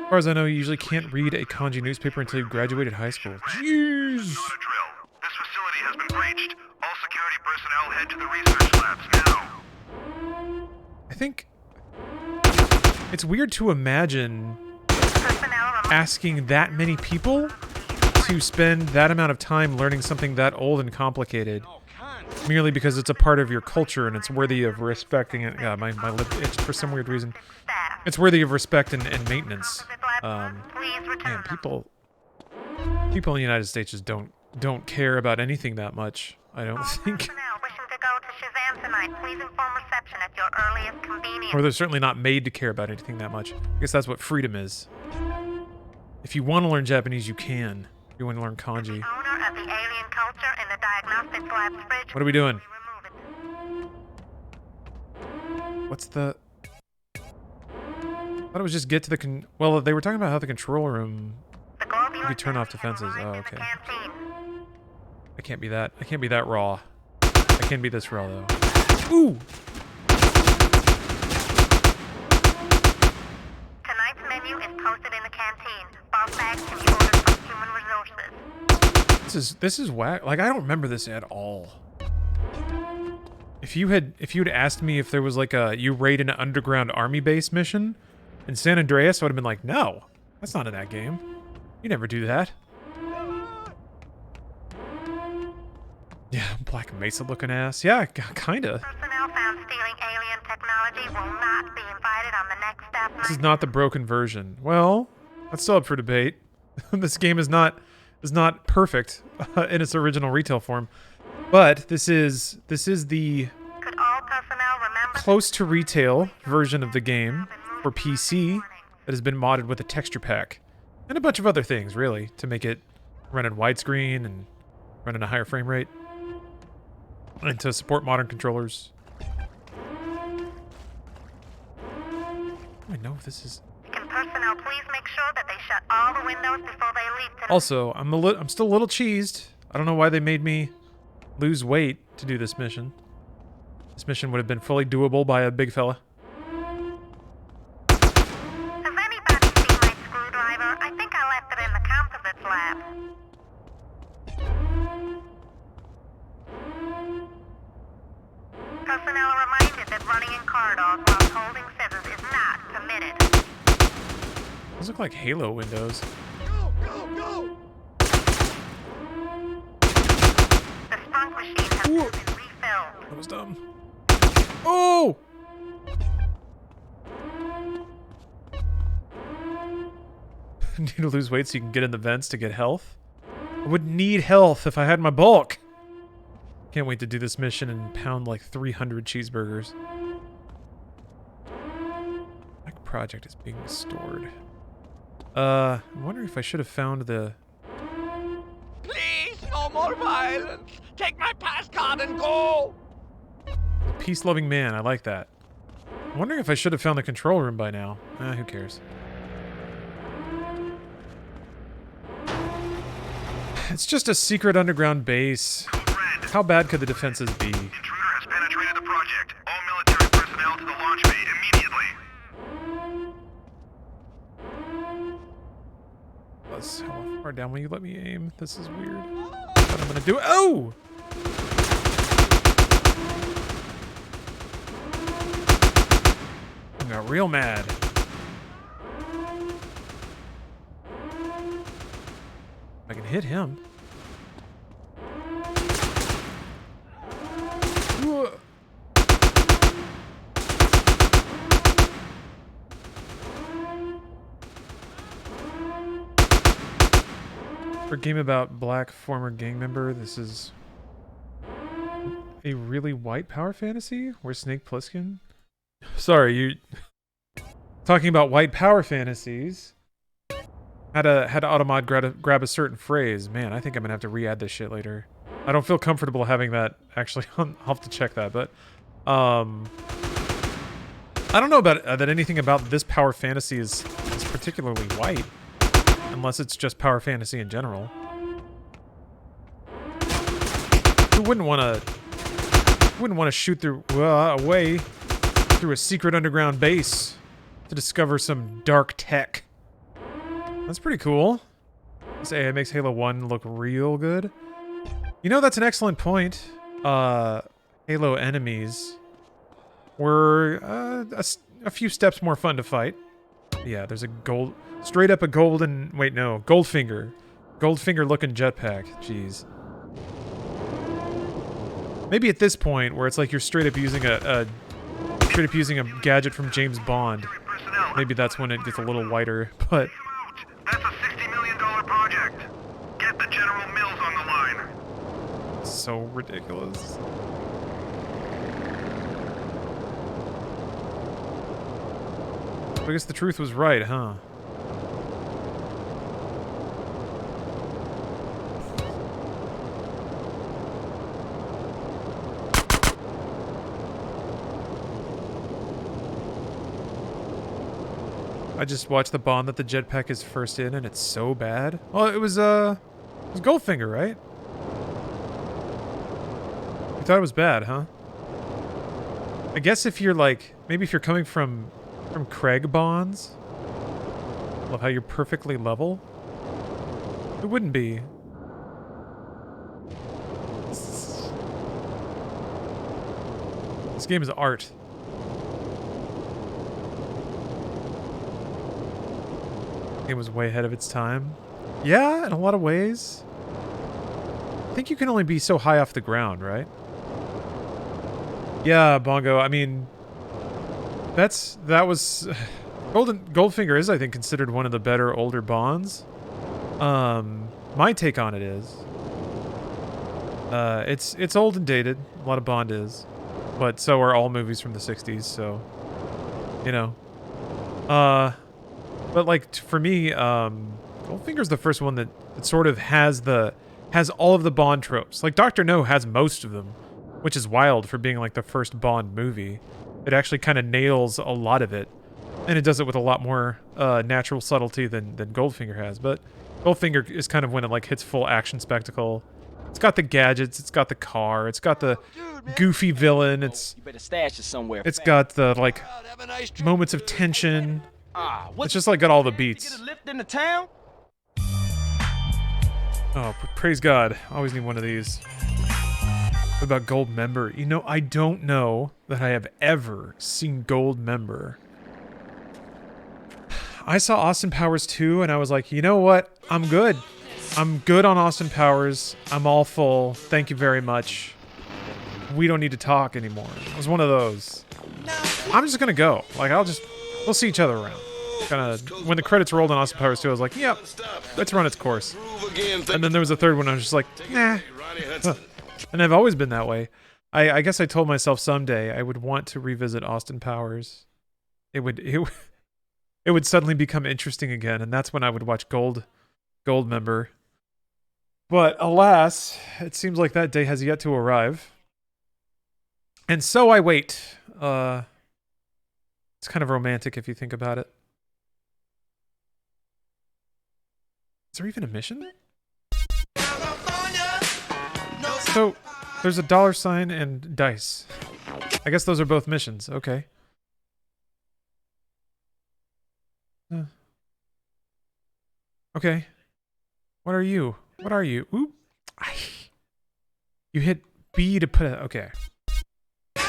far as I know, you usually can't read a kanji newspaper until you've graduated high school. Jeez! This facility has been breached. All security personnel head to the research labs now. I think it's weird to imagine asking that many people to spend that amount of time learning something that old and complicated merely because it's a part of your culture and it's worthy of respecting it. Yeah, my lip itched for some weird reason. It's worthy of respect and maintenance. Man, people in the United States just don't care about anything that much, I don't think. Or they're certainly not made to care about anything that much. I guess that's what freedom is. If you want to learn Japanese, you can. If you want to learn kanji. What are we doing? What's the... I thought it was just get to the well, they were talking about how the control room... You could turn off defenses. Oh, okay. I can't be that. I can't be that raw. I can be this raw, though. Ooh! Tonight's menu is posted in the canteen. Boss bags can be ordered from human resources. This is whack. Like, I don't remember this at all. If you had asked me if there was like you raid an underground army base mission in San Andreas, I would have been like, no, that's not in that game. You never do that. Yeah, Black Mesa looking ass. Yeah, kinda. Personnel found stealing alien technology will not be invited on the next step. This is not the broken version. Well, that's still up for debate. This game is not perfect in its original retail form, but this is the close to retail version of the game for PC that has been modded with a texture pack and a bunch of other things, really, to make it run in widescreen and run at a higher frame rate. and to support modern controllers. I know if this is. Can personnel please make sure that they shut all the windows before they leave today? Also, I'm still a little cheesed. I don't know why they made me lose weight to do this mission. This mission would have been fully doable by a big fella. Has anybody seen my screwdriver? I think I left it in the composites lab. Personnel are reminded that running in corridors while holding scissors is not permitted. Those look like Halo windows. Go, go, go! The sprunk machine has been refilled. That was dumb. Oh! Need to lose weight so you can get in the vents to get health? I would need health if I had my bulk. Can't wait to do this mission and pound like 300 cheeseburgers. My project is being stored. I'm wondering if I should have found the... Please, no more violence. Take my pass card and go. Peace-loving man, I like that. I'm wondering if I should have found the control room by now. Who cares? It's just a secret underground base. How bad could the defenses be? Intruder has penetrated the project. All military personnel to the launch bay immediately. How far down will you let me aim? This is weird. What I'm gonna do? Oh! I got real mad. I can hit him. For a game about black former gang member, this is a really white power fantasy where Snake Plissken. Sorry, you talking about white power fantasies. Had Automod grab a certain phrase. Man, I think I'm gonna have to re-add this shit later. I don't feel comfortable having that actually. I'll have to check that, but I don't know about that anything about this power fantasy is particularly white. Unless it's just power fantasy in general. Who wouldn't want to shoot through away through a secret underground base to discover some dark tech? That's pretty cool. This AI makes Halo 1 look real good. You know, that's an excellent point. Halo enemies were a few steps more fun to fight. Yeah, there's a straight up a golden, wait, no, Goldfinger looking jetpack. Jeez. Maybe at this point where it's like you're straight up using a gadget from James Bond. Maybe that's when it gets a little whiter, but That's a $60 million project. Get the General Mills on the line. so ridiculous. I guess the truth was right, huh? I just watched the Bond that the jetpack is first in, and it's so bad. Well, it was Goldfinger, right? You thought it was bad, huh? I guess if you're like, maybe if you're coming from Craig Bonds, love how you're perfectly level. It wouldn't be. This game is art. It was way ahead of its time. Yeah, in a lot of ways. I think you can only be so high off the ground, right? Yeah, Bongo. I mean, that was Goldfinger is, I think, considered one of the better older Bonds. My take on it is, it's old and dated. A lot of Bond is, but so are all movies from the '60s. So, you know, but like for me, Goldfinger's the first one that sort of has all of the Bond tropes. Like Dr. No has most of them, which is wild for being like the first Bond movie. It actually kind of nails a lot of it, and it does it with a lot more natural subtlety than Goldfinger has. But Goldfinger is kind of when it like hits full action spectacle. It's got the gadgets, it's got the car, it's got the goofy villain, it's got the like moments of tension. It's just like got all the beats. Oh, praise God. Always need one of these. What about Gold Member? You know, I don't know that I have ever seen Gold Member. I saw Austin Powers 2 and I was like, you know what? I'm good. I'm good on Austin Powers. I'm all full. Thank you very much. We don't need to talk anymore. It was one of those. I'm just gonna go. Like, we'll see each other around. Kind of, when the credits rolled on Austin Powers 2, I was like, yep, let's run its course. And then there was a third one, I was just like, nah. And I've always been that way. I guess I told myself someday I would want to revisit Austin Powers. It would suddenly become interesting again, and that's when I would watch Gold Member. But alas, it seems like that day has yet to arrive. And so I wait. It's kind of romantic if you think about it. Is there even a mission? So, there's a $sign and dice. I guess those are both missions. Okay. Okay. What are you? What are you? Oop. You hit B to put a... Okay. You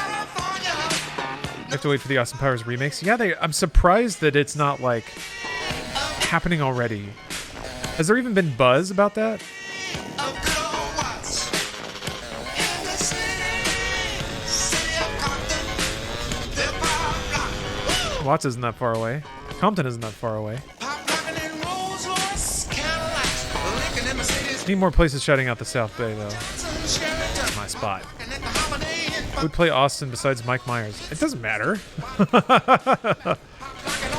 have to wait for the Austin Powers remakes. Yeah, I'm surprised that it's not, like, happening already. Has there even been buzz about that? Watts isn't that far away. Compton isn't that far away. Need more places shouting out the South Bay, though. That's my spot. Who would play Austin besides Mike Myers? It doesn't matter.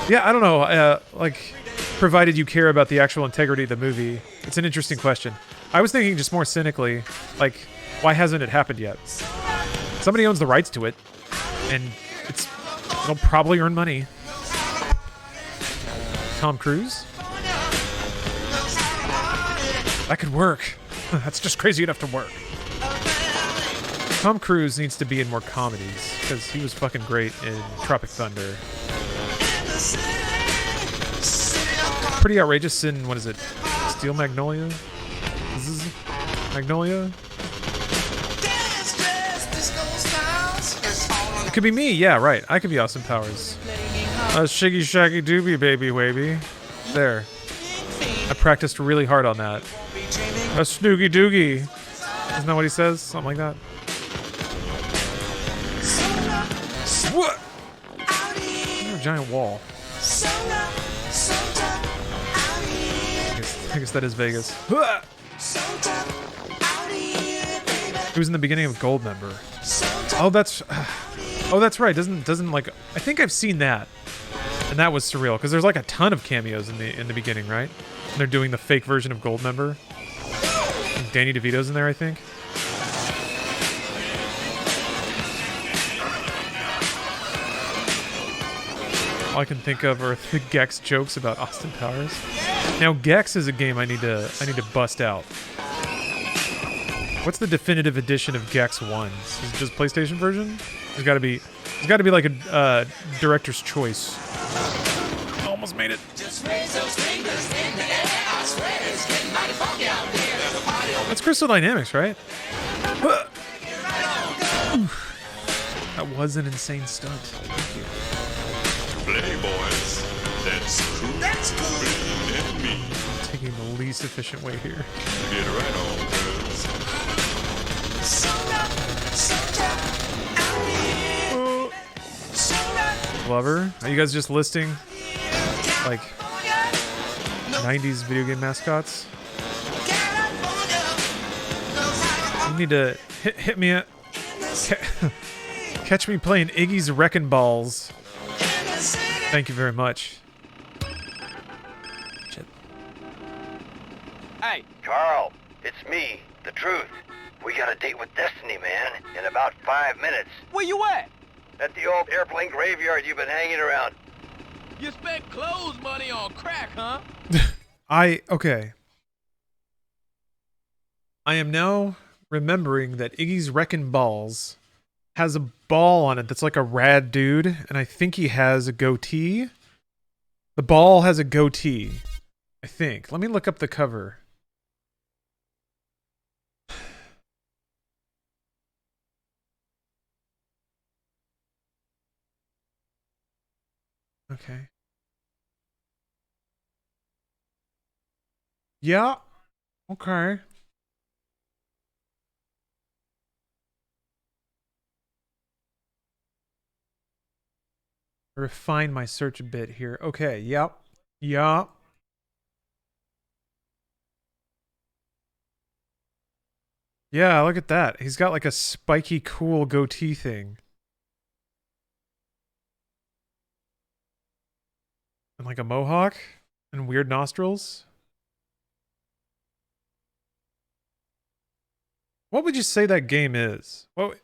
Yeah, I don't know. Like, provided you care about the actual integrity of the movie, it's an interesting question. I was thinking just more cynically, like, why hasn't it happened yet? Somebody owns the rights to it, and it'll probably earn money. Tom Cruise? That could work. That's just crazy enough to work. Tom Cruise needs to be in more comedies, because he was fucking great in Tropic Thunder. Pretty outrageous in, what is it? Steel Magnolia? Magnolia? It could be me, yeah, right. I could be Austin Powers. Shiggy shaggy doobie baby baby. There. I practiced really hard on that. A snoogie doogie. Isn't that what he says? Something like that. What? A giant wall. I guess that is Vegas. He was in the beginning of Gold Member. Oh, that's right. Doesn't like, I think I've seen that, and that was surreal because there's like a ton of cameos in the beginning, right? And they're doing the fake version of Gold Member. And Danny DeVito's in there, I think. All I can think of are the Gex jokes about Austin Powers. Now, Gex is a game I need to bust out. What's the definitive edition of Gex 1? Is it just PlayStation version? There's got to be like a director's choice. Almost made it. That's Crystal Dynamics, right? That was an insane stunt. Thank you. Playboys, that's cool. And me. Taking the least efficient way here. Get right on, girls. Glover? Are you guys just listing like 90s video game mascots? You need to hit me at catch me playing Iggy's Wrecking Balls. Thank you very much. Shit. Hey, Carl, it's me, the truth. We got a date with Destiny, man, in about 5 minutes. Where you at? At the old airplane graveyard you've been hanging around. You spent clothes money on crack, huh? Okay. I am now remembering that Iggy's Wreckin' Balls has a ball on it that's like a rad dude, and I think he has a goatee. The ball has a goatee, I think. Let me look up the cover. Okay. Yeah. Okay. Refine my search a bit here. Okay, yep. Yeah. Yeah, look at that. He's got like a spiky, cool goatee thing. And like a mohawk and weird nostrils. What would you say that game is? Well,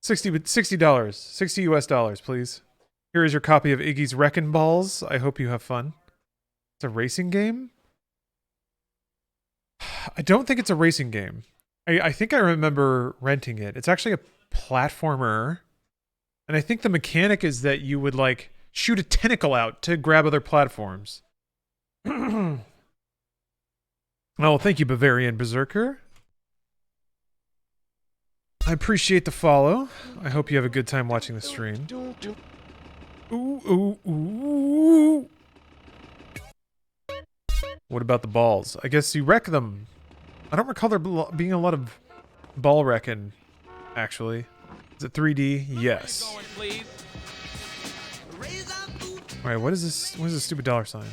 $60, 60 US dollars, please. Here is your copy of Iggy's Wreckin' Balls. I hope you have fun. It's a racing game? I don't think it's a racing game. I think I remember renting it. It's actually a platformer. And I think the mechanic is that you would, like, shoot a tentacle out to grab other platforms. Oh, thank you, Bavarian Berserker. I appreciate the follow. I hope you have a good time watching the stream. Ooh, ooh, ooh. What about the balls? I guess you wreck them. I don't recall there being a lot of ball wrecking, actually. Is it 3D? Yes. Alright, what is this? What is this stupid dollar sign?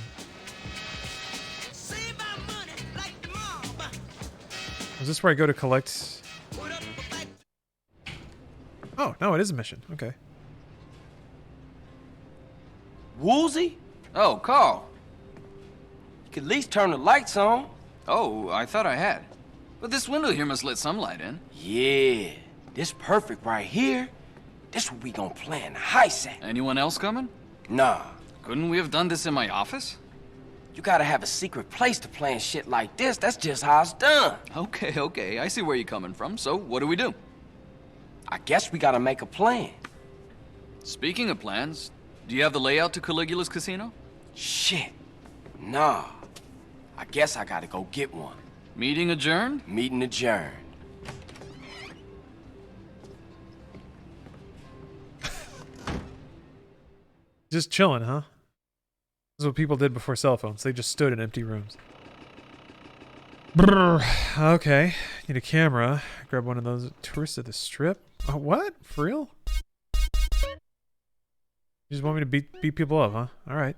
Is this where I go to collect? Oh, no, it is a mission. Okay. Woolsey? Oh, Carl. You could at least turn the lights on. Oh, I thought I had. But this window here must let some light in. Yeah, this perfect right here. This what we gonna plan the heist at. Anyone else coming? Nah. Couldn't we have done this in my office? You gotta have a secret place to plan shit like this. That's just how it's done. Okay. I see where you're coming from. So, what do we do? I guess we gotta make a plan. Speaking of plans, do you have the layout to Caligula's casino? Shit. Nah. I guess I gotta go get one. Meeting adjourned? Meeting adjourned. Just chilling, huh? This is what people did before cell phones. They just stood in empty rooms. Brr. Okay. Need a camera. Grab one of those. Tourists at the strip? Oh, what? For real? You just want me to beat people up, huh? Alright.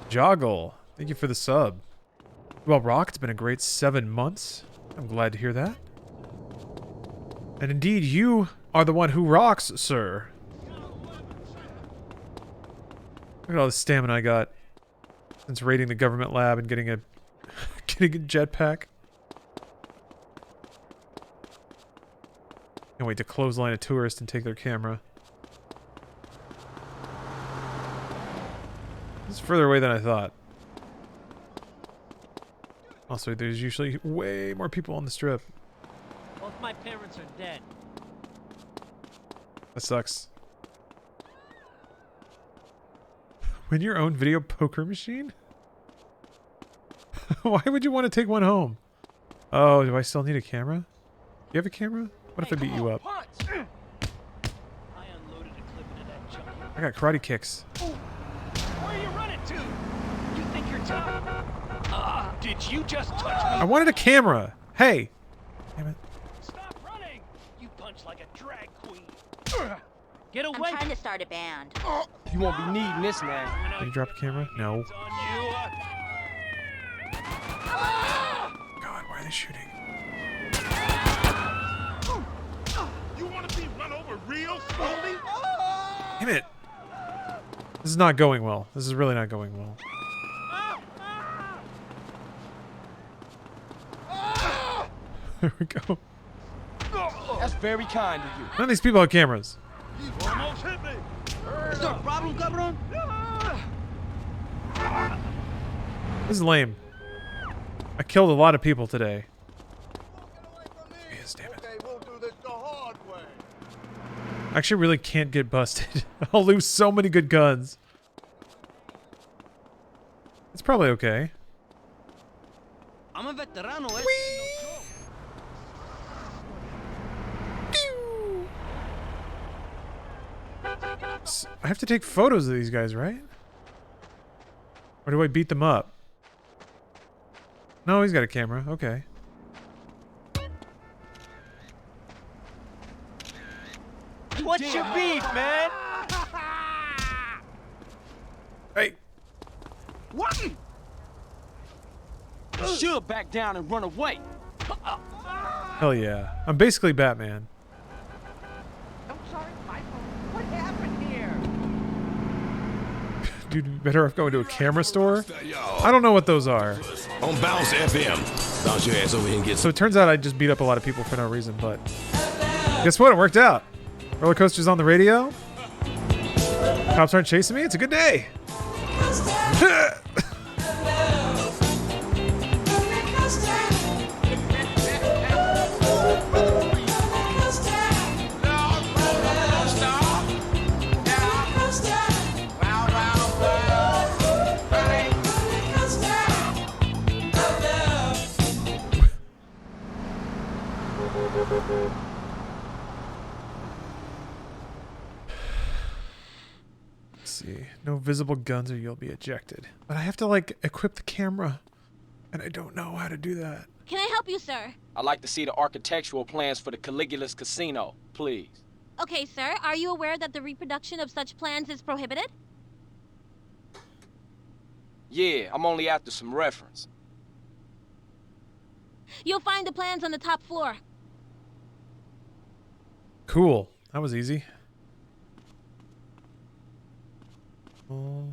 Joggle. Thank you for the sub. Well, Rock, it's been a great 7 months. I'm glad to hear that. And indeed, you are the one who rocks, sir. Look at all the stamina I got since raiding the government lab and getting a jetpack. Can't wait to clothesline a tourist and take their camera. It's further away than I thought. Also, there's usually way more people on the strip. Both my parents are dead. That sucks. Win your own video poker machine? Why would you want to take one home? Oh, do I still need a camera? Do you have a camera? What if I beat you up? I got karate kicks. Where are you running to? You think you're tough? Did you just touch me? I wanted a camera. Hey. Damn it. Stop running! You punch like a drag queen. Get away! I'm trying to start a band. You won't be needing this now. Did you drop a camera? No. God, why are they shooting? You want to be run over real slowly? Damn it. This is not going well. This is really not going well. There we go. That's very kind of you. None of these people have cameras. Almost hit me. Is there a problem, Cabron? This is lame. I killed a lot of people today. Yes, damn it. Okay, we'll do this the hard way. I actually really can't get busted. I'll lose so many good guns. It's probably okay. I'm a veterano, eh? I have to take photos of these guys, right? Or do I beat them up? No, he's got a camera. Okay. What's your beef, man? Hey. What? You should back down and run away. Hell yeah. I'm basically Batman. I'm sorry, Michael. What happened here? Dude, you better off going to a camera store? I don't know what those are. On Bounce FM. Bounce your ass over here and get So it turns out I just beat up a lot of people for no reason, but guess what? It worked out. Roller coasters on the radio. Cops aren't chasing me. It's a good day. Let's see. No visible guns or you'll be ejected. But I have to, like, equip the camera. And I don't know how to do that. Can I help you, sir? I'd like to see the architectural plans for the Caligula's Casino, please. Okay, sir. Are you aware that the reproduction of such plans is prohibited? Yeah, I'm only after some reference. You'll find the plans on the top floor. Cool. That was easy. Oh.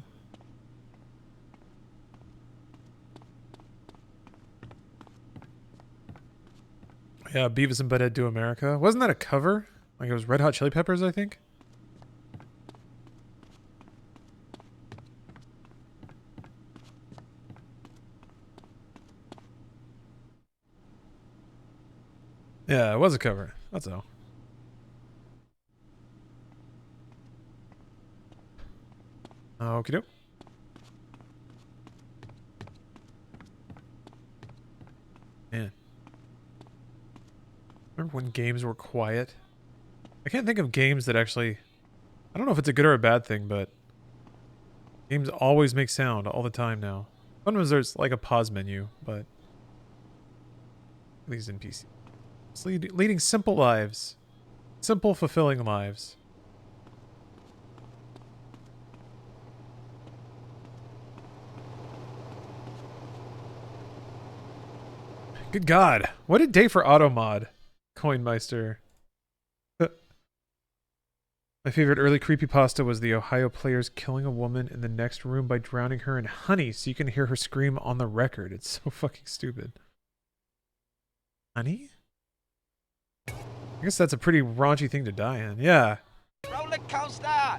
Yeah, Beavis and Butthead Do America. Wasn't that a cover? Like it was Red Hot Chili Peppers, I think? Yeah, it was a cover. That's all. Okie doke. Man. Remember when games were quiet? I can't think of games that actually... I don't know if it's a good or a bad thing, but... games always make sound all the time now. Sometimes there's like a pause menu, but... at least in PC. It's leading simple lives. Simple, fulfilling lives. Good God. What a day for Automod. Coinmeister. My favorite early creepypasta was the Ohio players killing a woman in the next room by drowning her in honey so you can hear her scream on the record. It's so fucking stupid. Honey? I guess that's a pretty raunchy thing to die in. Yeah. Roller coaster!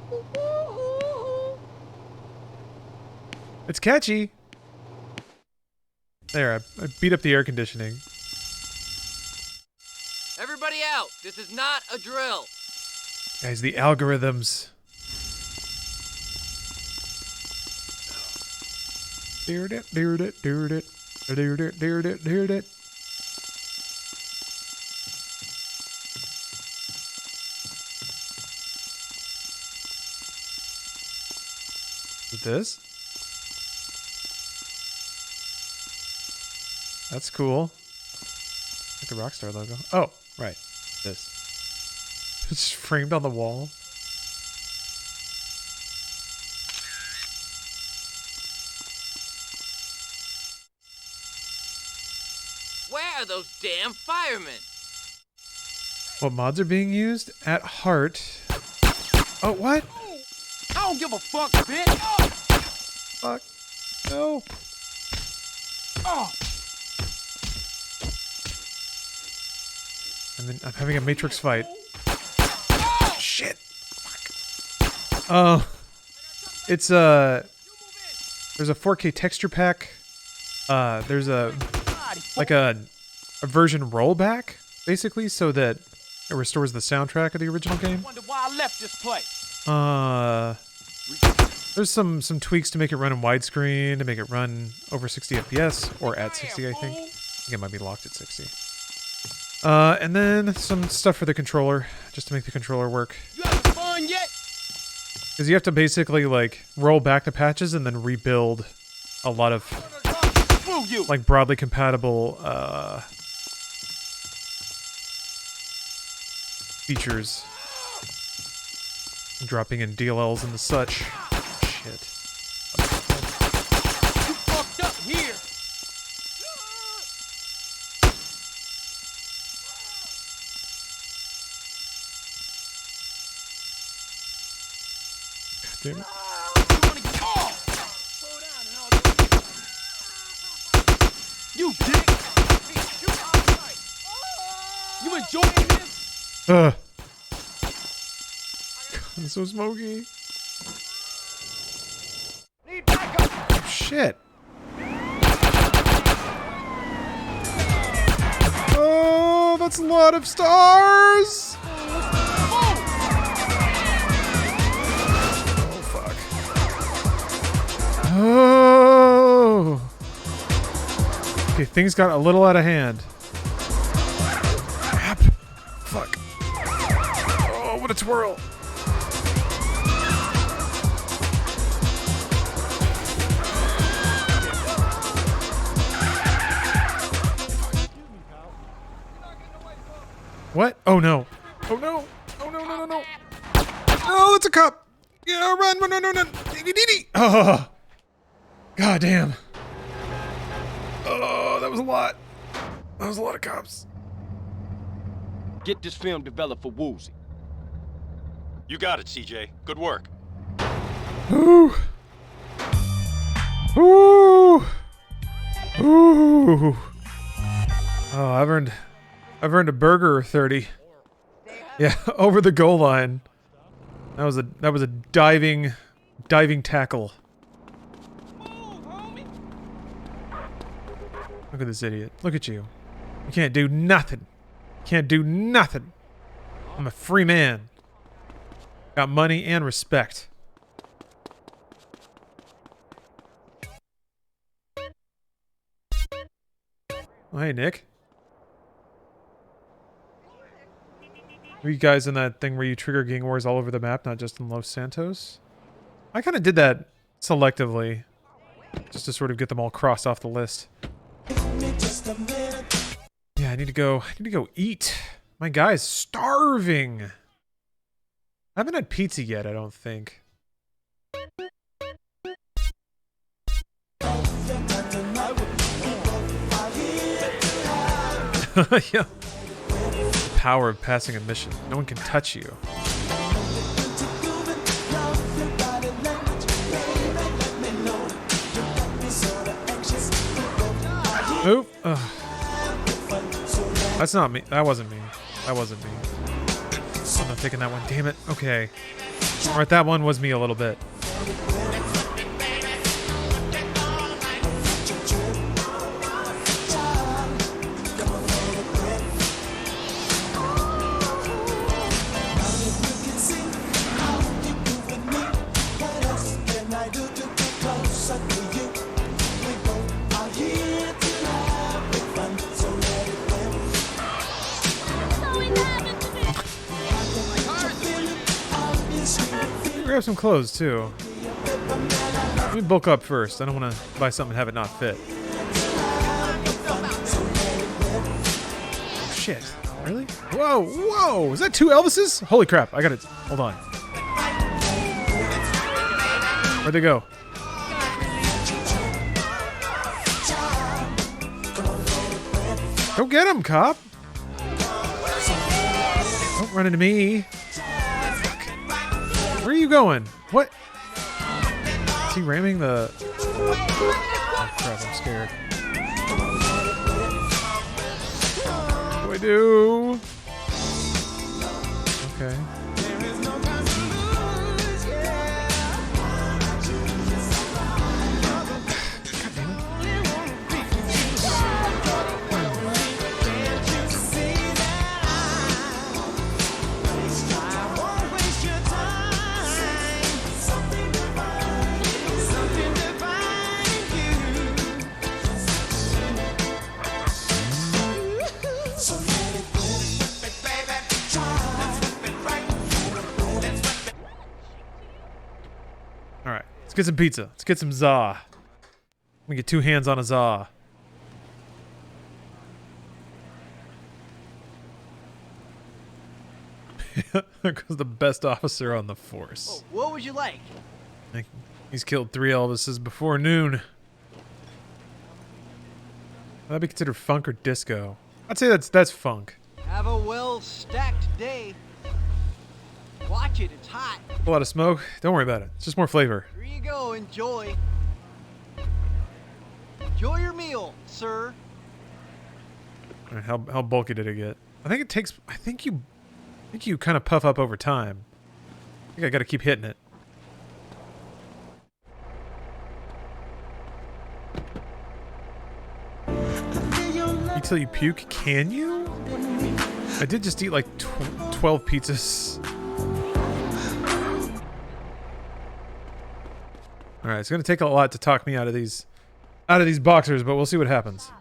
It's catchy. There, I beat up the air conditioning. Everybody out! This is not a drill! Guys, the algorithms. Deared it, deared it, deared it, deared it, deared it, deared it. With this? That's cool. Like the Rockstar logo. Oh, right. This. It's framed on the wall. Where are those damn firemen? What mods are being used? At heart. Oh, what? I don't give a fuck, bitch! Fuck. No. Oh! And then I'm having a Matrix fight. Shit. Fuck. It's there's a 4K texture pack. There's a version rollback, basically, so that it restores the soundtrack of the original game. Wonder why I left this place. There's some tweaks to make it run in widescreen, to make it run over 60 FPS, or at 60, I think. I think it might be locked at 60. And then some stuff for the controller, just to make the controller work. You having fun yet? Because you have to basically, like, roll back the patches and then rebuild a lot of, like, broadly compatible, features. Dropping in DLLs and the such. Shit. You fucked up here. Damn it. You dick! You enjoying this? God, it's so smoky. Oh, shit. Oh, that's a lot of stars! Oh! Okay, things got a little out of hand. Crap. Fuck. Oh, what a twirl. What? Oh no. Oh no. Oh no, no, no, no. Oh, it's a cup. Yeah, run, run, run, run, run. Oh. God damn. Oh, that was a lot. That was a lot of cops. Get this film developed for Woozie. You got it, CJ. Good work. Ooh. Ooh. Ooh. Oh, I've earned a burger or 30. Yeah, over the goal line. That was a diving tackle. Look at this idiot. Look at you. You can't do nothing. Can't do nothing. I'm a free man. Got money and respect. Oh, hey, Nick. Were you guys in that thing where you trigger gang wars all over the map, not just in Los Santos? I kind of did that selectively, just to sort of get them all crossed off the list. Yeah, I need to go eat. My guy's starving. I haven't had pizza yet, I don't think. Yeah. The power of passing a mission. No one can touch you. Oop. Ugh. That's not me. That wasn't me. That wasn't me. I'm not taking that one. Damn it. Okay. Alright, that one was me a little bit. Grab some clothes too. Let me bulk up first. I don't want to buy something and have it not fit. Oh, shit. Really? Whoa, whoa! Is that 2 Elvises? Holy crap, I gotta... Hold on. Where'd they go? Go get him, cop! Don't run into me. Where are you going? What? Is he ramming the... Oh crap, I'm scared. What do I do? Okay. Alright, let's get some pizza. Let's get some za. Let me get 2 hands on a za. There goes the best officer on the force. Oh, what would you like? He's killed 3 Elvises before noon. That'd be considered funk or disco. I'd say that's funk. Have a well-stacked day. Watch it, it's hot. A lot of smoke. Don't worry about it. It's just more flavor. Here you go, enjoy. Enjoy your meal, sir. All right, how bulky did it get? I think it takes. I think you kind of puff up over time. I think I got to keep hitting it. Eat till you puke? Can you? I did just eat like 12 pizzas. All right, it's gonna take a lot to talk me out of these boxers, but we'll see what happens.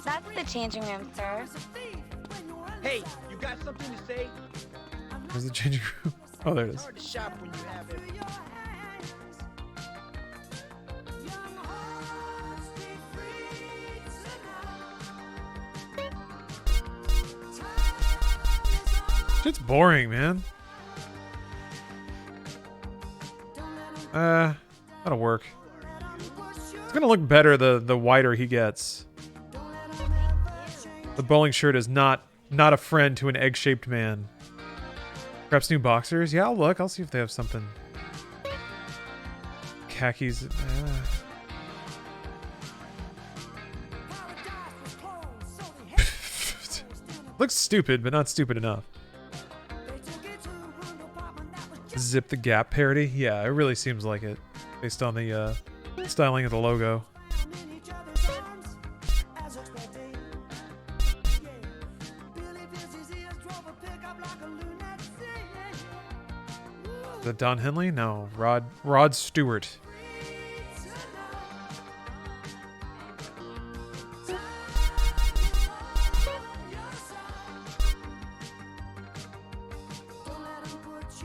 That's the changing room, sir. Hey, you got something to say? Where's the changing room? Oh, there it is. It's hard to shop when you have everything. Shit's boring, man. That'll work. It's gonna look better the wider he gets. The bowling shirt is not a friend to an egg-shaped man. Perhaps new boxers? Yeah, I'll look. I'll see if they have something. Khakis. Looks stupid, but not stupid enough. Zip the Gap parody? Yeah, it really seems like it, based on the styling of the logo. Is that Don Henley? No, Rod Stewart.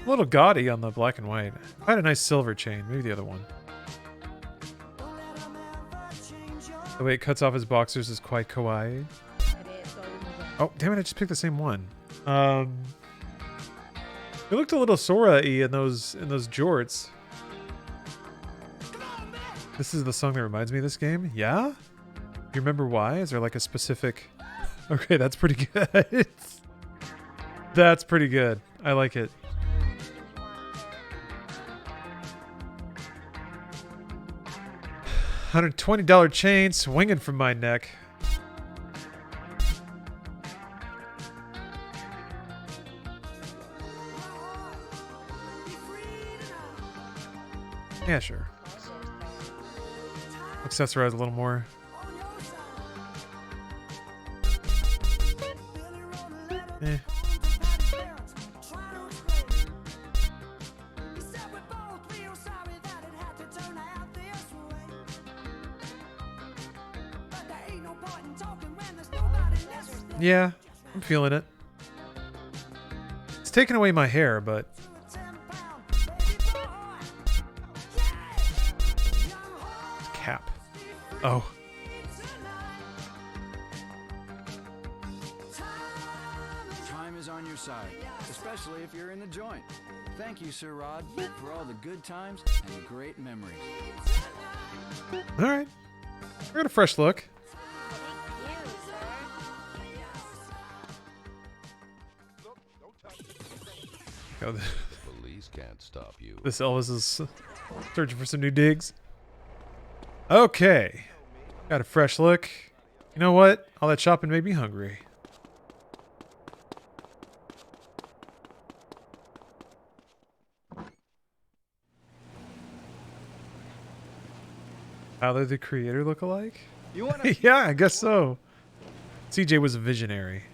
A little gaudy on the black and white. I had a nice silver chain. Maybe the other one. The way it cuts off his boxers is quite kawaii. Oh, damn it, I just picked the same one. It looked a little Sora-y in those jorts. This is the song that reminds me of this game? Yeah? You remember why? Is there like a specific... Okay, that's pretty good. That's pretty good. I like it. $120 chain swinging from my neck. Yeah, sure. Accessorize a little more. Eh. Yeah, I'm feeling it. It's taking away my hair, but... Cap. Oh. Time is on your side, especially if you're in the joint. Thank you, Sir Rod, for all the good times and the great memories. All right. I got a fresh look. Oh, Police can't stop you. This Elvis is searching for some new digs. Okay. Got a fresh look. You know what? All that shopping made me hungry. Tyler the Creator look-alike? You wanna... Yeah, I guess so. CJ was a visionary.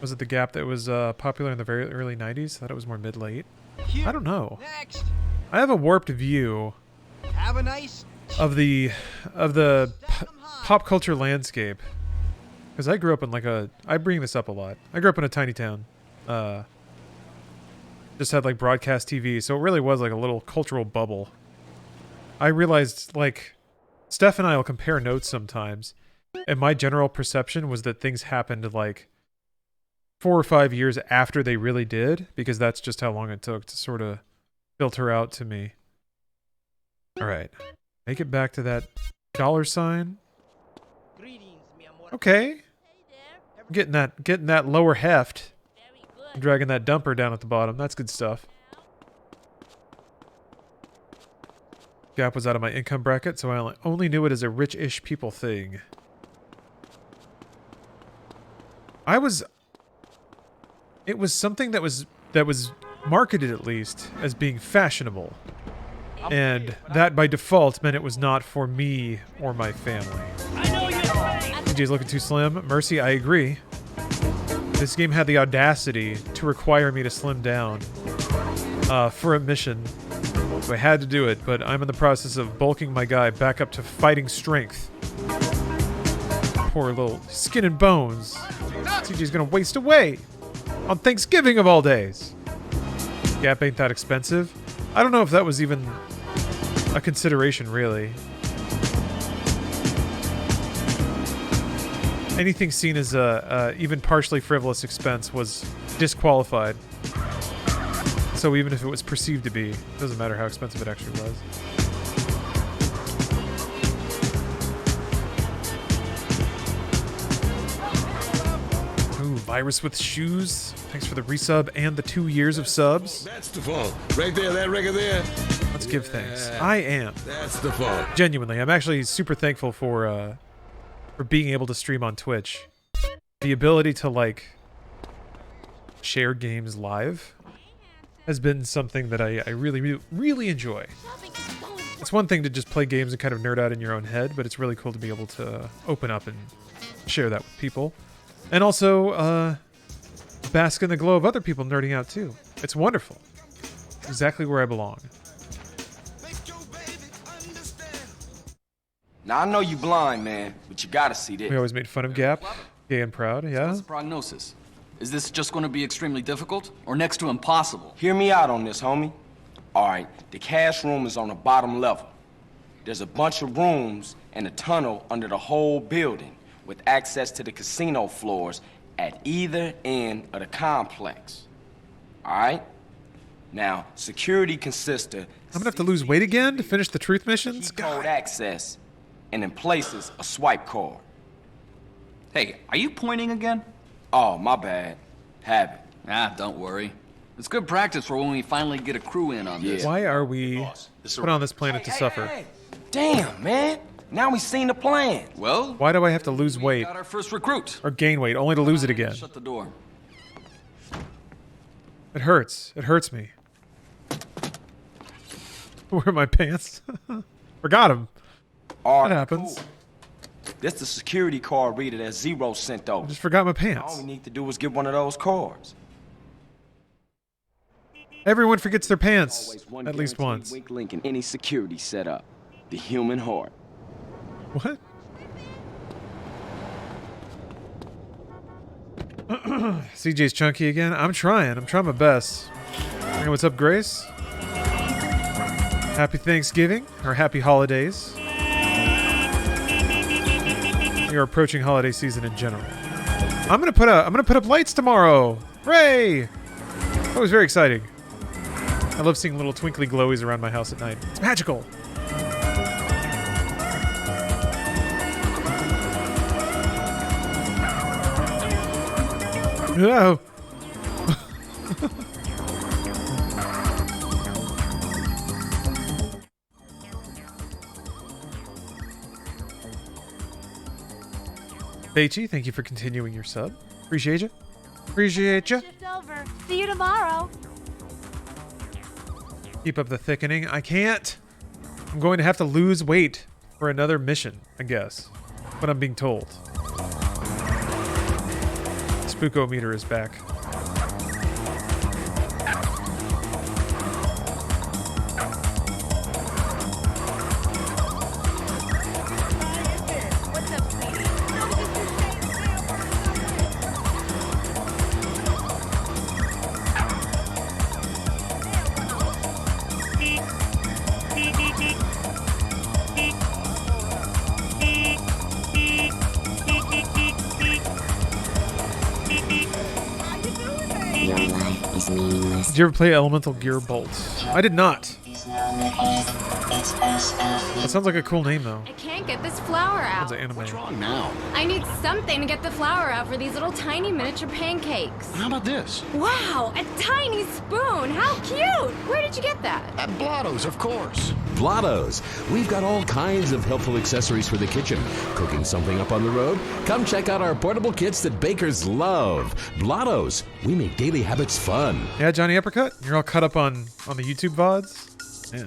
Was it the Gap that was popular in the very early 90s? I thought it was more mid-late. I don't know. Next. I have a warped view Have a nice... of the pop culture landscape. Because I grew up in like a... I bring this up a lot. I grew up in a tiny town. Just had like broadcast TV, so it really was like a little cultural bubble. I realized, like, Steph and I will compare notes sometimes, and my general perception was that things happened like 4 or 5 years after they really did, because that's just how long it took to sort of filter out to me. Alright. Make it back to that $sign. Okay. Getting that lower heft. I'm dragging that dumper down at the bottom. That's good stuff. Gap was out of my income bracket, so I only knew it as a rich-ish people thing. It was something that was marketed, at least, as being fashionable. And that, by default, meant it was not for me or my family. DJ's looking too slim. Mercy, I agree. This game had the audacity to require me to slim down for a mission. So I had to do it, but I'm in the process of bulking my guy back up to fighting strength. Poor little skin and bones. CJ's gonna waste away on Thanksgiving of all days. Gap ain't that expensive. I don't know if that was even a consideration, really. Anything seen as a even partially frivolous expense was disqualified. So even if it was perceived to be, it doesn't matter how expensive it actually was. Ooh, Virus with Shoes. Thanks for the resub and the 2 years of subs. That's the fault. Right there, that record there. Let's give thanks. I am. That's the fault. Genuinely, I'm actually super thankful for being able to stream on Twitch. The ability to, like, share games live has been something that I really, really enjoy. It's one thing to just play games and kind of nerd out in your own head, but it's really cool to be able to open up and share that with people. And also, bask in the glow of other people nerding out too. It's wonderful. Exactly where I belong. Now, I know you blind, man, but you gotta see this. We always made fun of Gap. Gay and proud, yeah? What's the prognosis? Is this just going to be extremely difficult or next to impossible? Hear me out on this, homie. All right, the cash room is on the bottom level. There's a bunch of rooms and a tunnel under the whole building with access to the casino floors at either end of the complex. All right? Now, security consists of... I'm gonna have to lose weight again to finish the truth missions? Code access, and in places, a swipe card. Hey, are you pointing again? Oh, my bad. Have it. Ah, don't worry. It's good practice for when we finally get a crew in on this. Why are we put on this planet to suffer? Hey. Damn, man. Now we've seen the plan. Well, why do I have to lose weight? Got our first recruit. Or gain weight, only to lose it again? Shut the door. It hurts. It hurts me. Where are my pants? Forgot them. That happens. Cool. That's the security card reader that Zero sent over. I just forgot my pants. All we need to do is get one of those cards. Everyone forgets their pants at least once. Weak link in any security setup. The human heart. What? CJ's chunky again. I'm trying my best. Hey, what's up, Grace? Happy Thanksgiving or happy holidays. We are approaching holiday season in general. I'm gonna put up lights tomorrow. Hooray! That was very exciting. I love seeing little twinkly glowies around my house at night. It's magical. No. Beichi, thank you for continuing your sub. Appreciate you. Appreciate you. Shift over. Whatever. See you tomorrow. Keep up the thickening. I can't. I'm going to have to lose weight for another mission, I guess. What I'm being told. Spookometer is back. Did you ever play Elemental Gear Bolt? I did not. That sounds like a cool name, though. I can't get this flour out. What's wrong now? I need something to get the flour out for these little tiny miniature pancakes. How about this? Wow, a tiny spoon. How cute. Where did you get that? At Blotto's, of course. Blotto's. We've got all kinds of helpful accessories for the kitchen. Cooking something up on the road? Come check out our portable kits that bakers love. Blotto's. We make daily habits fun. Yeah, Johnny Uppercut? You're all cut up on the YouTube VODs? Man.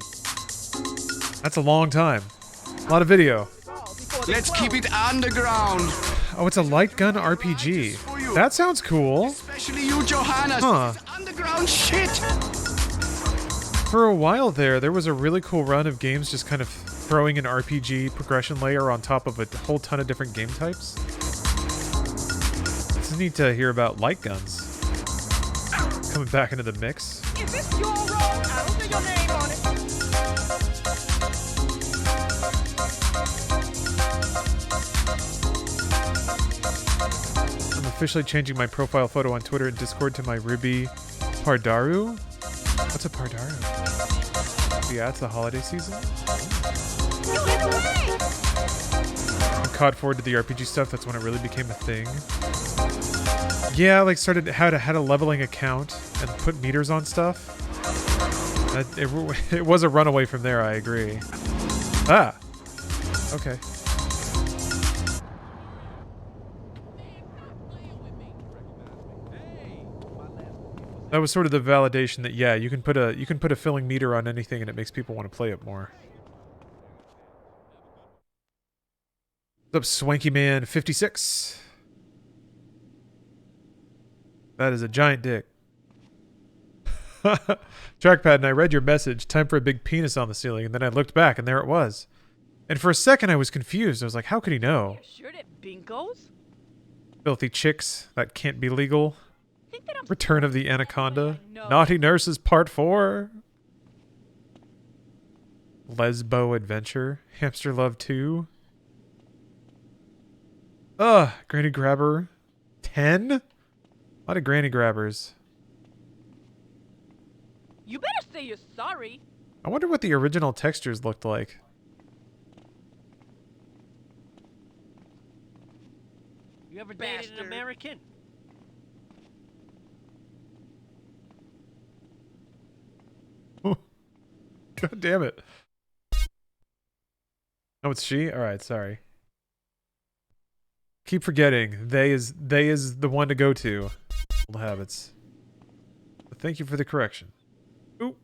That's a long time. A lot of video. Let's keep it underground. Oh, it's a light gun RPG. That sounds cool. Especially you, Johannes. Huh. This is underground shit. For a while there was a really cool run of games just kind of throwing an RPG progression layer on top of a whole ton of different game types. It's neat to hear about light guns coming back into the mix. Is this your role? I don't see your name on it. I'm officially changing my profile photo on Twitter and Discord to my Ruby Pardaru. What's a Pardaru? Yeah, it's the holiday season. I'm caught forward to the RPG stuff. That's when it really became a thing. Yeah, like started had a leveling account and put meters on stuff. It was a runaway from there. I agree. Ah. Okay. That was sort of the validation that yeah, you can put a filling meter on anything and it makes people want to play it more. What's up, Swanky Man 56? That is a giant dick. Trackpad, and I read your message. Time for a big penis on the ceiling, and then I looked back and there it was. And for a second I was confused. I was like, how could he know? Sure that bingos? Filthy chicks, that can't be legal. Return of the Anaconda. Naughty Nurses Part 4. Lesbo Adventure. Hamster Love 2. Ugh, Granny Grabber 10? A lot of Granny Grabbers. You better say you're sorry. I wonder what the original textures looked like. You ever dated an American? God damn it. Oh, it's she? Alright, sorry. Keep forgetting. They is the one to go to. Old habits. But thank you for the correction. Ooh.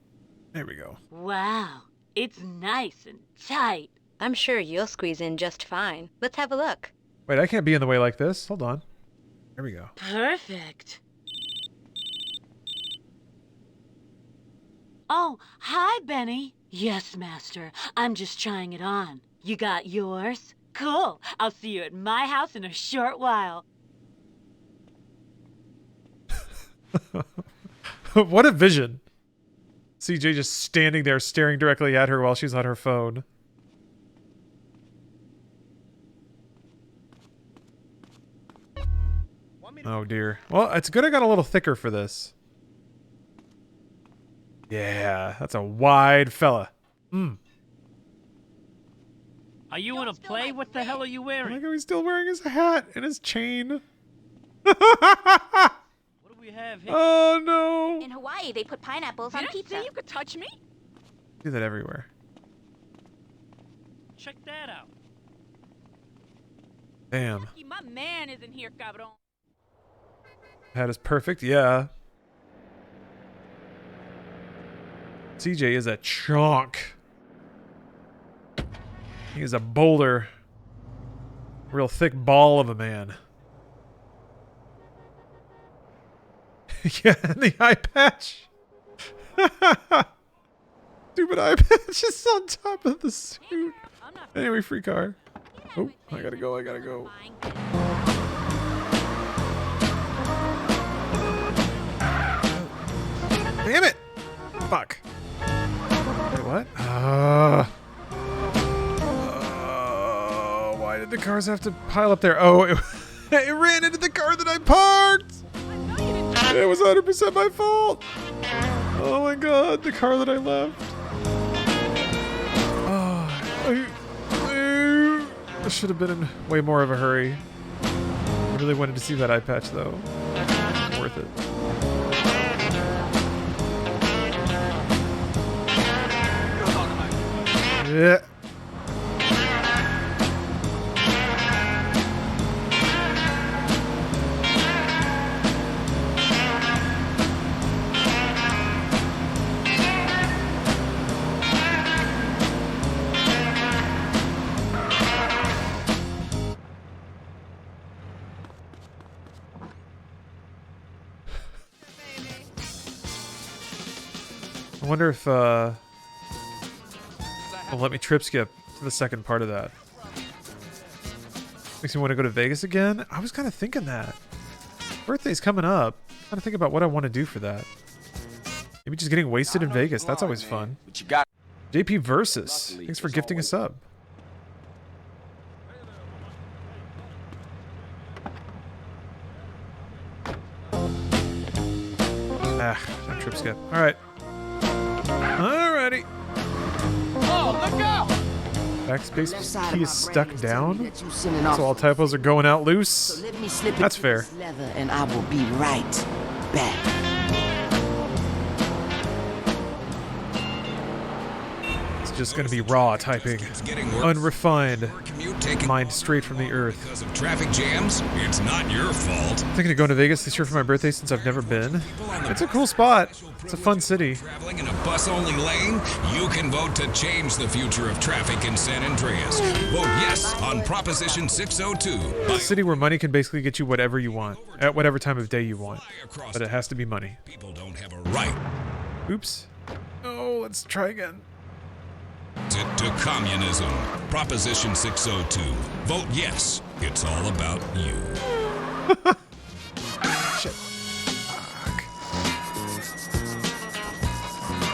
There we go. Wow, it's nice and tight. I'm sure you'll squeeze in just fine. Let's have a look. Wait, I can't be in the way like this. Hold on. There we go. Perfect. Oh, hi, Benny. Yes, Master. I'm just trying it on. You got yours? Cool. I'll see you at my house in a short while. What a vision. CJ just standing there staring directly at her while she's on her phone. Oh dear. Well, it's good I got a little thicker for this. Yeah, that's a wide fella. Are you in a play? What the hell are you wearing? Like how he's still wearing his hat and his chain. What do we have here? Oh no. In Hawaii, they put pineapples on pizza. Say you could touch me? Do that everywhere. Check that out. Damn. My man isn't here, cabron. Hat is perfect, yeah. CJ is a chonk. He is a boulder. Real thick ball of a man. Yeah, and the eye patch. Stupid eye patch is on top of the suit. Anyway, free car. Oh, I gotta go. Damn it! Fuck. Wait, what? Why did the cars have to pile up there? Oh, it ran into the car that I parked! It was 100% my fault! Oh my god, the car that I left. I should have been in way more of a hurry. I really wanted to see that eye patch though. Worth it. Yeah. I wonder if will let me trip skip to the second part of that. Makes me want to go to Vegas again. I was kind of thinking that. Birthday's coming up. I'm trying to think about what I want to do for that. Maybe just getting wasted in Vegas. That's always fun. JP Versus. Thanks for gifting a sub. Ah, no trip skip. All right. Alrighty. Oh, look out! Backspace key is stuck down, so all typos are going out loose. That's fair. And I will be right back. It's just gonna be raw typing, unrefined, mined straight from the earth. Because of traffic jams, it's not your fault. I'm thinking of going to Vegas this year for my birthday since I've never been. It's a cool spot. It's a fun city. Traveling in a bus-only lane, you can vote to change the future of traffic in San Andreas. Vote yes on Proposition 602. It's a city where money can basically get you whatever you want at whatever time of day you want, but it has to be money. People don't have a right. Oops. Oh, let's try again. To communism. Proposition 602. Vote yes. It's all about you. Shit.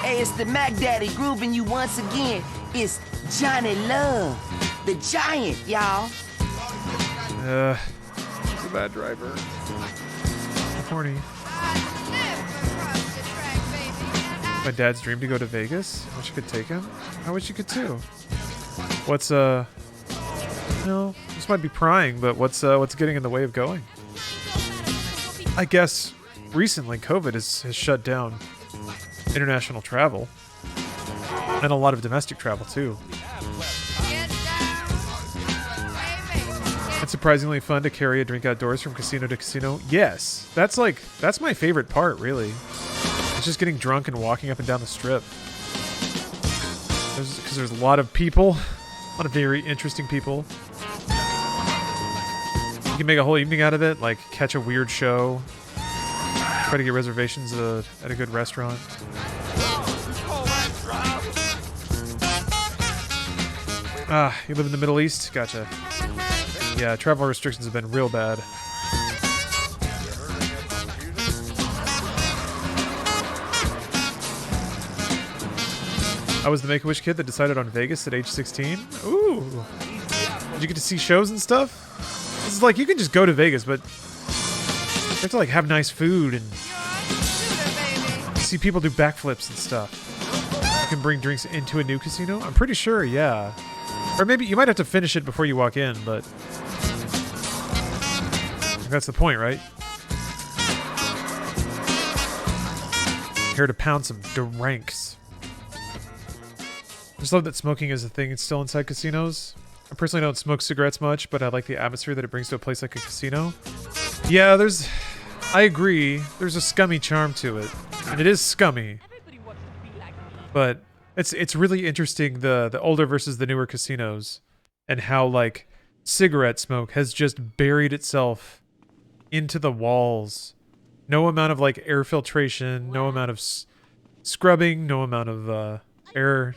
Hey, it's the Mac Daddy grooving you once again. It's Johnny Love, the giant, y'all. He's a bad driver. Horny. My dad's dream to go to Vegas. I wish you could take him. I wish you could too. What's no, this might be prying, but what's getting in the way of going? I guess recently COVID has shut down international travel and a lot of domestic travel too. It's surprisingly fun to carry a drink outdoors from casino to casino. Yes, that's my favorite part, really. It's just getting drunk and walking up and down the strip. Because there's a lot of people, a lot of very interesting people. You can make a whole evening out of it, like catch a weird show, try to get reservations at a good restaurant. Ah, you live in the Middle East? Gotcha. Yeah, travel restrictions have been real bad. I was the Make-A-Wish kid that decided on Vegas at age 16. Ooh. Did you get to see shows and stuff? This is like, you can just go to Vegas, but you have to like have nice food and see people do backflips and stuff. You can bring drinks into a new casino? I'm pretty sure, yeah. Or maybe you might have to finish it before you walk in, but that's the point, right? Here to pound some drinks. I just love that smoking is a thing. It's still inside casinos. I personally don't smoke cigarettes much, but I like the atmosphere that it brings to a place like a casino. Yeah, I agree. There's a scummy charm to it. And it is scummy. But it's really interesting the older versus the newer casinos, and how like cigarette smoke has just buried itself into the walls. No amount of like air filtration, no amount of scrubbing, no amount of air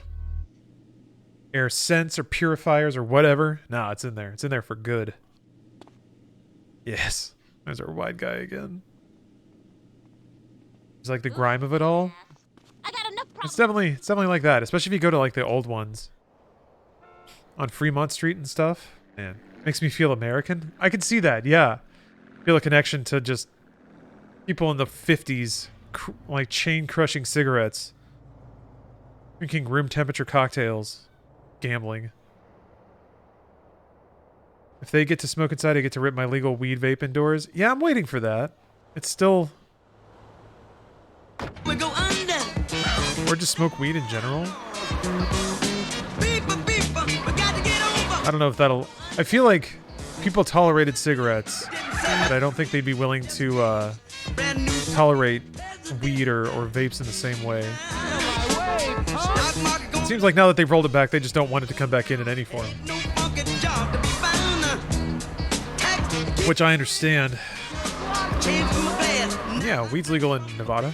scents or purifiers or whatever. Nah, it's in there. It's in there for good. Yes. There's our wide guy again. It's like the grime of it all. It's definitely like that, especially if you go to like the old ones on Fremont Street and stuff. Man, makes me feel American. I can see that. Yeah, feel a connection to just people in the 50s, like chain crushing cigarettes, drinking room temperature cocktails, gambling. If they get to smoke inside, I get to rip my legal weed vape indoors. Yeah, I'm waiting for that. It's still... Or just smoke weed in general. I don't know if that'll... I feel like people tolerated cigarettes, but I don't think they'd be willing to tolerate weed or vapes in the same way. It seems like now that they've rolled it back, they just don't want it to come back in any form. Which I understand. Yeah, weed's legal in Nevada.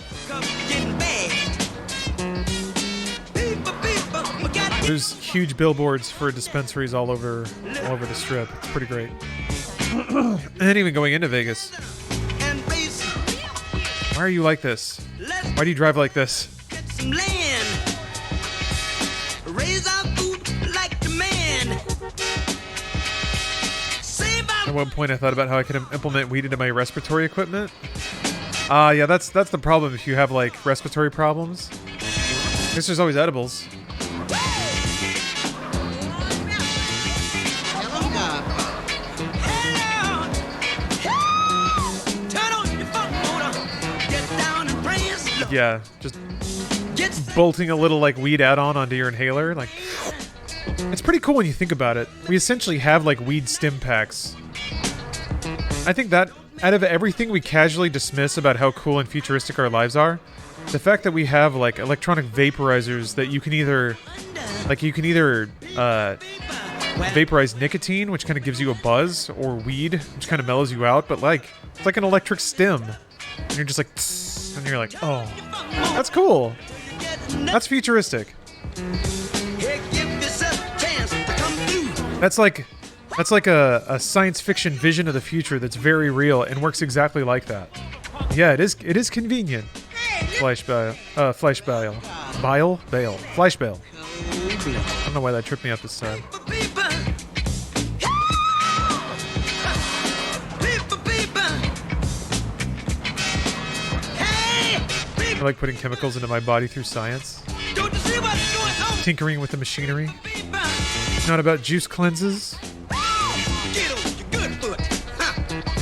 There's huge billboards for dispensaries all over the strip. It's pretty great. And even going into Vegas. Why are you like this? Why do you drive like this? At one point I thought about how I could implement weed into my respiratory equipment. Yeah, that's the problem if you have like respiratory problems. I guess there's always edibles. Yeah, just bolting a little like weed add-on onto your inhaler, like it's pretty cool when you think about it. We essentially have like weed stim packs. I think that out of everything we casually dismiss about how cool and futuristic our lives are, the fact that we have like electronic vaporizers that you can either vaporize nicotine, which kind of gives you a buzz, or weed, which kind of mellows you out, but like it's like an electric stim, and you're just like, tss, and you're like, oh, that's cool. That's futuristic. That's like a science fiction vision of the future that's very real and works exactly like that. Yeah, it is convenient. Flash bale. Flash bale. Flash bale. I don't know why that tripped me up this time. I like putting chemicals into my body through science. Tinkering with the machinery. Not about juice cleanses.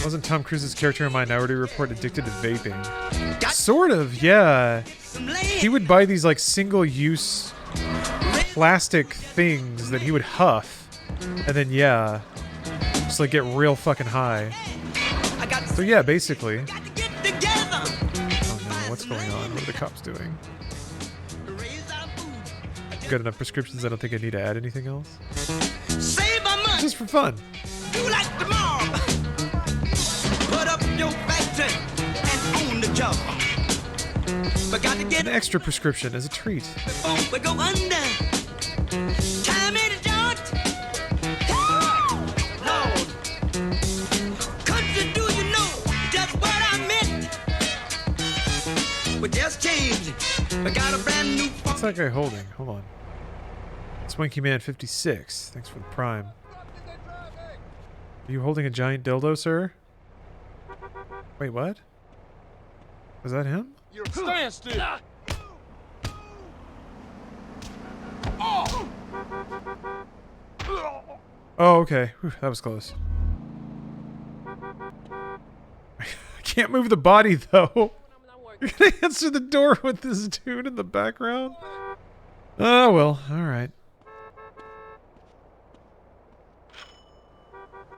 Wasn't Tom Cruise's character in Minority Report addicted to vaping? Sort of, yeah. He would buy these like single-use plastic things that he would huff, and then yeah, just like get real fucking high. So yeah, basically. Oh no, what's going on? What are the cops doing? Got enough prescriptions, I don't think I need to add anything else. Just for fun. An extra prescription as a treat. What's that guy holding? Hold on. Swanky Man 56. Thanks for the prime. Are you holding a giant dildo, sir? Wait, what? Was that him? You're stand still. Oh, okay. Whew, that was close. I can't move the body, though. You're gonna answer the door with this dude in the background? Oh, well, alright.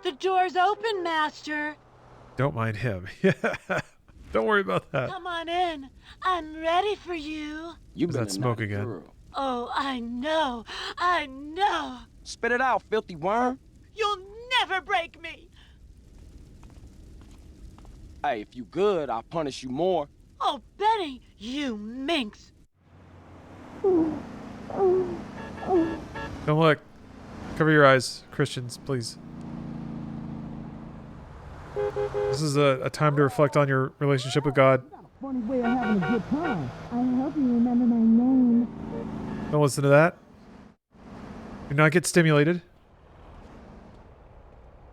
The door's open, Master. Don't mind him. Yeah. Don't worry about that. Come on in. I'm ready for you. You Was that smoke again? Girl. Oh, I know. I know. Spit it out, filthy worm. You'll never break me. Hey, if you good, I'll punish you more. Oh, Benny, you minx. Don't look. Cover your eyes, Christians, please. This is a time to reflect on your relationship with God. Funny way of having a good time. I hope you remember my name. Don't listen to that. Do not get stimulated.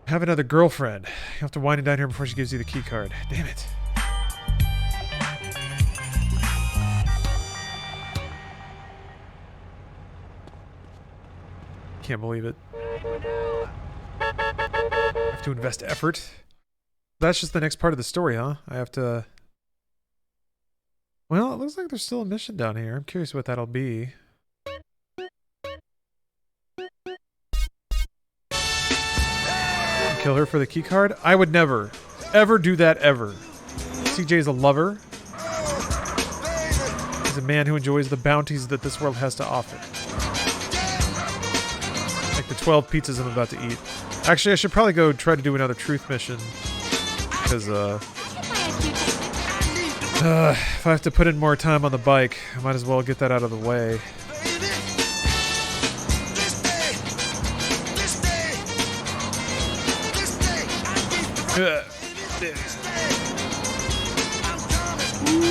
Have another girlfriend. You have to wind it down here before she gives you the key card. Damn it. Can't believe it. I have to invest effort. That's just the next part of the story, huh? I have to... Well, it looks like there's still a mission down here. I'm curious what that'll be. Kill her for the key card? I would never, ever do that ever. CJ is a lover. He's a man who enjoys the bounties that this world has to offer. Like the 12 pizzas I'm about to eat. Actually, I should probably go try to do another truth mission. Because, if I have to put in more time on the bike, I might as well get that out of the way.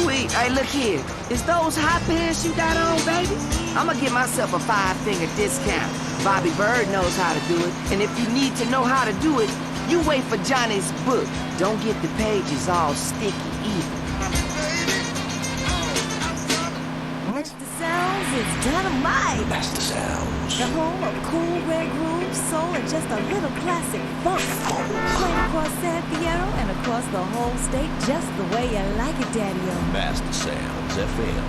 Wait, hey, look here. Is those hot pants you got on, baby? I'ma give myself a 5-finger discount. Bobby Bird knows how to do it, and if you need to know how to do it, you wait for Johnny's book. Don't get the pages all sticky either. That's the sounds, it's dynamite. That's the sounds. The home of cool red groove, soul, and just a little classic funk. Playing across San Fierro and across the whole state, just the way you like it, Daddy-O. Master Sounds FM.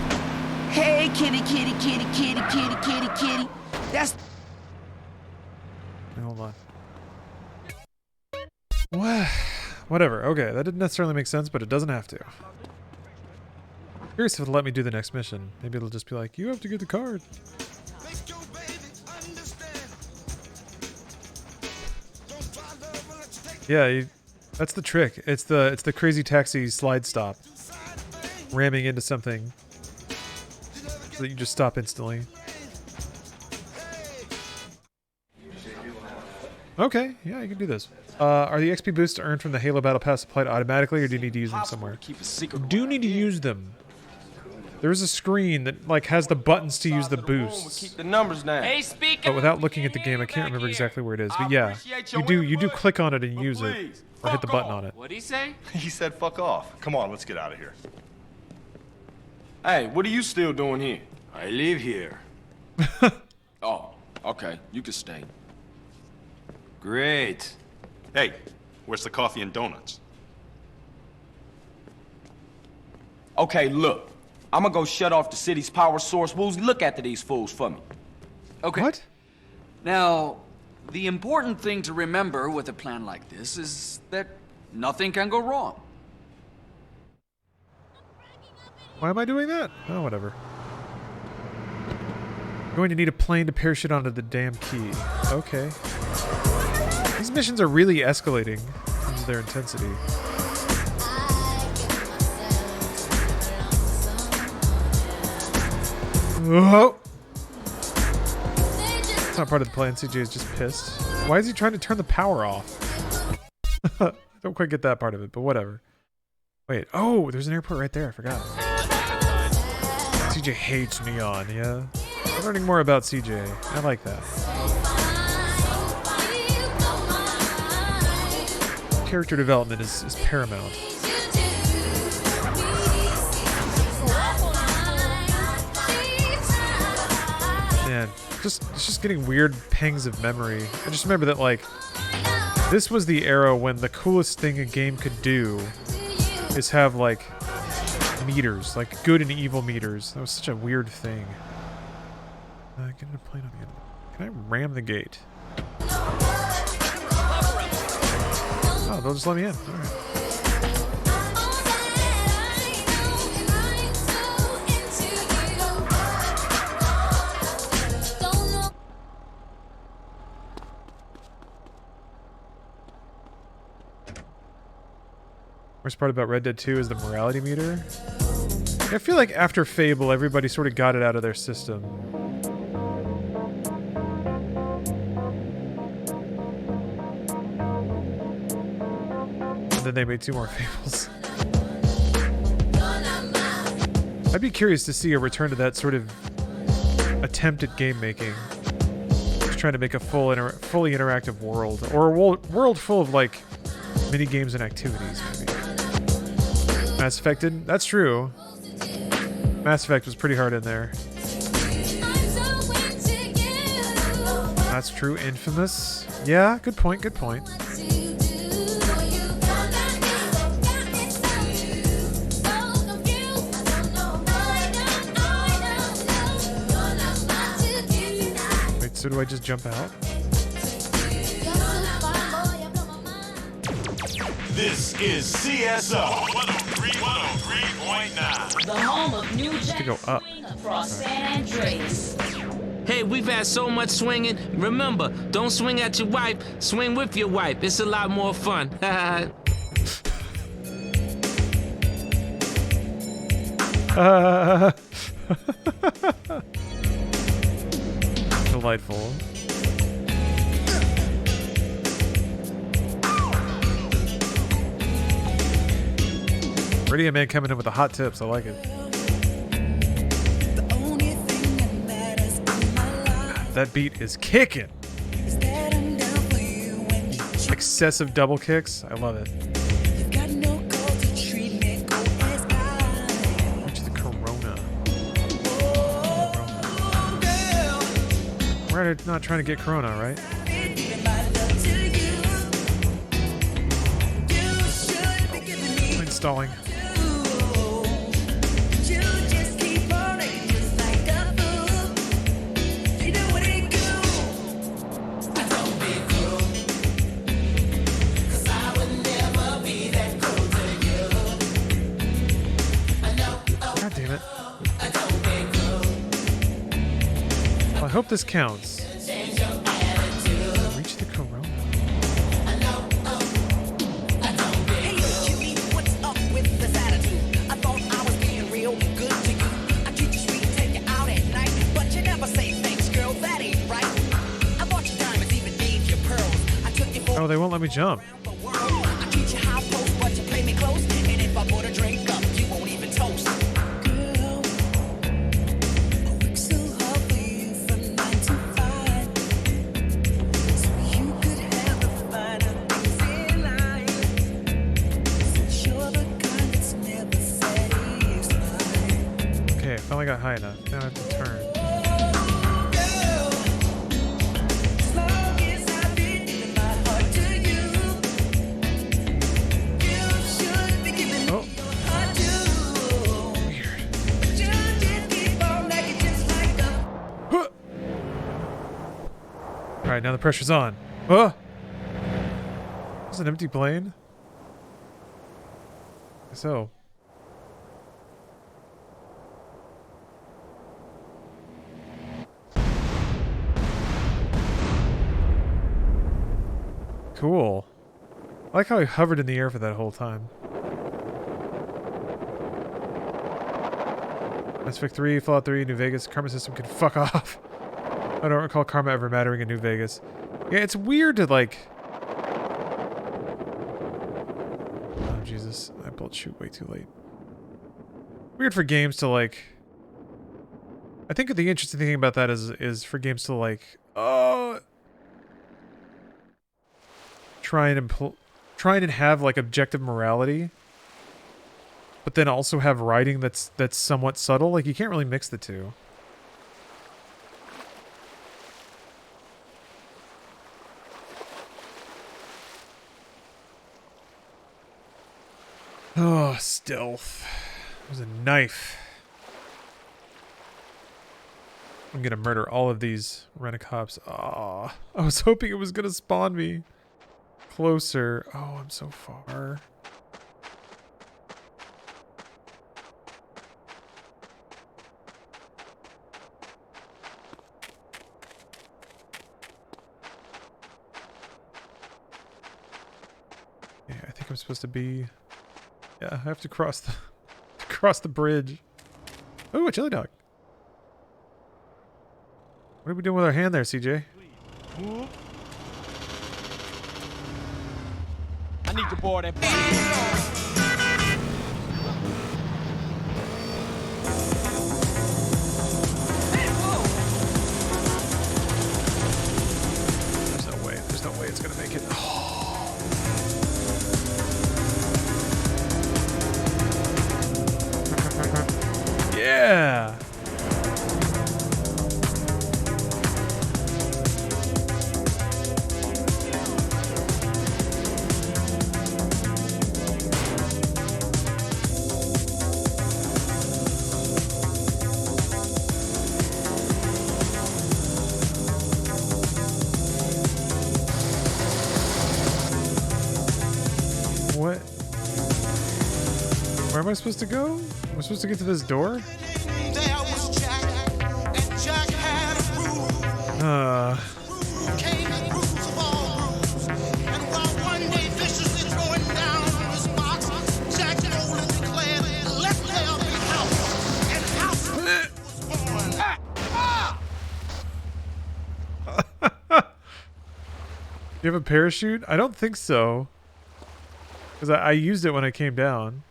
Hey, kitty, kitty, kitty, kitty, kitty, kitty, kitty. That's... Hold on. What? Whatever. Okay, that didn't necessarily make sense, but it doesn't have to. Curious if it'll let me do the next mission. Maybe it'll just be like, you have to get the card. Yeah, that's the trick. It's the crazy taxi slide stop. Ramming into something so that you just stop instantly. Okay, yeah, you can do this. Are the XP boosts earned from the Halo Battle Pass applied automatically, or do you need to use them somewhere? You do need to use them. There's a screen that like has the buttons to use the boosts. Keep the numbers down. Hey, speaker. But without looking at the game, I can't remember exactly where it is. But yeah, you do click on it and use it, or hit the button on it. What'd he say? He said fuck off. Come on, let's get out of here. Hey, what are you still doing here? I live here. Oh, okay. You can stay. Great. Hey, where's the coffee and donuts? Okay, look. I'm gonna go shut off the city's power source. Woozy, look after these fools for me. Okay. What? Now, the important thing to remember with a plan like this is that nothing can go wrong. Why am I doing that? Oh, whatever. I'm going to need a plane to parachute onto the damn key. Okay. These missions are really escalating in terms of their intensity. Whoa! It's not part of the plan. CJ is just pissed. Why is he trying to turn the power off? I don't quite get that part of it, but whatever. Wait. Oh, there's an airport right there. I forgot. CJ hates neon, yeah? I'm learning more about CJ. I like that. Character development is paramount. Man, it's just getting weird pangs of memory. I just remember that, like, this was the era when the coolest thing a game could do is have, like, meters, like good and evil meters. That was such a weird thing. Get in a plane on the end. Can I ram the gate? Oh, they'll just let me in. Alright. Worst part about Red Dead 2 is the morality meter. I feel like after Fable, everybody sort of got it out of their system. And then they made 2 more Fables. I'd be curious to see a return to that sort of attempt at game making. Just trying to make a fully interactive world. Or a world full of, like, mini games and activities, maybe. Mass Effect didn't? That's true. Mass Effect was pretty hard in there. That's true. Infamous. Yeah, good point, good point. Wait, so do I just jump out? This is CSO 103.9. The home of New Jack to go up. across San Andreas. Hey, we've had so much swinging. Remember, don't swing at your wife, swing with your wife. It's a lot more fun. Delightful. Radio Man coming in with the hot tips. I like it. That beat is kicking. Excessive double kicks. I love it. Reach the Corona. We're not trying to get Corona, right? Installing. I hope this counts. Reach the Corona. Oh, they won't let me jump. I got high enough. Now I have to turn. Oh. Weird. Huh. All right, now the pressure's on. Oh. Is it an empty plane? So. Cool. I like how he hovered in the air for that whole time. Mass Effect 3, Fallout 3, New Vegas, Karma system can fuck off. I don't recall Karma ever mattering in New Vegas. Yeah, it's weird to like... Oh, Jesus. I pulled shoot way too late. Weird for games to like... I think the interesting thing about that is for games to like... Try and have like objective morality, but then also have writing that's somewhat subtle. Like you can't really mix the two. Oh, stealth. It was a knife. I'm gonna murder all of these rent-a-cops. Ah, I was hoping it was gonna spawn me. Closer. Oh, I'm so far. Yeah, I think I'm supposed to be Yeah, I have to cross the bridge. Oh, a chili dog. What are we doing with our hand there, CJ? I need to board that bus. There's no way it's gonna make it. Yeah. What? Where am I supposed to go? Am I supposed to get to this door? You have a parachute? I don't think so. Because I used it when I came down.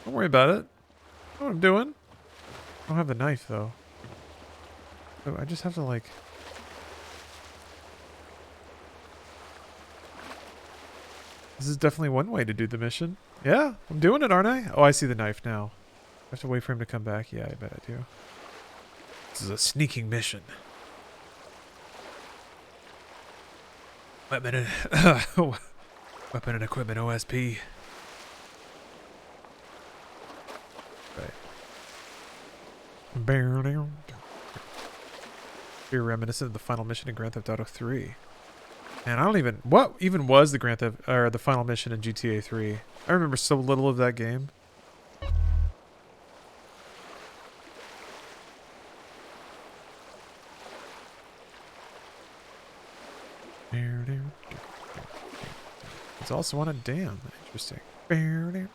Don't worry about it. I know what I'm doing. I don't have the knife, though. So I just have to, like... This is definitely one way to do the mission. Yeah, I'm doing it, aren't I? Oh, I see the knife now. I have to wait for him to come back. Yeah, I bet I do. This is a sneaking mission. Weapon and equipment OSP. Right. You're reminiscent of the final mission in Grand Theft Auto 3. And I don't even... What even was the Grand Theft... or the final mission in GTA 3? I remember so little of that game. It's also on a dam. Interesting. You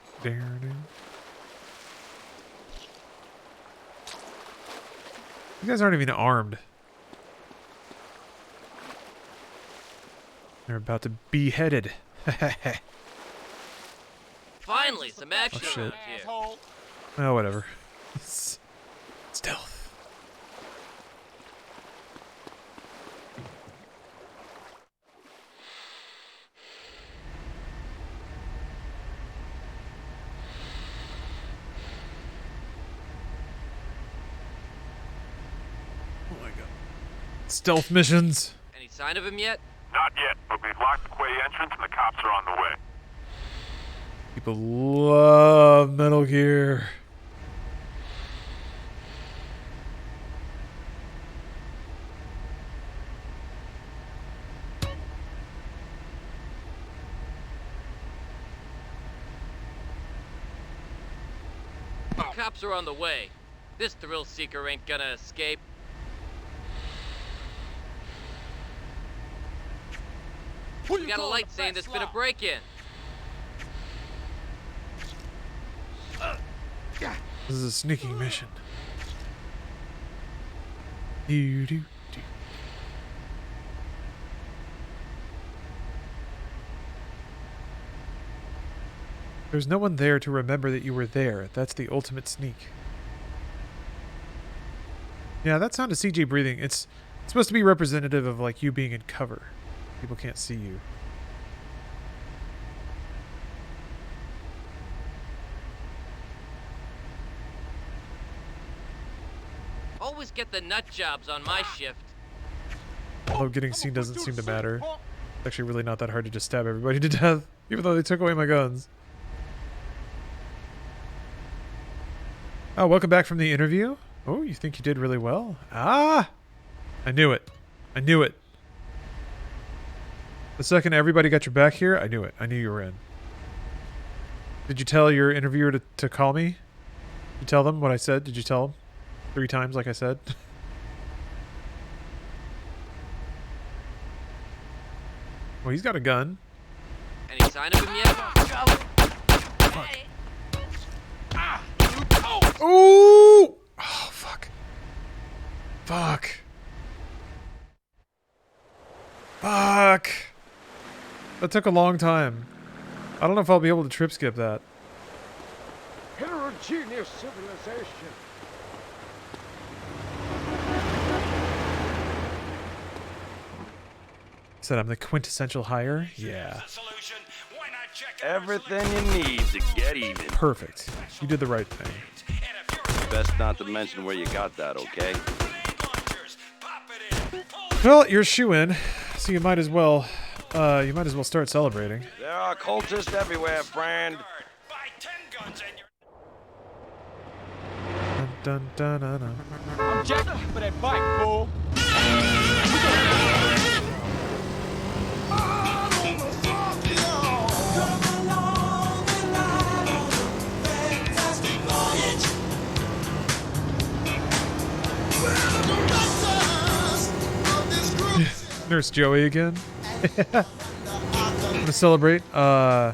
guys aren't even armed. They're about to be beheaded. Finally, some action Oh, shit. around here. Oh, whatever. Stealth. Oh my god. Stealth missions. Any sign of him yet? Not yet, but we've locked the quay entrance and the cops are on the way. People love Metal Gear. Cops are on the way. This thrill seeker ain't gonna escape. We got a light saying there's been a break-in. This is a sneaking mission. Do. There's no one there to remember that you were there. That's the ultimate sneak. Yeah, that sound of CJ breathing, it's supposed to be representative of like you being in cover. People can't see you. Always get the nut jobs on my shift. Although getting seen doesn't seem to matter. It's actually really not that hard to just stab everybody to death, even though they took away my guns. Oh, welcome back from the interview. Oh, you think you did really well? Ah! I knew it. I knew it. The second everybody got your back here, I knew it. I knew you were in. Did you tell your interviewer to call me? Did you tell them what I said? Did you tell them? 3 times like I said? Well, he's got a gun. Any sign of him yet? Ooh! Oh, fuck. Fuck. Fuck. That took a long time. I don't know if I'll be able to trip skip that. Heterogeneous civilization. Said I'm the quintessential hire? Yeah. Everything you need to get even. Perfect. You did the right thing. Best not to mention where you got that, okay? Well, you're a shoo-in, so you might as well start celebrating. There are cultists everywhere, friend. Dun, dun, dun, dun, dun. I'm jacking for that bike, fool. Nurse Joey again. I'm gonna celebrate. Go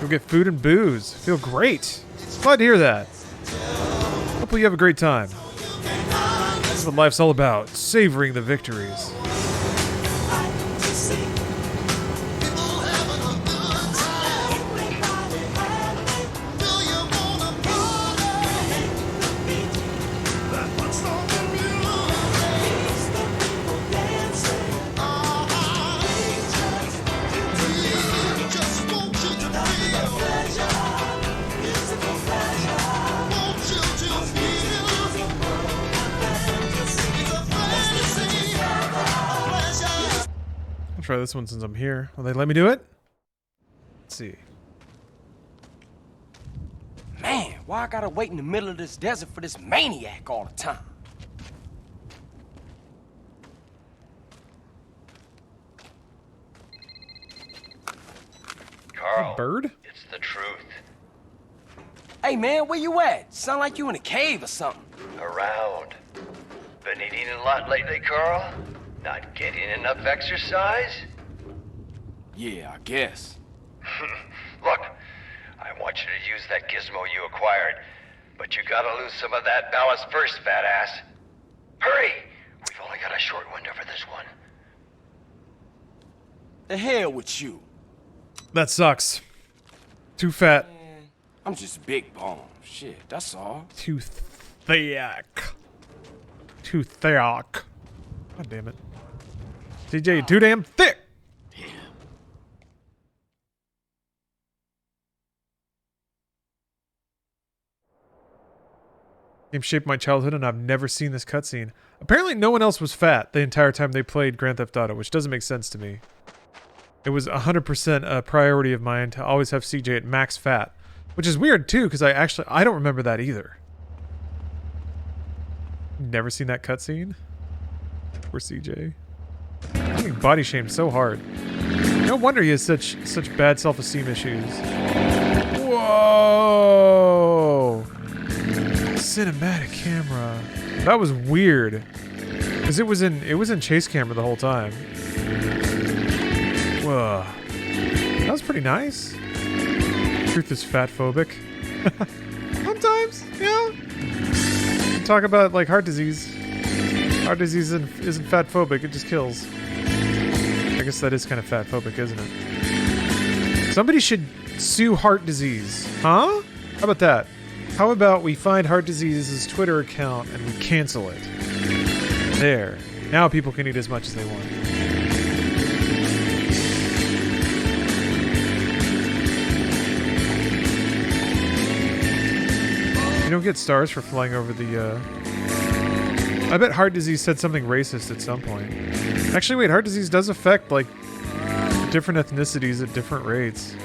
get food and booze. Feel great. Glad to hear that. Hopefully you have a great time. That's what life's all about. Savoring the victories. Try this one since I'm here. Will they let me do it? Let's see. Man, why I gotta wait in the middle of this desert for this maniac all the time? Carl, bird? It's the truth. Hey man, where you at? Sound like you in a cave or something. Around. Been eating a lot lately, Carl? Not getting enough exercise? Yeah, I guess. Look, I want you to use that gizmo you acquired, but you gotta lose some of that ballast first, fat ass. Hurry! We've only got a short window for this one. The hell with you. That sucks. Too fat. I'm just big bone. Shit, that's all. Too thick. Too thick. God damn it. TJ, you're too damn thick. Game shaped my childhood, and I've never seen this cutscene. Apparently, no one else was fat the entire time they played Grand Theft Auto, which doesn't make sense to me. It was 100% a priority of mine to always have CJ at max fat, which is weird too, because I don't remember that either. Never seen that cutscene. Poor CJ. I'm getting body shamed so hard. No wonder he has such bad self-esteem issues. Whoa! Cinematic camera. That was weird. Cause it was in chase camera the whole time. Whoa. That was pretty nice. Truth is fat phobic. Sometimes, yeah. Talk about like heart disease. Heart disease isn't fat phobic, it just kills. I guess that is kind of fat phobic, isn't it? Somebody should sue heart disease. Huh? How about that? How about we find heart disease's Twitter account and we cancel it? There. Now people can eat as much as they want. You don't get stars for flying over the, I bet heart disease said something racist at some point. Actually, wait, heart disease does affect, like, different ethnicities at different rates.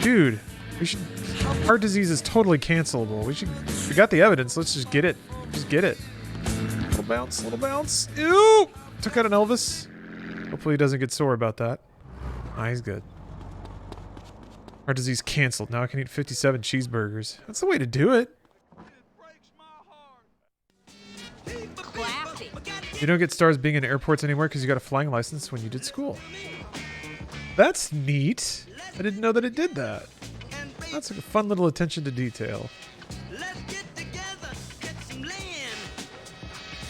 Dude, we should... Heart disease is totally cancelable. We got the evidence, let's just get it. Just get it. Little bounce, little bounce. Ew! Took out an Elvis. Hopefully he doesn't get sore about that. Ah, he's good. Heart disease canceled. Now I can eat 57 cheeseburgers. That's the way to do it. Classy. You don't get stars being in airports anymore because you got a flying license when you did school. That's neat. I didn't know that it did that. That's a fun little attention to detail.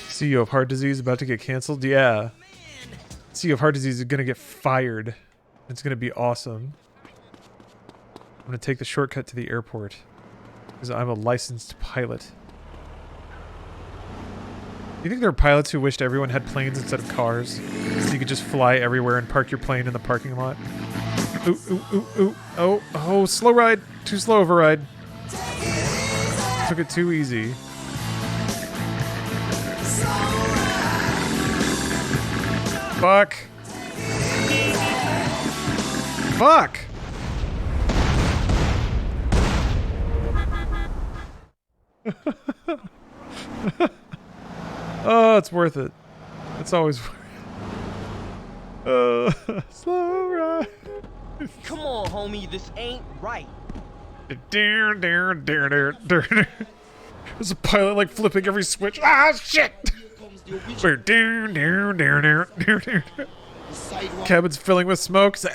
CEO of Heart Disease about to get canceled? Yeah. CEO of Heart Disease is going to get fired. It's going to be awesome. I'm going to take the shortcut to the airport because I'm a licensed pilot. Do you think there are pilots who wished everyone had planes instead of cars? So you could just fly everywhere and park your plane in the parking lot? Ooh, ooh, ooh, ooh. Oh, slow ride. Too slow of a ride. Took it too easy. Fuck. Fuck. Oh, it's worth it. It's always worth it. Slow ride. Come on, homie. This ain't right. There's a pilot like flipping every switch. Ah, shit! Cabin's filling with smoke. Fuck!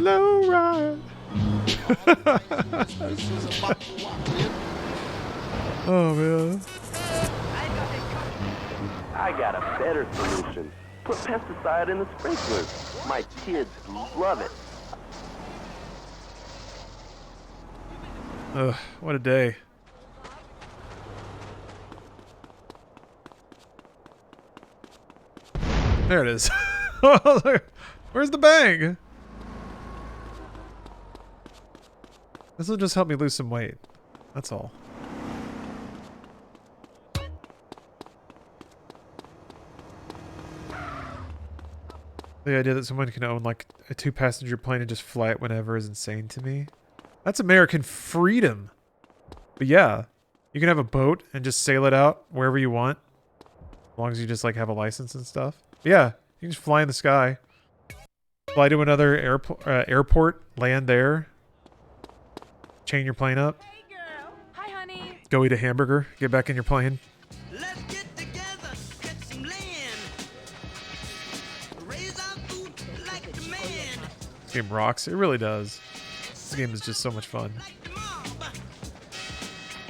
Low ride. Oh man. I got a better solution. Put pesticide in the sprinklers. My kids love it. Ugh, what a day. There it is. Where's the bang? This will just help me lose some weight. That's all. The idea that someone can own like a 2-passenger plane and just fly it whenever is insane to me. That's American freedom. But yeah, you can have a boat and just sail it out wherever you want. As long as you just like have a license and stuff. But yeah, you can just fly in the sky. Fly to another airport, land there. Chain your plane up. Hey girl. Hi honey. Go eat a hamburger, get back in your plane. Let's get together, get some land. Raise our food like the man. This game rocks. It really does. This game is just so much fun.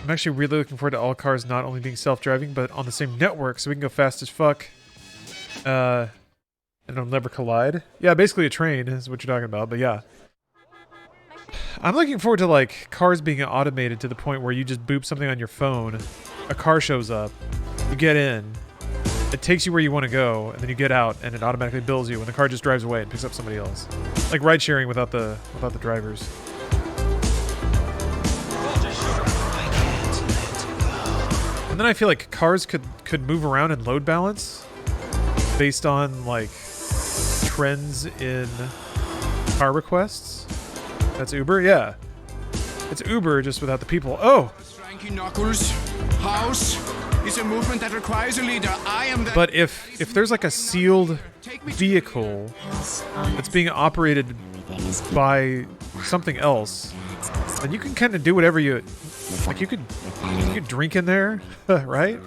I'm actually really looking forward to all cars not only being self-driving, but on the same network, so we can go fast as fuck. And it'll never collide. Yeah, basically a train is what you're talking about, but yeah. I'm looking forward to like cars being automated to the point where you just boop something on your phone, a car shows up, you get in, it takes you where you want to go, and then you get out, and it automatically bills you, and the car just drives away and picks up somebody else. Like ride sharing without the drivers. And then I feel like cars could move around and load balance based on like trends in car requests. That's Uber, yeah. It's Uber just without the people. Oh. Frankie Knuckles, house is a movement that requires a leader. I am the. But if there's like a sealed vehicle that's being operated by something else, then you can kind of do whatever you like. You could drink in there, right?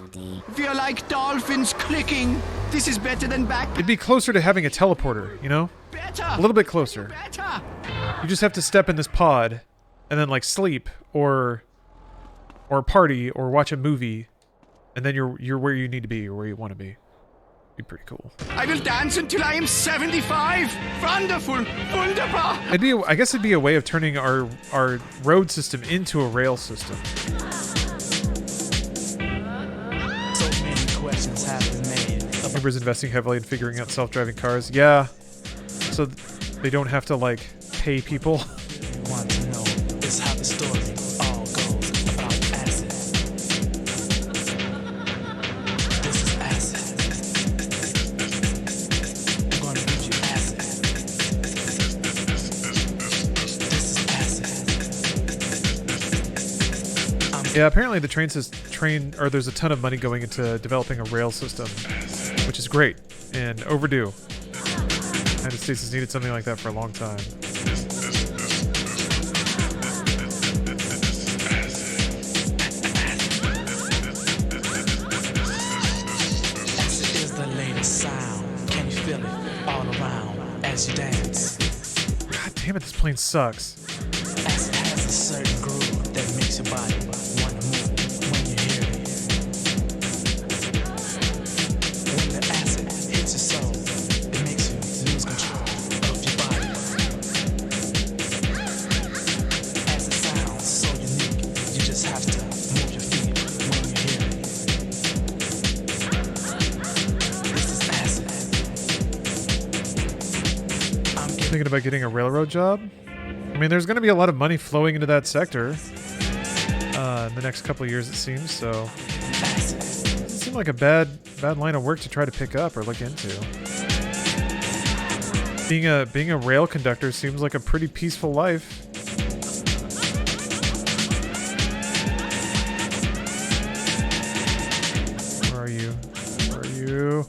Feel like dolphins clicking. This is better than back. It'd be closer to having a teleporter, you know? Better. A little bit closer. Better. You just have to step in this pod and then like sleep or party or watch a movie, and then you're where you need to be or where you want to be. Be pretty cool. I will dance until I am 75. Wonderful. Wunderbar. I guess it'd be a way of turning our road system into a rail system. So many questions have been made. Uber's investing heavily in figuring out self-driving cars. Yeah. So they don't have to like pay people. Want to know is how the story all goes about acid. This is acid. I'm gonna give you acid. This is acid. Yeah, apparently the there's a ton of money going into developing a rail system, which is great and overdue. The United States has needed something like that for a long time. damn it, this plane sucks. Acid has a certain groove that makes your body want to move when you hear it. When the acid hits your soul, it makes you lose control of your body. Acid sounds so unique, you just have to move your feet when you hear it. This is acid. Thinking about getting a railroad job. I mean, there's going to be a lot of money flowing into that sector in the next couple of years, it seems. So, it doesn't seem like a bad line of work to try to pick up or look into. Being a rail conductor seems like a pretty peaceful life. Where are you? Where are you?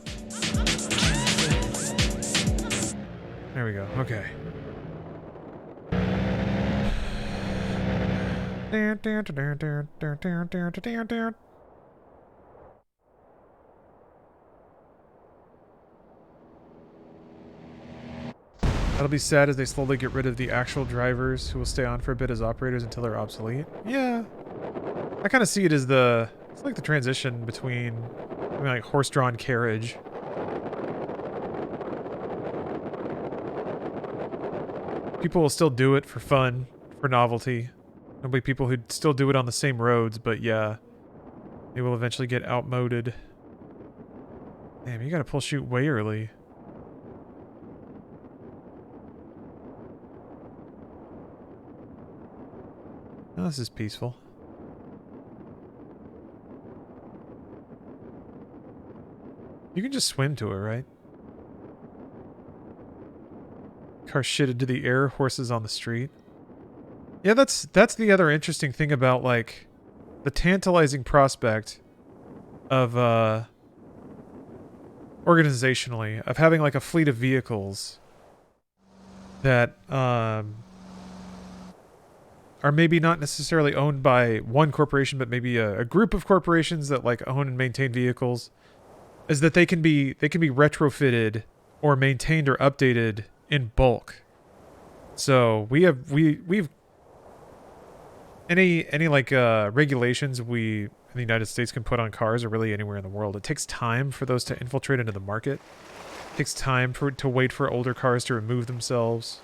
There we go. Okay. That'll be sad as they slowly get rid of the actual drivers who will stay on for a bit as operators until they're obsolete. Yeah. I kind of see it as it's like the transition between like horse-drawn carriage. People will still do it for fun, for novelty. There'll be people who still do it on the same roads, but yeah, they will eventually get outmoded. Damn, you gotta pull shoot way early. Oh, this is peaceful. You can just swim to it, right? Car shit into the air, horses on the street. Yeah, that's the other interesting thing about, like, the tantalizing prospect of, organizationally, of having, like, a fleet of vehicles that, are maybe not necessarily owned by one corporation, but maybe a group of corporations that, like, own and maintain vehicles, is that they can be retrofitted or maintained or updated in bulk. So we've any like regulations we in the United States can put on cars, or really anywhere in the world, it takes time for those to infiltrate into the market. It takes time to wait for older cars to remove themselves.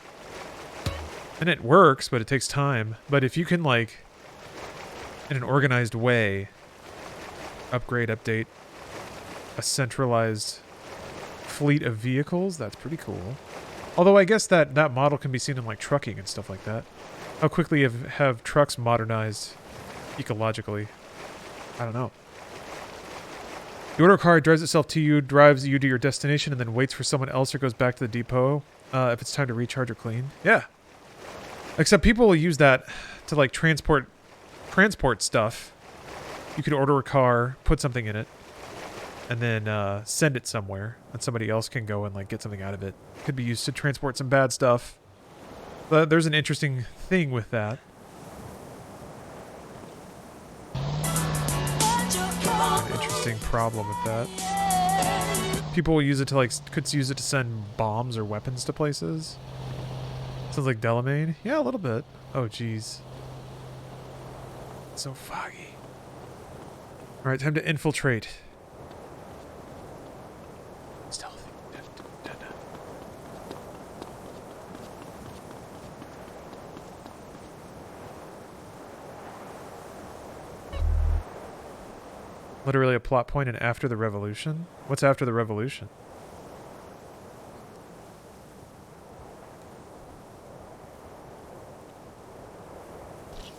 And it works, but it takes time. But if you can, like, in an organized way, upgrade, update a centralized fleet of vehicles, that's pretty cool. Although I guess that model can be seen in, like, trucking and stuff like that. How quickly have trucks modernized ecologically? I don't know. You order a car, it drives itself to you, drives you to your destination, and then waits for someone else or goes back to the depot if it's time to recharge or clean. Yeah. Except people will use that to, like, transport stuff. You could order a car, put something in it, and then send it somewhere, and somebody else can go and, like, get something out of it. Could be used to transport some bad stuff. But there's an interesting thing with that. An interesting problem with that. People will use it to, like, could use it to send bombs or weapons to places. Sounds like Delamain? Yeah, a little bit. Oh, jeez. So foggy. Alright, time to infiltrate. Stealthy. Literally a plot point in After the Revolution? What's After the Revolution?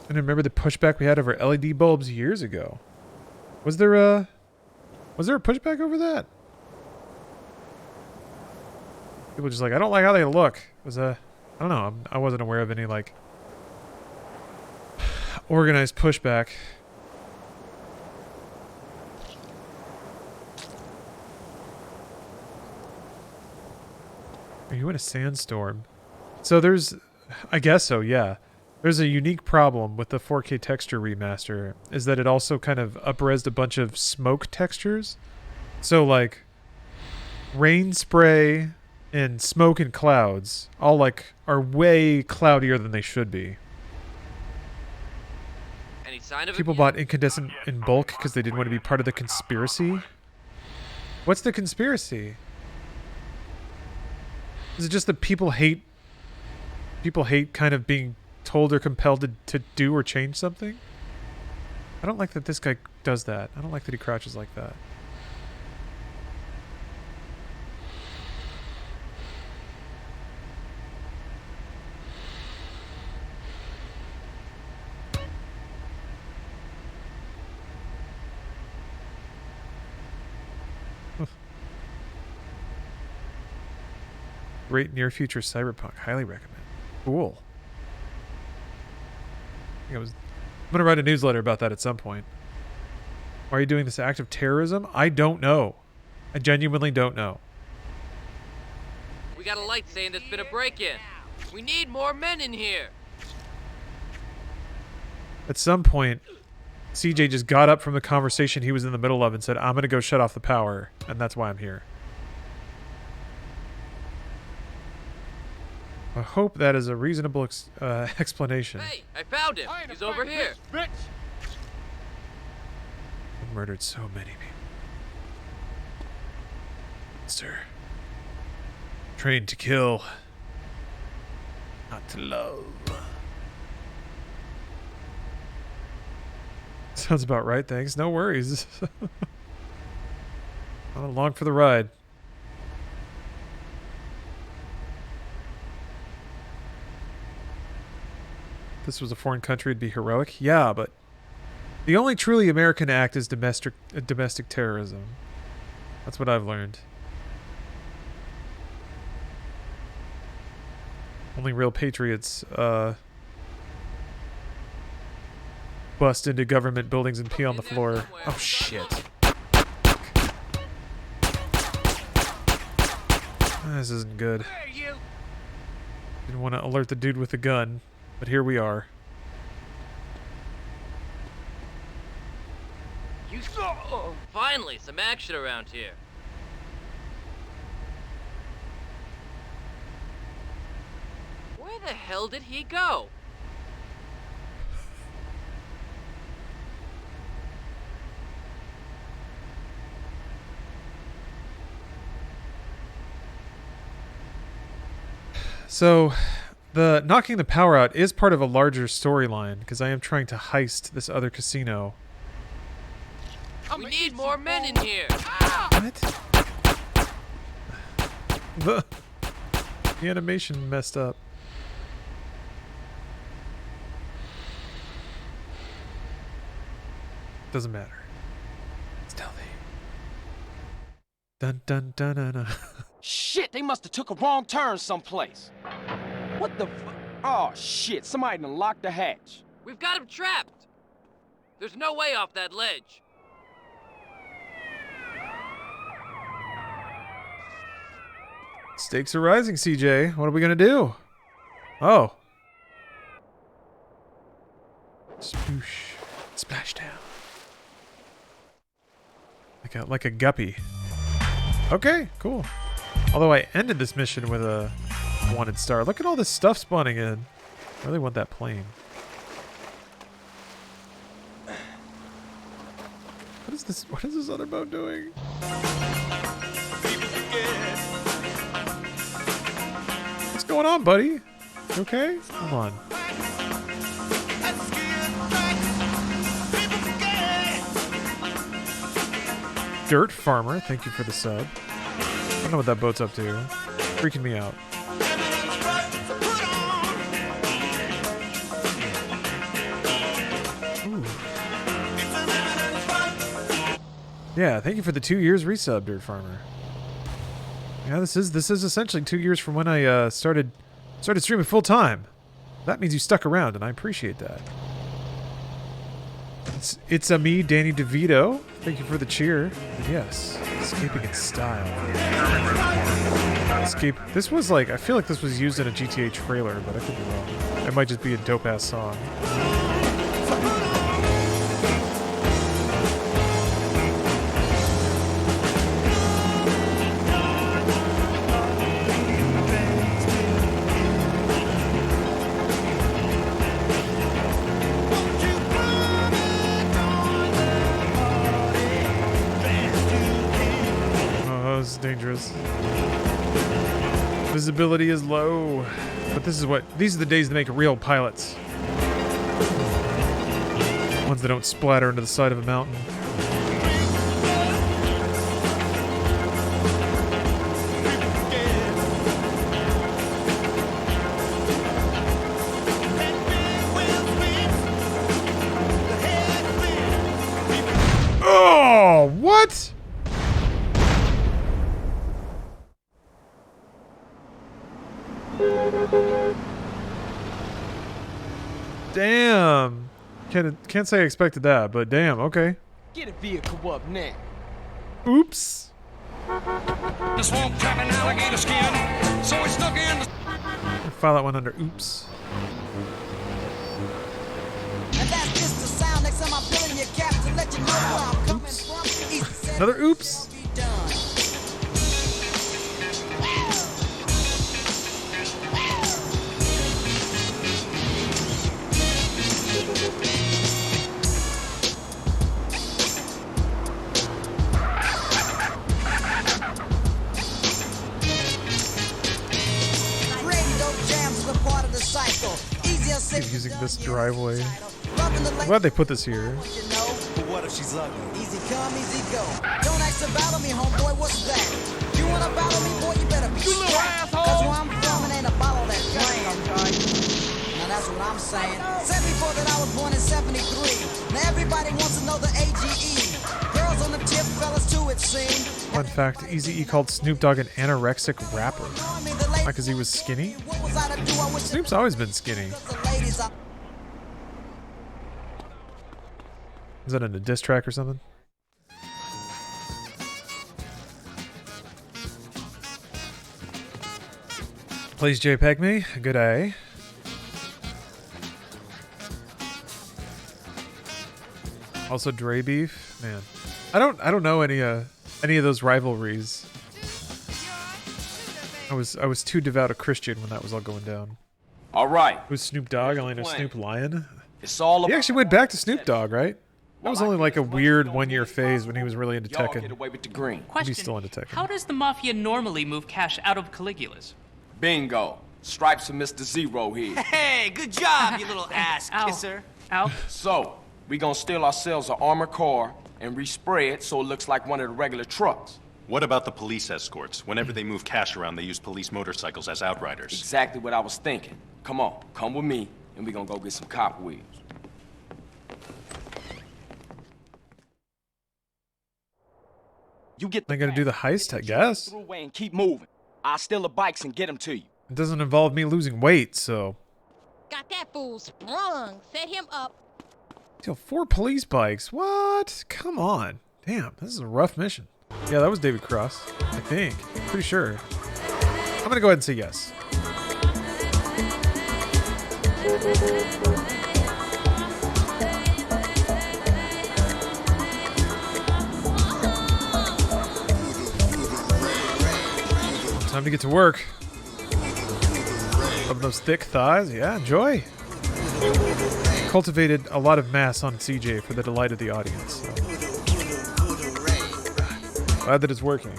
And remember the pushback we had over LED bulbs years ago. Was there a pushback over that? People just like, I don't like how they look. It was I don't know. I wasn't aware of any, like, organized pushback. Are you in a sandstorm? So there's, I guess so, yeah. There's a unique problem with the 4K texture remaster, is that it also kind of up-resed a bunch of smoke textures. So, like, rain spray, and smoke and clouds all like are way cloudier than they should be. Any sign of People bought incandescent in bulk because they didn't want to be part of the conspiracy. What's the conspiracy? Is it just that people hate kind of being told or compelled to do or change something? I don't like that this guy does that. I don't like that he crouches like that. Great near future cyberpunk. Highly recommend. Cool. I'm gonna write a newsletter about that at some point. Why are you doing this act of terrorism? I don't know. I genuinely don't know. We got a light saying there's been a break-in. We need more men in here. At some point, CJ just got up from the conversation he was in the middle of and said, I'm gonna go shut off the power, and that's why I'm here. I hope that is a reasonable explanation. Hey, I found him. He's over here. I've murdered so many people. Sir. Trained to kill. Not to love. Sounds about right, thanks. No worries. I'm along for the ride. If this was a foreign country, it'd be heroic. Yeah, but the only truly American act is domestic terrorism. That's what I've learned. Only real patriots bust into government buildings and pee on the floor. Oh shit. This isn't good. Didn't want to alert the dude with the gun. But here we are. You saw. Finally, some action around here. Where the hell did he go? So, the knocking the power out is part of a larger storyline, because I am trying to heist this other casino. We need more men in here. What? The animation messed up. Doesn't matter. Stealthy. Dun dun dun dun dun. Shit, they must have took a wrong turn someplace. What the Oh, shit, somebody done locked the hatch. We've got him trapped. There's no way off that ledge. Stakes are rising, CJ. What are we gonna do? Oh. Sploosh. Splash down. Like a guppy. Okay, cool. Although I ended this mission with a wanted star. Look at all this stuff spawning in. I really want that plane. What is this? What is this other boat doing? What's going on, buddy? You okay? Come on. Dirt Farmer, thank you for the sub. I don't know what that boat's up to. Freaking me out. Ooh. Yeah, thank you for the 2 years resub, Dirt Farmer. Yeah, this is essentially 2 years from when I started streaming full time. That means you stuck around, and I appreciate that. It's me, Danny DeVito. Thank you for the cheer. But yes, escaping in style. Escape. This was like, I feel like this was used in a GTA trailer, but I could be wrong. It might just be a dope ass song. visibility is low. But these are the days that make real pilots. Ones that don't splatter into the side of a mountain. Oh, what? Damn. Can't say I expected that, but damn, okay. Get a vehicle up now. Oops. The swamp trapping alligator skin, so it's stuck in the... File that one under oops. And that's just the sound next time I'm pulling your cap to let you know where I'm coming from. Another oops. Keep using this driveway. I'm glad they put this here. But what if she's ugly? Easy come, easy go. Don't ask to battle me, homeboy, what's that? You wanna battle me, boy, you better be strapped. Cause where I'm from, it ain't a bottle that drain. Now that's what I'm saying. Said before that I was born in 73. Now everybody wants to know the AGE. Girls on the tip, fellas too, it seems. Fun fact, Eazy-E called Snoop Dogg an anorexic rapper. Why, because he was skinny? Snoop's always been skinny. Is that in a diss track or something? Please JPEG me. Good day. Also Dre beef. Man. I don't know any of those rivalries. I was too devout a Christian when that was all going down. All right. It was Snoop Dogg, I only know Snoop Lion. It's all He actually went back to Snoop Dogg, right? That was only like a weird one-year phase when he was really into Tekken. Get away with the green. He's still into Tekken. How does the Mafia normally move cash out of Caligula's? Bingo. Stripes and Mr. Zero here. Hey, good job, you little ass kisser. Ow. So, we gonna steal ourselves an armored car and respray it so it looks like one of the regular trucks. What about the police escorts? Whenever they move cash around, they use police motorcycles as outriders. Exactly what I was thinking. Come on, come with me, and we gonna go get some cop wheels. You get I gotta do the heist, I guess. through away and keep moving. I'll steal the bikes and get them to you. It doesn't involve me losing weight, so... Got that fool sprung. Set him up. Steal 4 police bikes? What? Come on. Damn, this is a rough mission. Yeah, that was David Cross, I think. Pretty sure. I'm gonna go ahead and say yes. Time to get to work. Of those thick thighs, yeah, enjoy. Cultivated a lot of mass on CJ for the delight of the audience. So. Glad that it's working.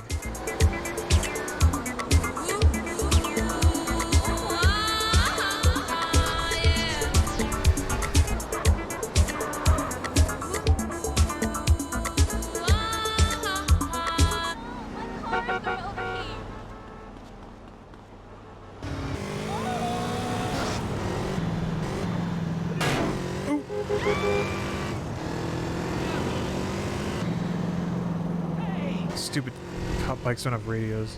Stupid cop bikes don't have radios.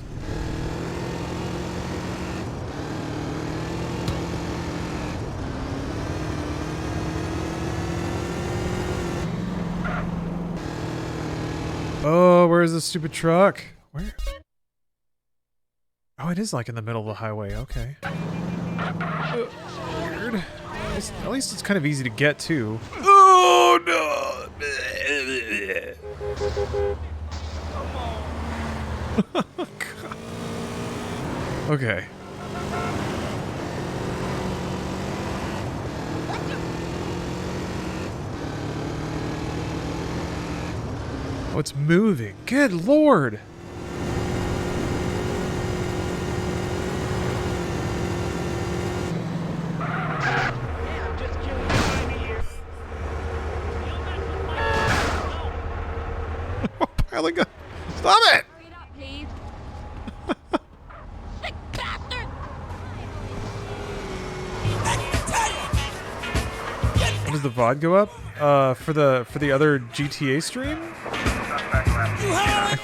Oh, where's the stupid truck? Where? Oh, it is like in the middle of the highway. Okay. Weird. At least it's kind of easy to get to. Oh no! Okay. Oh, it's moving. Good lord. piling up. Stop it! Hurry it up, please. Sick bastard! When does the VOD go up? For the other GTA stream? I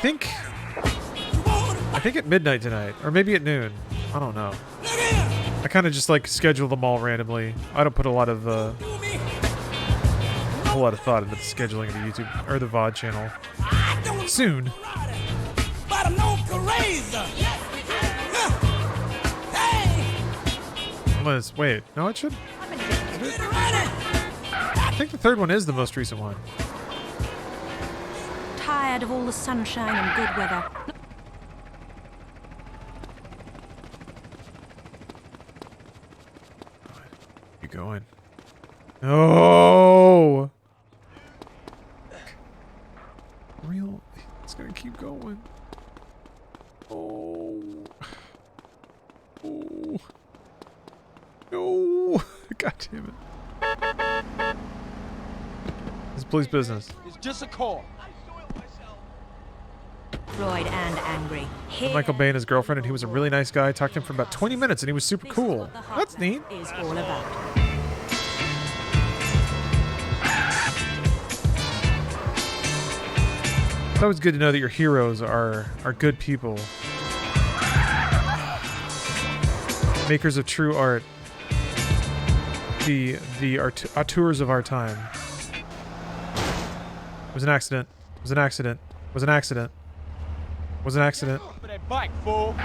think at midnight tonight, or maybe at noon. I don't know. I kind of just like schedule them all randomly. I don't put a lot of thought into the scheduling of the YouTube or the VOD channel. Soon. Wait, no, it should. I think the third one is the most recent one. Tired of all the sunshine and good weather. Keep going. No. Real. It's gonna keep going. Oh. Oh. No. God damn it. It's police business. It's just a call. Freud and angry. Michael Bay and his girlfriend, and he was a really nice guy. Talked to him for about 20 minutes, and he was super cool. That's neat. Is all about. It's always good to know that your heroes are good people. Makers of true art. The auteurs of our time. It was an accident. It was an accident. It was an accident. It was an accident. For that bike, fool.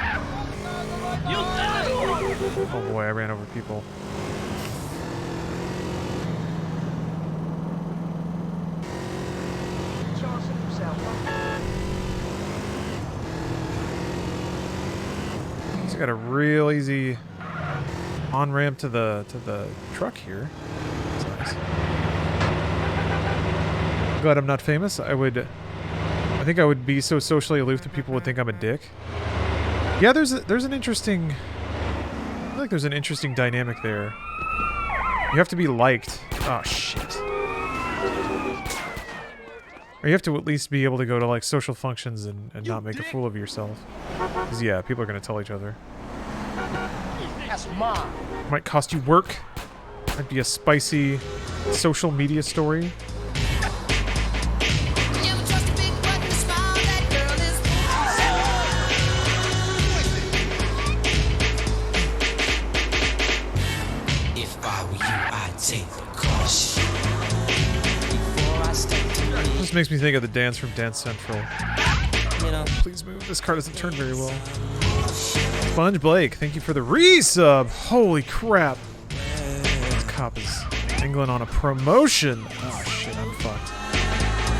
Oh boy, I ran over people. He's got a real easy on-ramp to the truck here. That's nice. Glad I'm not famous. I think I would be so socially aloof that people would think I'm a dick. Yeah, there's an interesting. I feel like there's an interesting dynamic there. You have to be liked. Oh shit. Or you have to at least be able to go to like social functions and not make a fool of yourself. Because yeah, people are gonna tell each other. That's mine. Might cost you work. Might be a spicy social media story. This makes me think of the dance from Dance Central. Please move. This car doesn't turn very well. Sponge Blake, thank you for the resub. Holy crap. This cop is angling on a promotion. Oh shit, I'm fucked.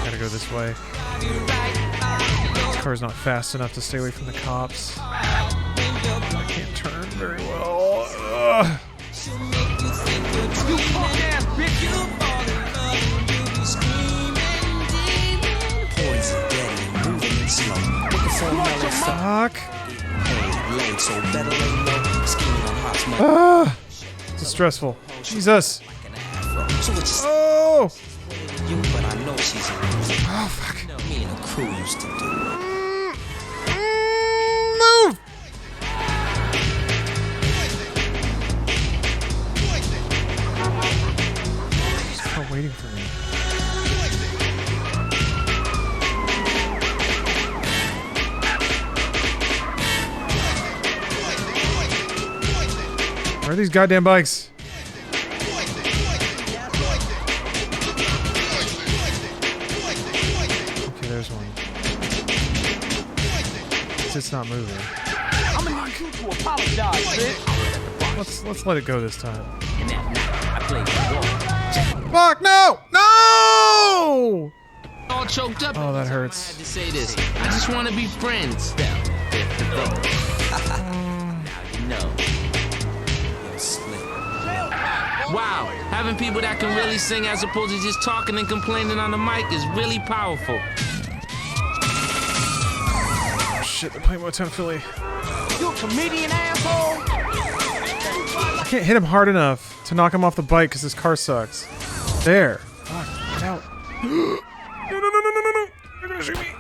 Gotta go this way. This car's not fast enough to stay away from the cops. I can't turn very well. Ugh. You punk ass bitch. Fuck. Ah, it's stressful. Jesus. Oh. Oh fuck. Move. Just kind of waiting for me. Where are these goddamn bikes? Okay, there's one. It's not moving. I'm gonna need you to apologize, bitch. Let's let it go this time. Fuck no! No! All choked up. Oh, that hurts. I had to say this. I just want to be friends. Wow, having people that can really sing as opposed to just talking and complaining on the mic is really powerful. Oh, shit, they're playing Motown Philly. You a comedian, asshole? I can't hit him hard enough to knock him off the bike because his car sucks. There. Fuck, get out. No. You're gonna shoot me.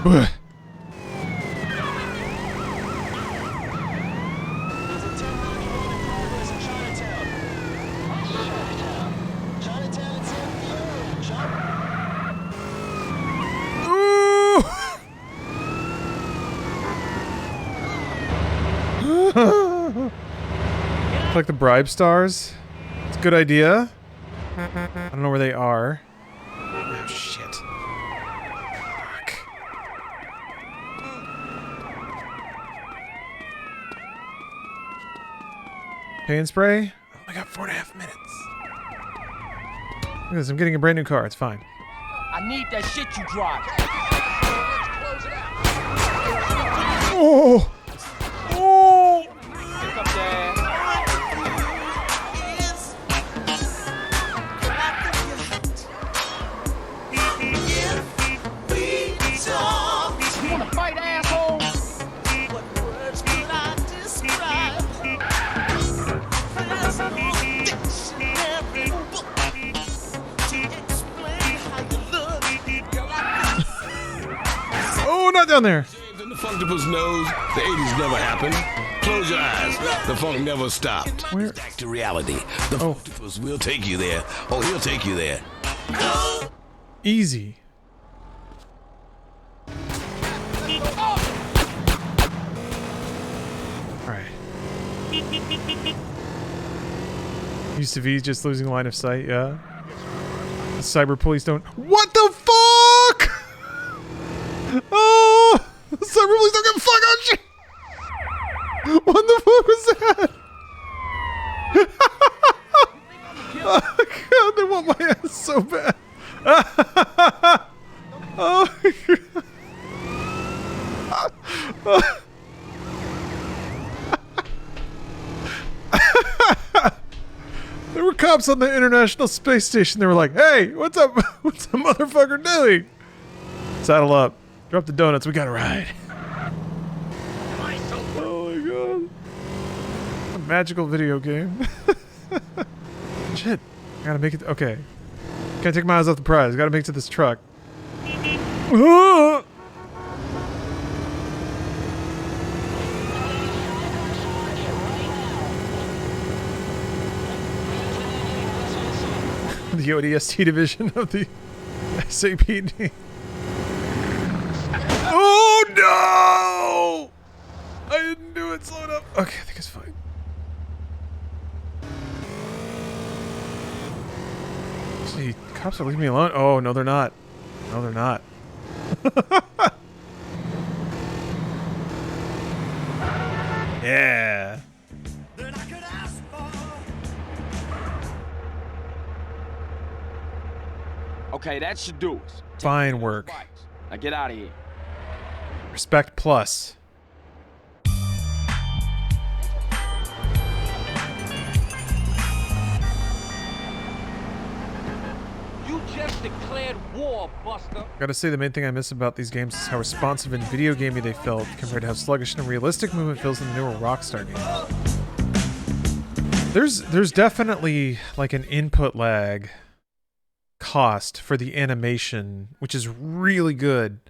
Blech. Like the bribe stars. It's a good idea. I don't know where they are. Oh, shit. Fuck. Paint spray? Oh, I got 4.5 minutes. Look at this, I'm getting a brand new car. It's fine. I need that shit you drive. Oh! Oh! Pick up there. You wanna fight, asshole? What words could I describe? There's no dictionary book to explain how you look. Oh, not down there. In the Funktipple's nose, the 80s never happened. Close your eyes. The funk never stopped. Where? Back to reality. The Funktipples will take you there. Oh, he'll take you there. Easy. Alright. Used to be just losing line of sight, yeah. The cyber police don't. What the fuck? Oh! The cyber police don't give a fuck on shit! What the fuck was that? Oh god, they want my ass so bad. Oh my god. There were cops on the International Space Station. They were like, "Hey, what's up? What's the motherfucker doing? Saddle up. Drop the donuts. We got to ride." Oh my god. A magical video game. Shit. I gotta make it. Okay. Can't take my eyes off the prize. Gotta make it to this truck. The ODST division of the SAPD. Oh no! I didn't do it. Slow it up. Okay, I think it's fine. Gee, cops are leaving me alone. Oh no, they're not. No, they're not. Yeah. Okay, that should do us. Fine work. Now get out of here. Respect plus. You just declared war, Buster. Gotta say, the main thing I miss about these games is how responsive and video gamey they felt compared to how sluggish and realistic movement feels in the newer Rockstar games. There's definitely like an input lag cost for the animation, which is really good,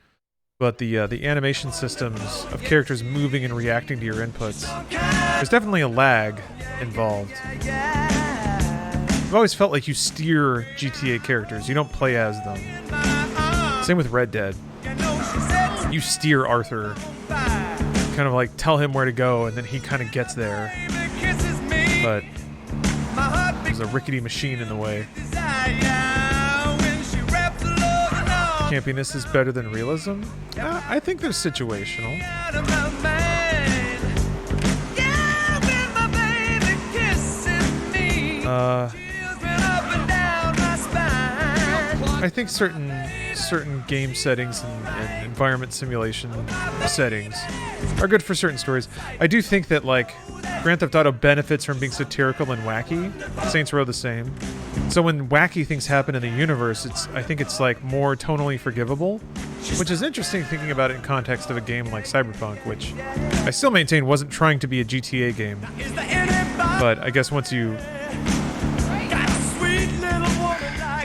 but the animation systems of characters moving and reacting to your inputs, there's definitely a lag involved. I've always felt like you steer GTA characters, you don't play as them. Same with Red Dead. You steer Arthur, kind of like tell him where to go, and then he kind of gets there. But there's a rickety machine in the way. Campiness is better than realism? I think they're situational. I think certain game settings and environment simulation settings are good for certain stories. I do think that like Grand Theft Auto benefits from being satirical and wacky. Saints Row the same. So when wacky things happen in the universe, I think it's like more tonally forgivable, which is interesting thinking about it in context of a game like Cyberpunk, which I still maintain wasn't trying to be a GTA game. But I guess once you...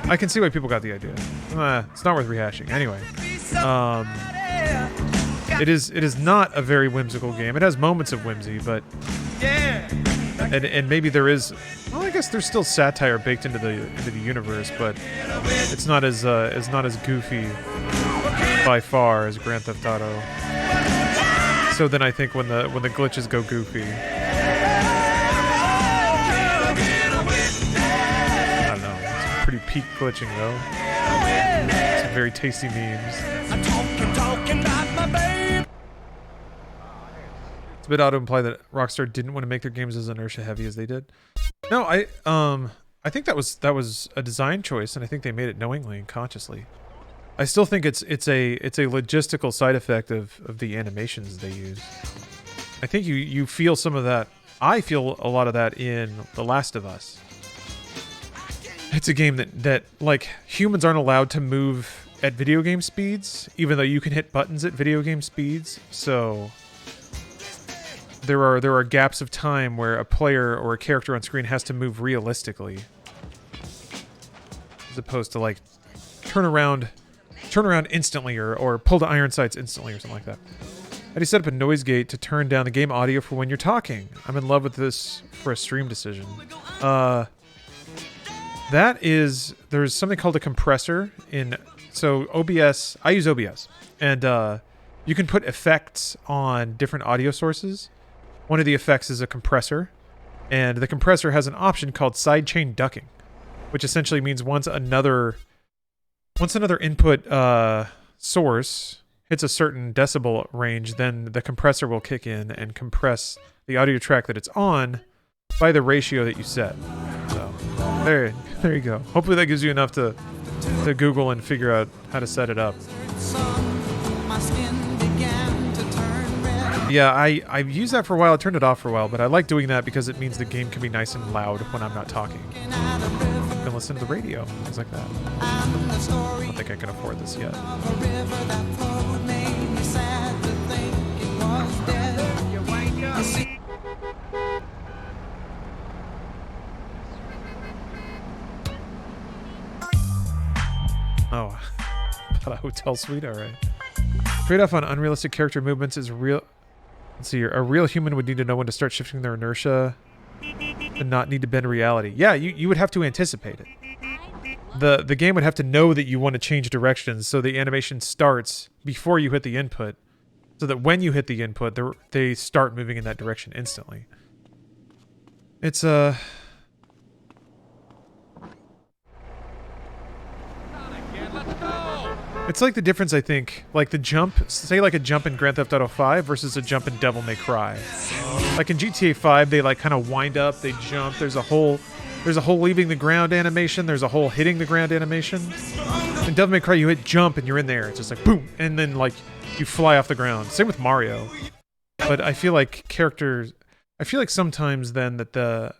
I can see why people got the idea. It's not worth rehashing. Anyway. It is not a very whimsical game. It has moments of whimsy, but and maybe there is. Well, I guess there's still satire baked into the universe, but it's not as goofy by far as Grand Theft Auto. So then I think when the glitches go goofy, I don't know. It's pretty peak glitching though. Some very tasty memes. It's a bit odd to imply that Rockstar didn't want to make their games as inertia heavy as they did. No, I think that was a design choice, and I think they made it knowingly and consciously. I still think it's a logistical side effect of the animations they use. I think you feel some of that. I feel a lot of that in The Last of Us. It's a game that like humans aren't allowed to move at video game speeds, even though you can hit buttons at video game speeds. So there are gaps of time where a player or a character on screen has to move realistically, as opposed to like turn around instantly or pull to iron sights instantly or something like that. How do you set up a noise gate to turn down the game audio for when you're talking? I'm in love with this for a stream decision. There's something called a compressor in, so OBS, I use OBS, and you can put effects on different audio sources. One of the effects is a compressor, and the compressor has an option called sidechain ducking, which essentially means once another input source hits a certain decibel range, then the compressor will kick in and compress the audio track that it's on by the ratio that you set. So there you go. Hopefully that gives you enough to Google and figure out how to set it up. Yeah, I've used that for a while. I turned it off for a while, but I like doing that because it means the game can be nice and loud when I'm not talking. I can listen to the radio, things like that. I don't think I can afford this yet. Oh, about a hotel suite? Alright. Trade-off on unrealistic character movements is real. Let's see here. A real human would need to know when to start shifting their inertia and not need to bend reality. Yeah, you would have to anticipate it. The game would have to know that you want to change directions, so the animation starts before you hit the input, so that when you hit the input, they start moving in that direction instantly. It's It's like the difference, I think, like the jump, say like a jump in Grand Theft Auto 5 versus a jump in Devil May Cry. Like in GTA 5, they like kind of wind up, they jump, there's a whole leaving the ground animation, there's a whole hitting the ground animation. In Devil May Cry, you hit jump and you're in there, it's just like boom, and then like you fly off the ground. Same with Mario. But I feel like sometimes then that the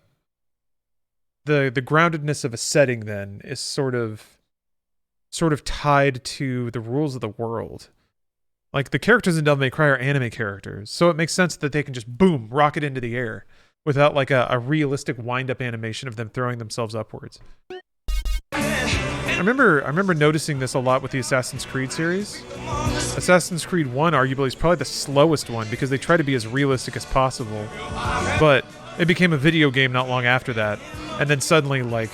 groundedness of a setting then is sort of tied to the rules of the world. Like the characters in Devil May Cry are anime characters, so it makes sense that they can just boom, rocket into the air without like a realistic wind-up animation of them throwing themselves upwards. I remember noticing this a lot with the Assassin's Creed series. Assassin's Creed 1 arguably is probably the slowest one because they try to be as realistic as possible, but it became a video game not long after that, and then suddenly like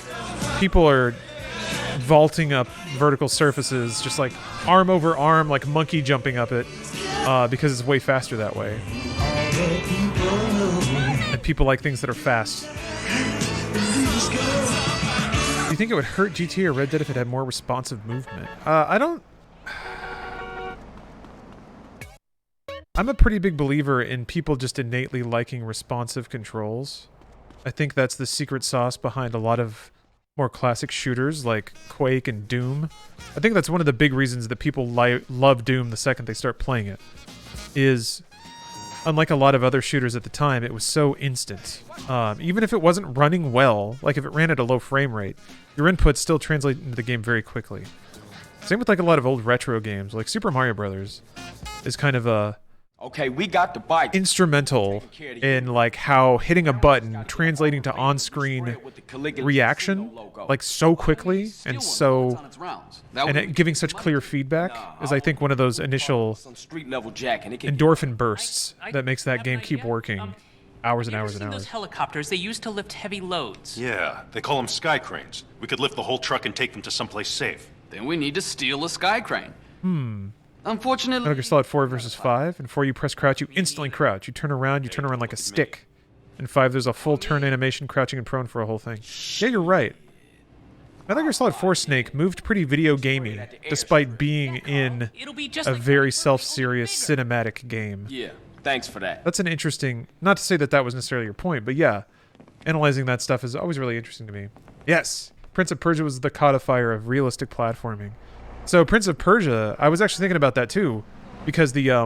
people are vaulting up vertical surfaces, just like arm over arm, like monkey jumping up it, because it's way faster that way. And people like things that are fast. Do you think it would hurt GTA or Red Dead if it had more responsive movement? I'm a pretty big believer in people just innately liking responsive controls. I think that's the secret sauce behind a lot of more classic shooters like Quake and Doom. I think that's one of the big reasons that people love Doom the second they start playing it. Is, unlike a lot of other shooters at the time, it was so instant. Even if it wasn't running well, like if it ran at a low frame rate, your inputs still translate into the game very quickly. Same with like a lot of old retro games, like Super Mario Brothers is kind of Okay, we got the bike. Instrumental in like how hitting a button translating to on-screen reaction like so quickly and so and it giving such clear feedback is I think one of those initial endorphin bursts that makes that game keep working hours and hours and hours. Those helicopters they used to lift heavy loads. Yeah, they call them sky cranes. We could lift the whole truck and take them to someplace safe. Then we need to steal a sky crane. Unfortunately, Metal Gear Solid 4 versus 5. In 4, you press crouch, you instantly crouch. You turn around like a stick. In 5, there's a full turn animation, crouching and prone for a whole thing. Yeah, you're right. Metal Gear Solid 4 Snake moved pretty video gamey, despite being in a very self-serious cinematic game. Yeah, thanks for that. That's an interesting... Not to say that that was necessarily your point, but yeah. Analyzing that stuff is always really interesting to me. Yes! Prince of Persia was the codifier of realistic platforming. So Prince of Persia, I was actually thinking about that too, because the I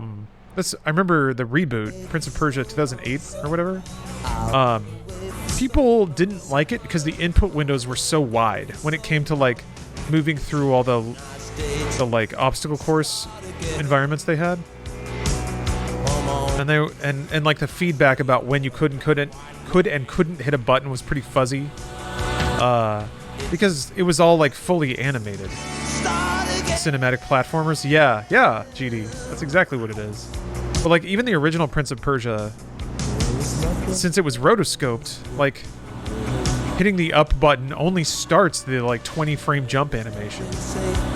remember the reboot, Prince of Persia 2008 or whatever. People didn't like it because the input windows were so wide when it came to like moving through all the like obstacle course environments they had, and they and like the feedback about when you could and couldn't hit a button was pretty fuzzy, because it was all like fully animated. Cinematic platformers, yeah, GD, that's exactly what it is. But like even the original Prince of Persia, since it was rotoscoped, like hitting the up button only starts the like 20 frame jump animation.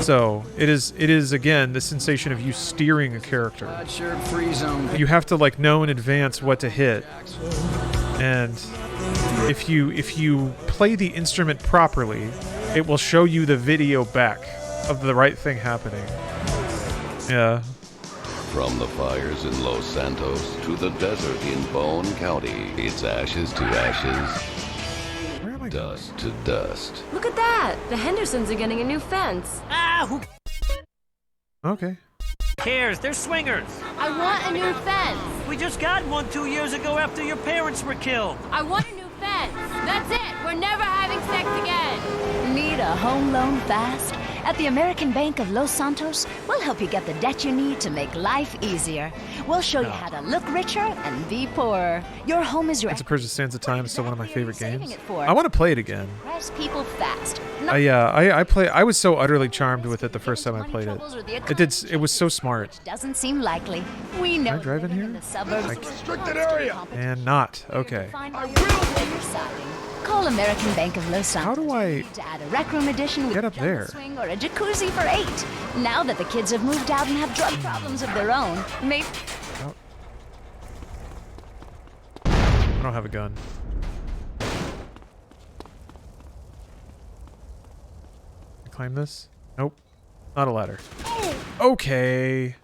So it is again the sensation of you steering a character. You have to like know in advance what to hit, and if you play the instrument properly, it will show you the video back of the right thing happening. Yeah. From the fires in Los Santos to the desert in Bone County, it's ashes to ashes, where am I dust to dust. Look at that! The Hendersons are getting a new fence. Ah, who Okay. cares? They're swingers. I want a new fence. We just got one 2 years ago after your parents were killed. I want a new fence. That's it. We're never having sex again. Need a home loan fast? At the American Bank of Los Santos, we'll help you get the debt you need to make life easier. We'll show you how to look richer and be poorer. Your home is your... Prince of Persia Sands of Time is still one of my favorite games. I want to play it again. Press people fast. I was so utterly charmed with it the first time I played it. It was so smart. Doesn't seem likely. We know. Can I drive in here? The suburbs restricted area. And not. Okay. I will. Call American Bank of Los Santos. How do I to add a rec room edition with get up there? Swing or a jacuzzi for 8. Now that the kids have moved out and have drug problems of their own, maybe. I don't have a gun. Climb this? Nope. Not a ladder. Okay.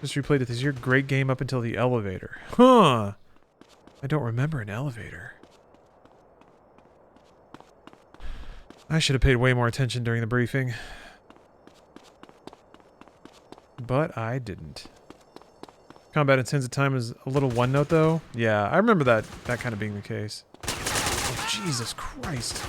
Just replayed it this year. Great game up until the elevator. Huh. I don't remember an elevator. I should have paid way more attention during the briefing. But I didn't. Combat in Sands of Time is a little one note though. Yeah, I remember that kind of being the case. Oh, Jesus Christ.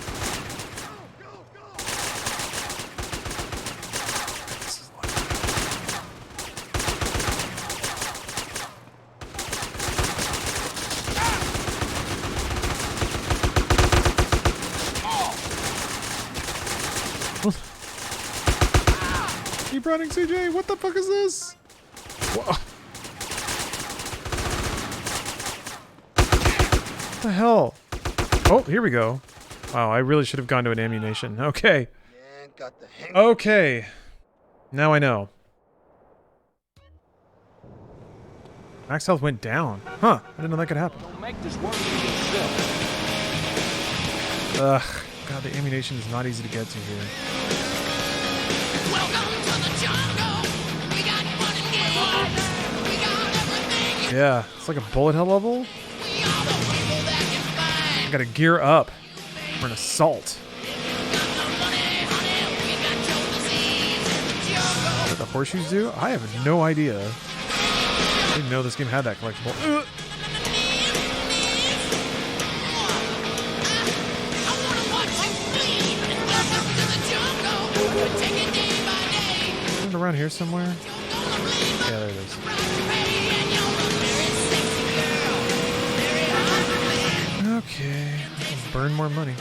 Keep running, CJ! What the fuck is this? Whoa. What the hell? Oh, here we go. Wow, I really should have gone to an ammunition. Okay. Okay. Now I know. Max health went down. Huh. I didn't know that could happen. Ugh. God, the ammunition is not easy to get to here. Yeah, it's like a bullet hell level. I gotta gear up for an assault. What the horseshoes do? I have no idea. I didn't know this game had that collectible. Isn't it around here somewhere? Yeah, there it is. Okay, let's burn more money.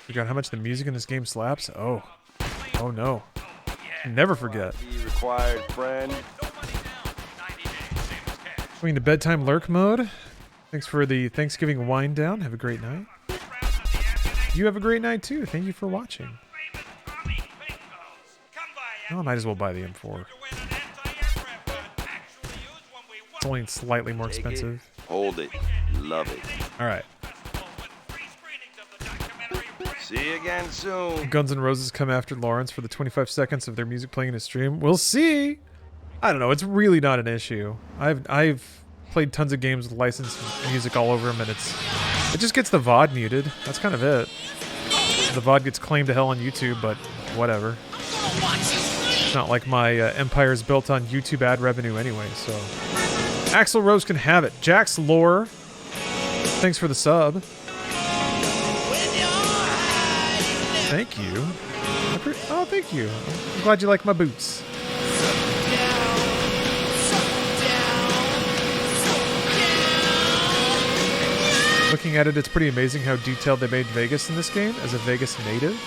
Forgot how much the music in this game slaps? Oh. Oh no. Never forget. Required friend. Going to bedtime lurk mode. Thanks for the Thanksgiving wind down. Have a great night. You have a great night too. Thank you for watching. Oh, I might as well buy the M4. It's only slightly more expensive. Hold it. Love it. Alright. See you again soon. Guns N' Roses come after Lawrence for the 25 seconds of their music playing in a stream. We'll see. I don't know. It's really not an issue. I've played tons of games with licensed music all over them, and it just gets the VOD muted. That's kind of it. The VOD gets claimed to hell on YouTube, but whatever. It's not like my empire is built on YouTube ad revenue anyway, so. Axel Rose can have it. Jax Lore, thanks for the sub. Thank you. Oh, thank you. I'm glad you like my boots. Looking at it, it's pretty amazing how detailed they made Vegas in this game as a Vegas native.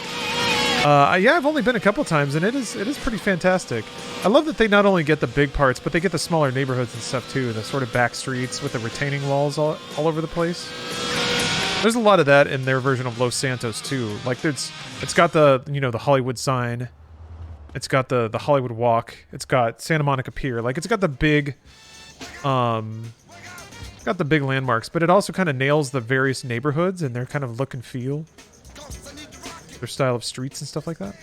Yeah, I've only been a couple times, and it is pretty fantastic. I love that they not only get the big parts, but they get the smaller neighborhoods and stuff too. The sort of back streets with the retaining walls all over the place. There's a lot of that in their version of Los Santos too. Like it's got the the Hollywood sign. It's got the Hollywood Walk. It's got Santa Monica Pier. Like it's got the big landmarks, but it also kind of nails the various neighborhoods and their kind of look and feel. Their style of streets and stuff like that.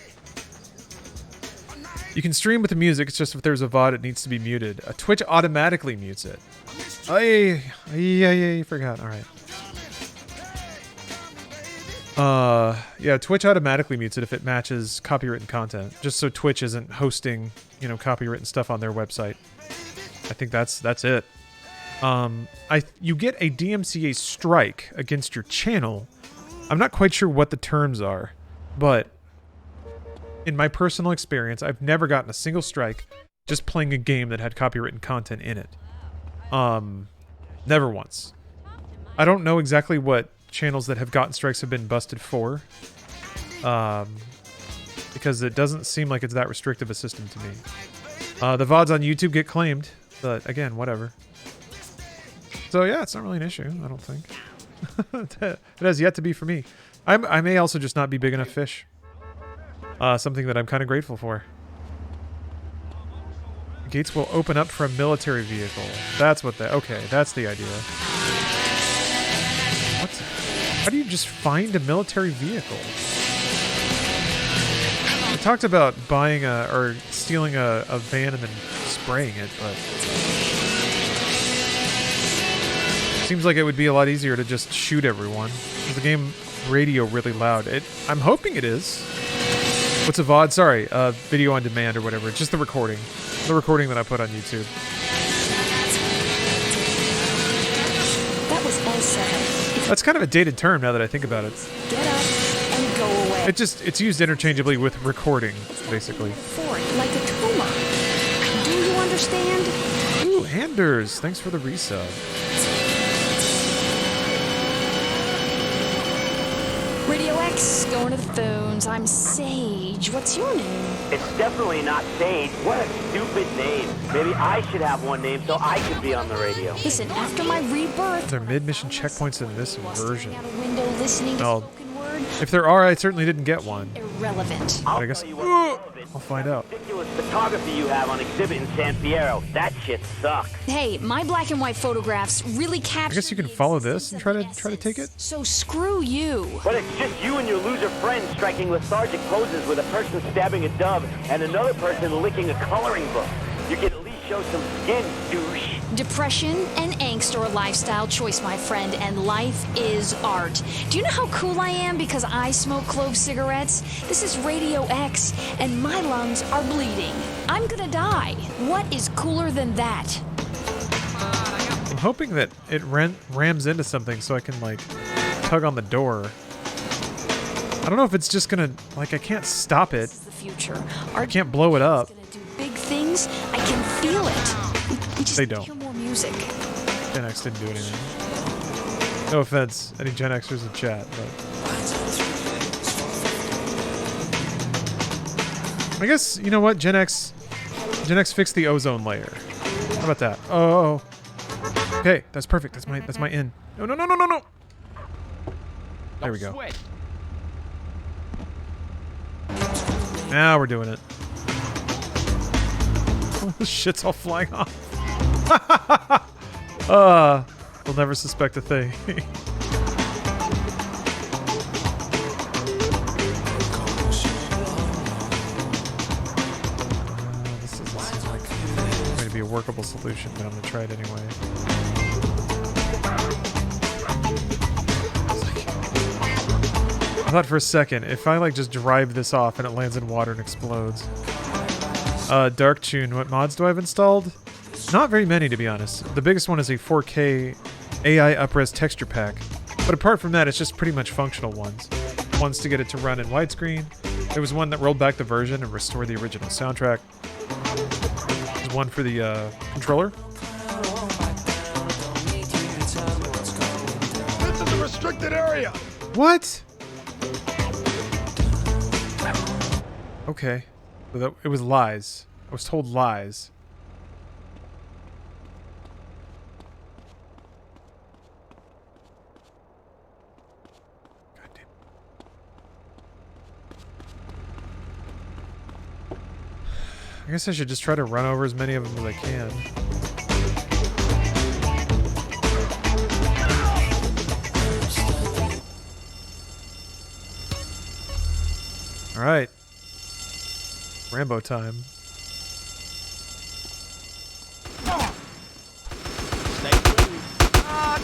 You can stream with the music, it's just if there's a VOD it needs to be muted. Twitch automatically mutes it. Oh yeah, you forgot. Alright. Yeah, Twitch automatically mutes it if it matches copywritten content, just so Twitch isn't hosting, copywritten stuff on their website. I think that's it. You get a DMCA strike against your channel. I'm not quite sure what the terms are, but in my personal experience, I've never gotten a single strike just playing a game that had copywritten content in it. Never once. I don't know exactly what channels that have gotten strikes have been busted for, because it doesn't seem like it's that restrictive a system to me. The VODs on YouTube get claimed, but again, whatever. So yeah, it's not really an issue, I don't think. It has yet to be for me. I may also just not be big enough fish. Something that I'm kind of grateful for. Gates will open up for a military vehicle. That's what okay, that's the idea. What? How do you just find a military vehicle? I talked about buying or stealing a van and then spraying it, but seems like it would be a lot easier to just shoot everyone. Is the game radio really loud? I'm hoping it is. What's a VOD? Sorry, video on demand or whatever. It's just the recording. The recording that I put on YouTube. That was all said. That's kind of a dated term now that I think about it. Get up and go away. It's used interchangeably with recording, basically. For it, like a tumor. Do you understand? Ooh, Anders, thanks for the resub. Radio X, going to the phones. I'm Sage. What's your name? It's definitely not Sage. What a stupid name. Maybe I should have one name so I could be on the radio. Listen, after my rebirth... There are mid-mission checkpoints in this version. Out a window listening to spoken word. If there are, I certainly didn't get one. Irrelevant. But I guess I'll find out. Ridiculous photography you have on exhibit in San Fierro. That shit sucks. Hey, my black and white photographs really capture... I guess you can follow this and try to take it. So screw you. But it's just you and your loser friends striking lethargic poses with a person stabbing a dove and another person licking a coloring book. You can at least show some skin, douche. Depression and angst are a lifestyle choice, my friend, and life is art. Do you know how cool I am because I smoke clove cigarettes? This is Radio X, and my lungs are bleeding. I'm gonna die. What is cooler than that? I'm hoping that it rams into something so I can, like, tug on the door. I don't know if it's just gonna, like, I can't stop it. The future. I can't blow it up. Do big things. I can feel it. We just They need to don't. hear more music. Gen X didn't do anything. No offense, any Gen Xers in chat, but... I guess, you know what, Gen X fixed the ozone layer. How about that? Oh. Okay, that's perfect. That's my in. No. There we go. Now we're doing it. Oh, this shit's all flying off. They'll never suspect a thing. This doesn't seem like going to be a workable solution, but I'm going to try it anyway. I thought for a second, if I like just drive this off and it lands in water and explodes. Dark Tune, what mods do I have installed? Not very many, to be honest. The biggest one is a 4K AI upres texture pack. But apart from that, it's just pretty much functional ones. Ones to get it to run in widescreen. There was one that rolled back the version and restored the original soundtrack. There's one for the controller. This is a restricted area. What? Okay. So it was lies. I was told lies. God damn. I guess I should just try to run over as many of them as I can. All right. Rambo time.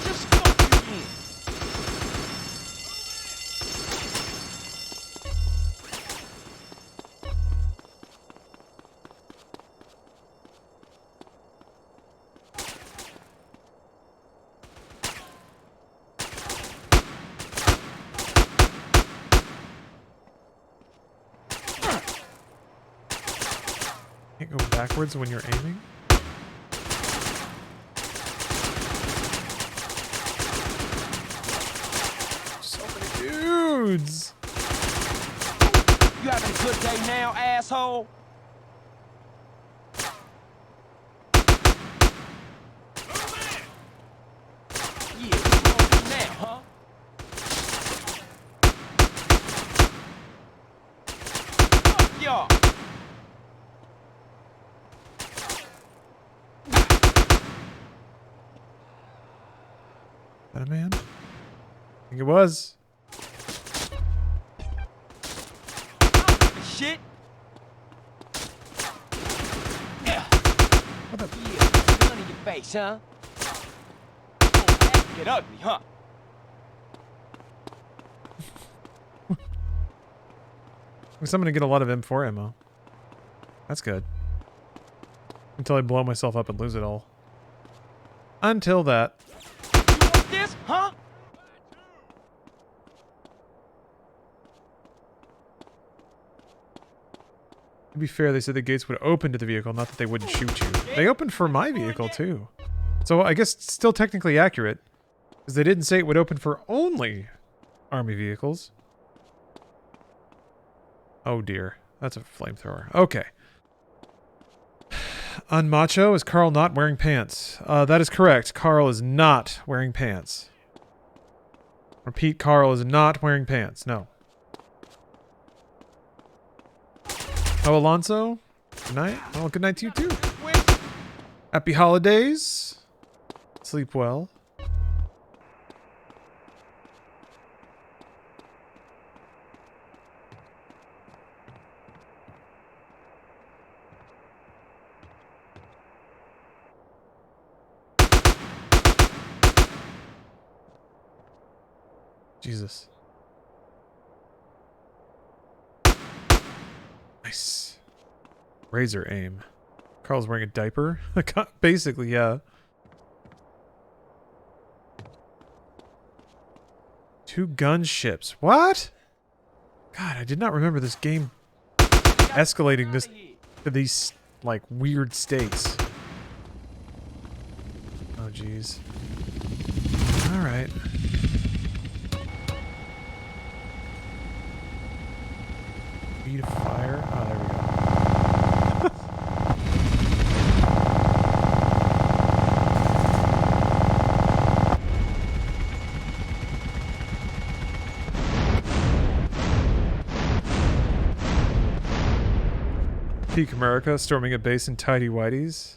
Just go in. Can't go backwards when you're aiming? So many dudes! You having a good day now, asshole? Yeah, what you gonna do now, huh? Fuck y'all! That a man? I think it was. Shit! What the? Yeah, gun in your face, huh? Oh, get ugly, huh? I'm gonna get a lot of M4 ammo. That's good. Until I blow myself up and lose it all. Until that. This, huh? To be fair, they said the gates would open to the vehicle, not that they wouldn't shoot you. They opened for my vehicle, too. So I guess it's still technically accurate. Because they didn't say it would open for only army vehicles. Oh dear. That's a flamethrower. Okay. On Macho, is Carl not wearing pants? That is correct. Carl is not wearing pants. Repeat, Carl is not wearing pants. No. Oh, Alonso? Good night. Oh, good night to you too. Happy holidays. Sleep well. Jesus. Nice. Razor aim. Carl's wearing a diaper? Basically, yeah. 2 gunships. What? God, I did not remember this game escalating this to these, like, weird stakes. Oh, jeez. Alright. Feet of fire. Oh, there we go. Peak America storming a base in tidy whities.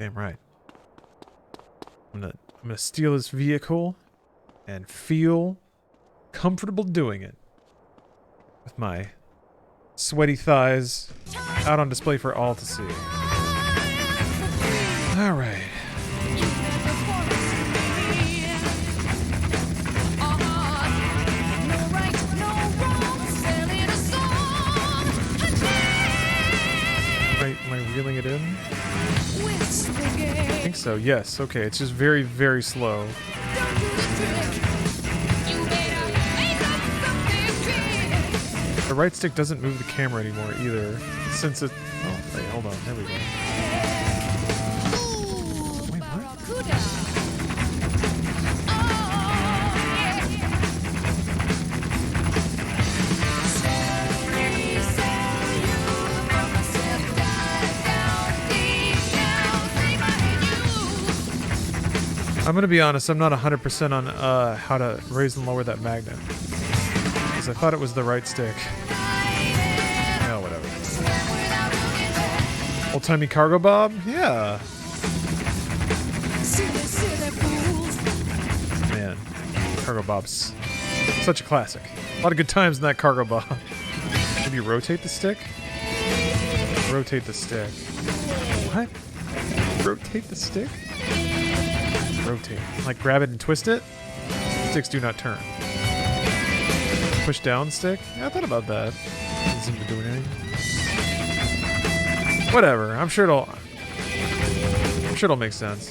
Damn right. I'm gonna steal this vehicle and feel comfortable doing it with my sweaty thighs out on display for all to see. All right. Am I reeling it in? I think so, yes. Okay, it's just very, very slow. The right stick doesn't move the camera anymore either, since it... Oh, wait, hold on. There we go. Wait, what? I'm gonna be honest, I'm not 100% on how to raise and lower that magnet. Because I thought it was the right stick. Oh, whatever. Old-timey cargo bob? Yeah. Man, cargo bob's such a classic. A lot of good times in that cargo bob. Maybe rotate the stick? Rotate the stick. What? Rotate the stick? Rotate. Like grab it and twist it? Sticks do not turn. Push down stick? Yeah, I thought about that. Doesn't seem to do anything. Whatever. I'm sure it'll make sense.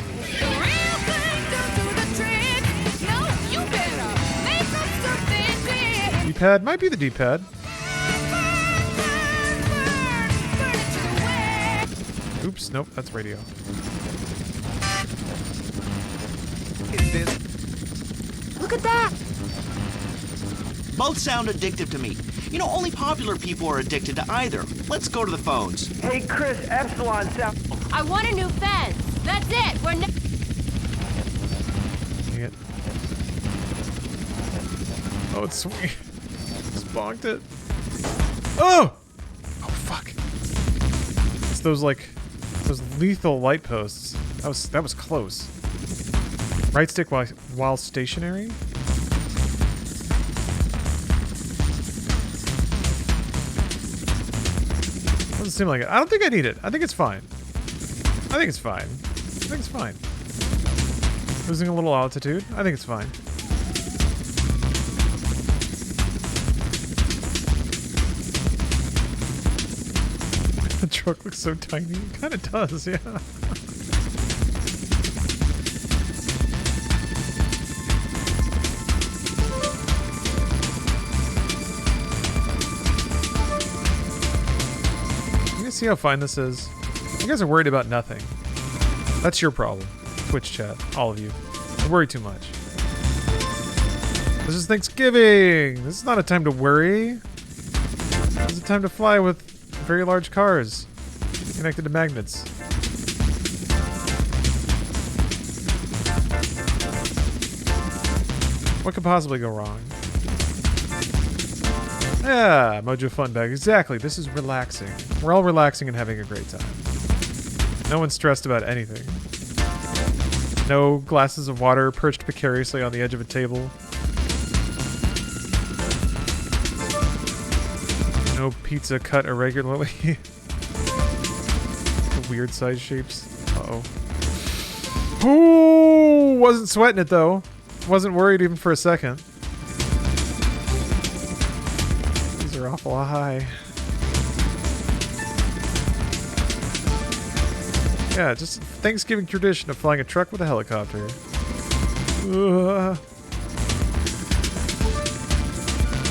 D-pad? Might be the D-pad. Oops, nope, that's radio. Look at that! Both sound addictive to me. You know, only popular people are addicted to either. Let's go to the phones. Hey, Chris, Epsilon sound. I want a new fence. That's it. We're Dang it. Oh, it's swinging. Sponked it. Oh! Oh, fuck. It's those, like, those lethal light posts. That was close. Right stick while stationary? Doesn't seem like it. I don't think I need it. I think it's fine. I think it's fine. I think it's fine. Losing a little altitude. I think it's fine. The truck looks so tiny. It kind of does, yeah. See how fine this is? You guys are worried about nothing. That's your problem. Twitch chat. All of you. You worry too much. This is Thanksgiving! This is not a time to worry. This is a time to fly with very large cars connected to magnets. What could possibly go wrong? Yeah, Mojo Fun Bag. Exactly. This is relaxing. We're all relaxing and having a great time. No one's stressed about anything. No glasses of water perched precariously on the edge of a table. No pizza cut irregularly. Weird size shapes. Uh-oh. Ooh! Wasn't sweating it, though. Wasn't worried even for a second. Are awful high. Yeah, just Thanksgiving tradition of flying a truck with a helicopter.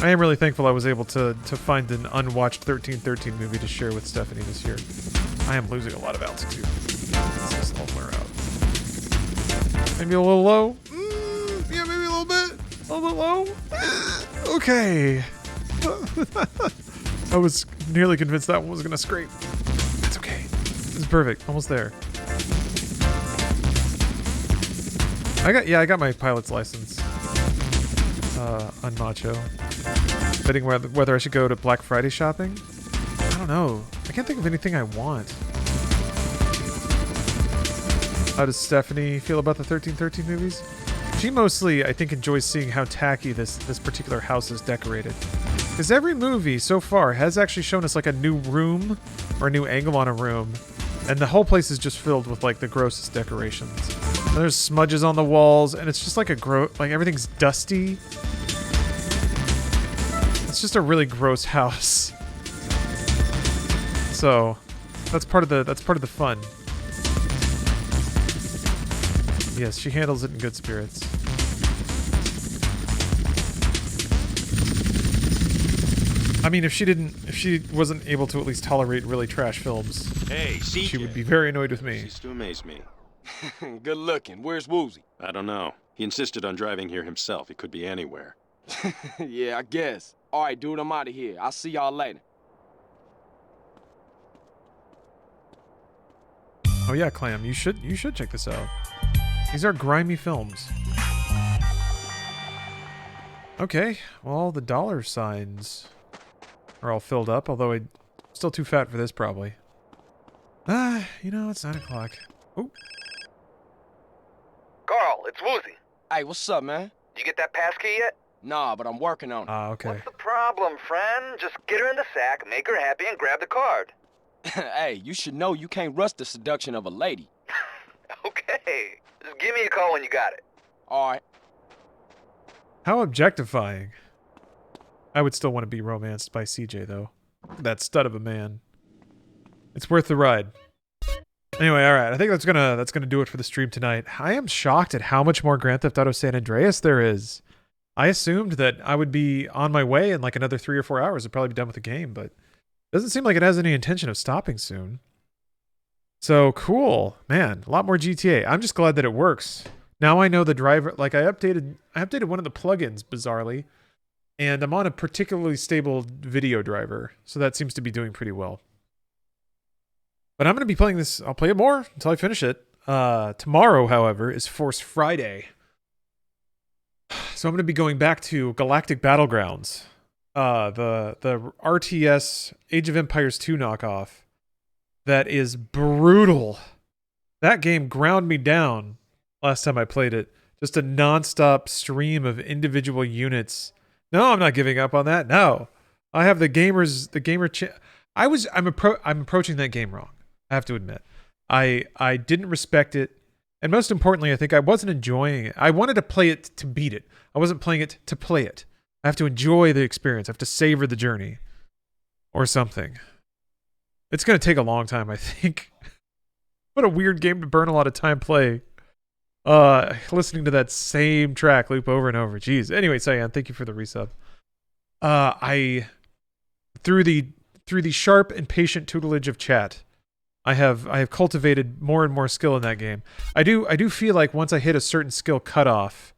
I am really thankful I was able to find an unwatched 1313 movie to share with Stephanie this year. I am losing a lot of altitude. This will wear out. Maybe a little low? Yeah, maybe a little bit. A little bit low? Okay. I was nearly convinced that one was going to scrape. It's okay. It's perfect. Almost there. I got my pilot's license on Macho. Debating whether I should go to Black Friday shopping. I don't know. I can't think of anything I want. How does Stephanie feel about the 1313 movies? She mostly, I think, enjoys seeing how tacky this particular house is decorated. Because every movie so far has actually shown us like a new room or a new angle on a room, and the whole place is just filled with like the grossest decorations. And there's smudges on the walls, and it's just like like everything's dusty. It's just a really gross house. So that's part of the fun. Yes, she handles it in good spirits. I mean, if she wasn't able to at least tolerate really trash films, hey, CJ. She would be very annoyed with me. Cease to amaze me. Good looking. Where's Woozy? I don't know. He insisted on driving here himself. He could be anywhere. Yeah, I guess. All right, dude, I'm out of here. I'll see y'all later. Oh yeah, Clam, you should check this out. These are grimy films. Okay, well, the dollar signs are all filled up, although I'm still too fat for this, probably. You know, it's 9 o'clock. Oh. Carl, it's Woozy. Hey, what's up, man? You get that passkey yet? Nah, but I'm working on it. Okay. What's the problem, friend? Just get her in the sack, make her happy, and grab the card. Hey, you should know you can't rush the seduction of a lady. Okay. Just give me a call when you got it. All right. How objectifying. I would still want to be romanced by CJ, though. That stud of a man. It's worth the ride. Anyway, all right. I think that's gonna do it for the stream tonight. I am shocked at how much more Grand Theft Auto San Andreas there is. I assumed that I would be on my way in like another 3 or 4 hours. I'd probably be done with the game, but doesn't seem like it has any intention of stopping soon. So cool, man. A lot more GTA. I'm just glad that it works. Now I know the driver. Like I updated one of the plugins bizarrely, and I'm on a particularly stable video driver, so that seems to be doing pretty well. But I'm going to be playing this. I'll play it more until I finish it. Tomorrow, however, is Force Friday. So I'm going to be going back to Galactic Battlegrounds. The RTS Age of Empires 2 knockoff. That is brutal. That game ground me down last time I played it. Just a non-stop stream of individual units. No, I'm not giving up on that. No. I have I'm approaching that game wrong. I have to admit. I didn't respect it. And most importantly, I think I wasn't enjoying it. I wanted to play it to beat it. I wasn't playing it to play it. I have to enjoy the experience. I have to savor the journey. Or something. It's going to take a long time, I think. What a weird game to burn a lot of time playing. Listening to that same track loop over and over. Jeez. Anyway, Cyan, thank you for the resub. Through the sharp and patient tutelage of chat, I have cultivated more and more skill in that game. I do feel like once I hit a certain skill cutoff,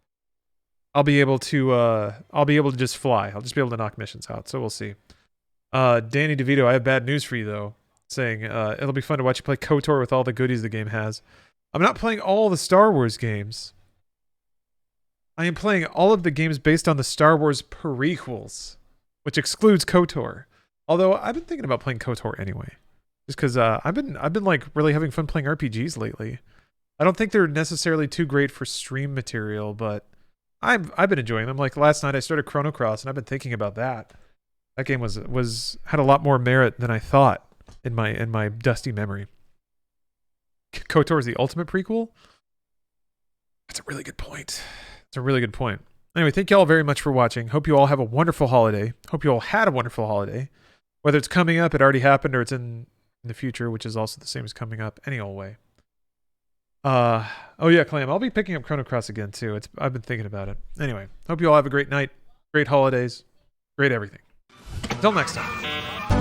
I'll be able to just fly. I'll just be able to knock missions out. So we'll see. Danny DeVito, I have bad news for you though. Saying it'll be fun to watch you play KOTOR with all the goodies the game has. I'm not playing all the Star Wars games. I am playing all of the games based on the Star Wars prequels, which excludes KOTOR. Although I've been thinking about playing KOTOR anyway. Just because I've been like really having fun playing RPGs lately. I don't think they're necessarily too great for stream material, but I've been enjoying them. Like last night I started Chrono Cross and I've been thinking about that. That game had a lot more merit than I thought in my dusty memory. KOTOR is the ultimate prequel? That's a really good point. Anyway, thank you all very much for watching. Hope you all have a wonderful holiday. Hope you all had a wonderful holiday. Whether it's coming up, it already happened, or it's in the future, which is also the same as coming up. Any old way. Oh yeah, Clam. I'll be picking up Chrono Cross again too. I've been thinking about it. Anyway, hope you all have a great night, great holidays. Rate everything. Until next time.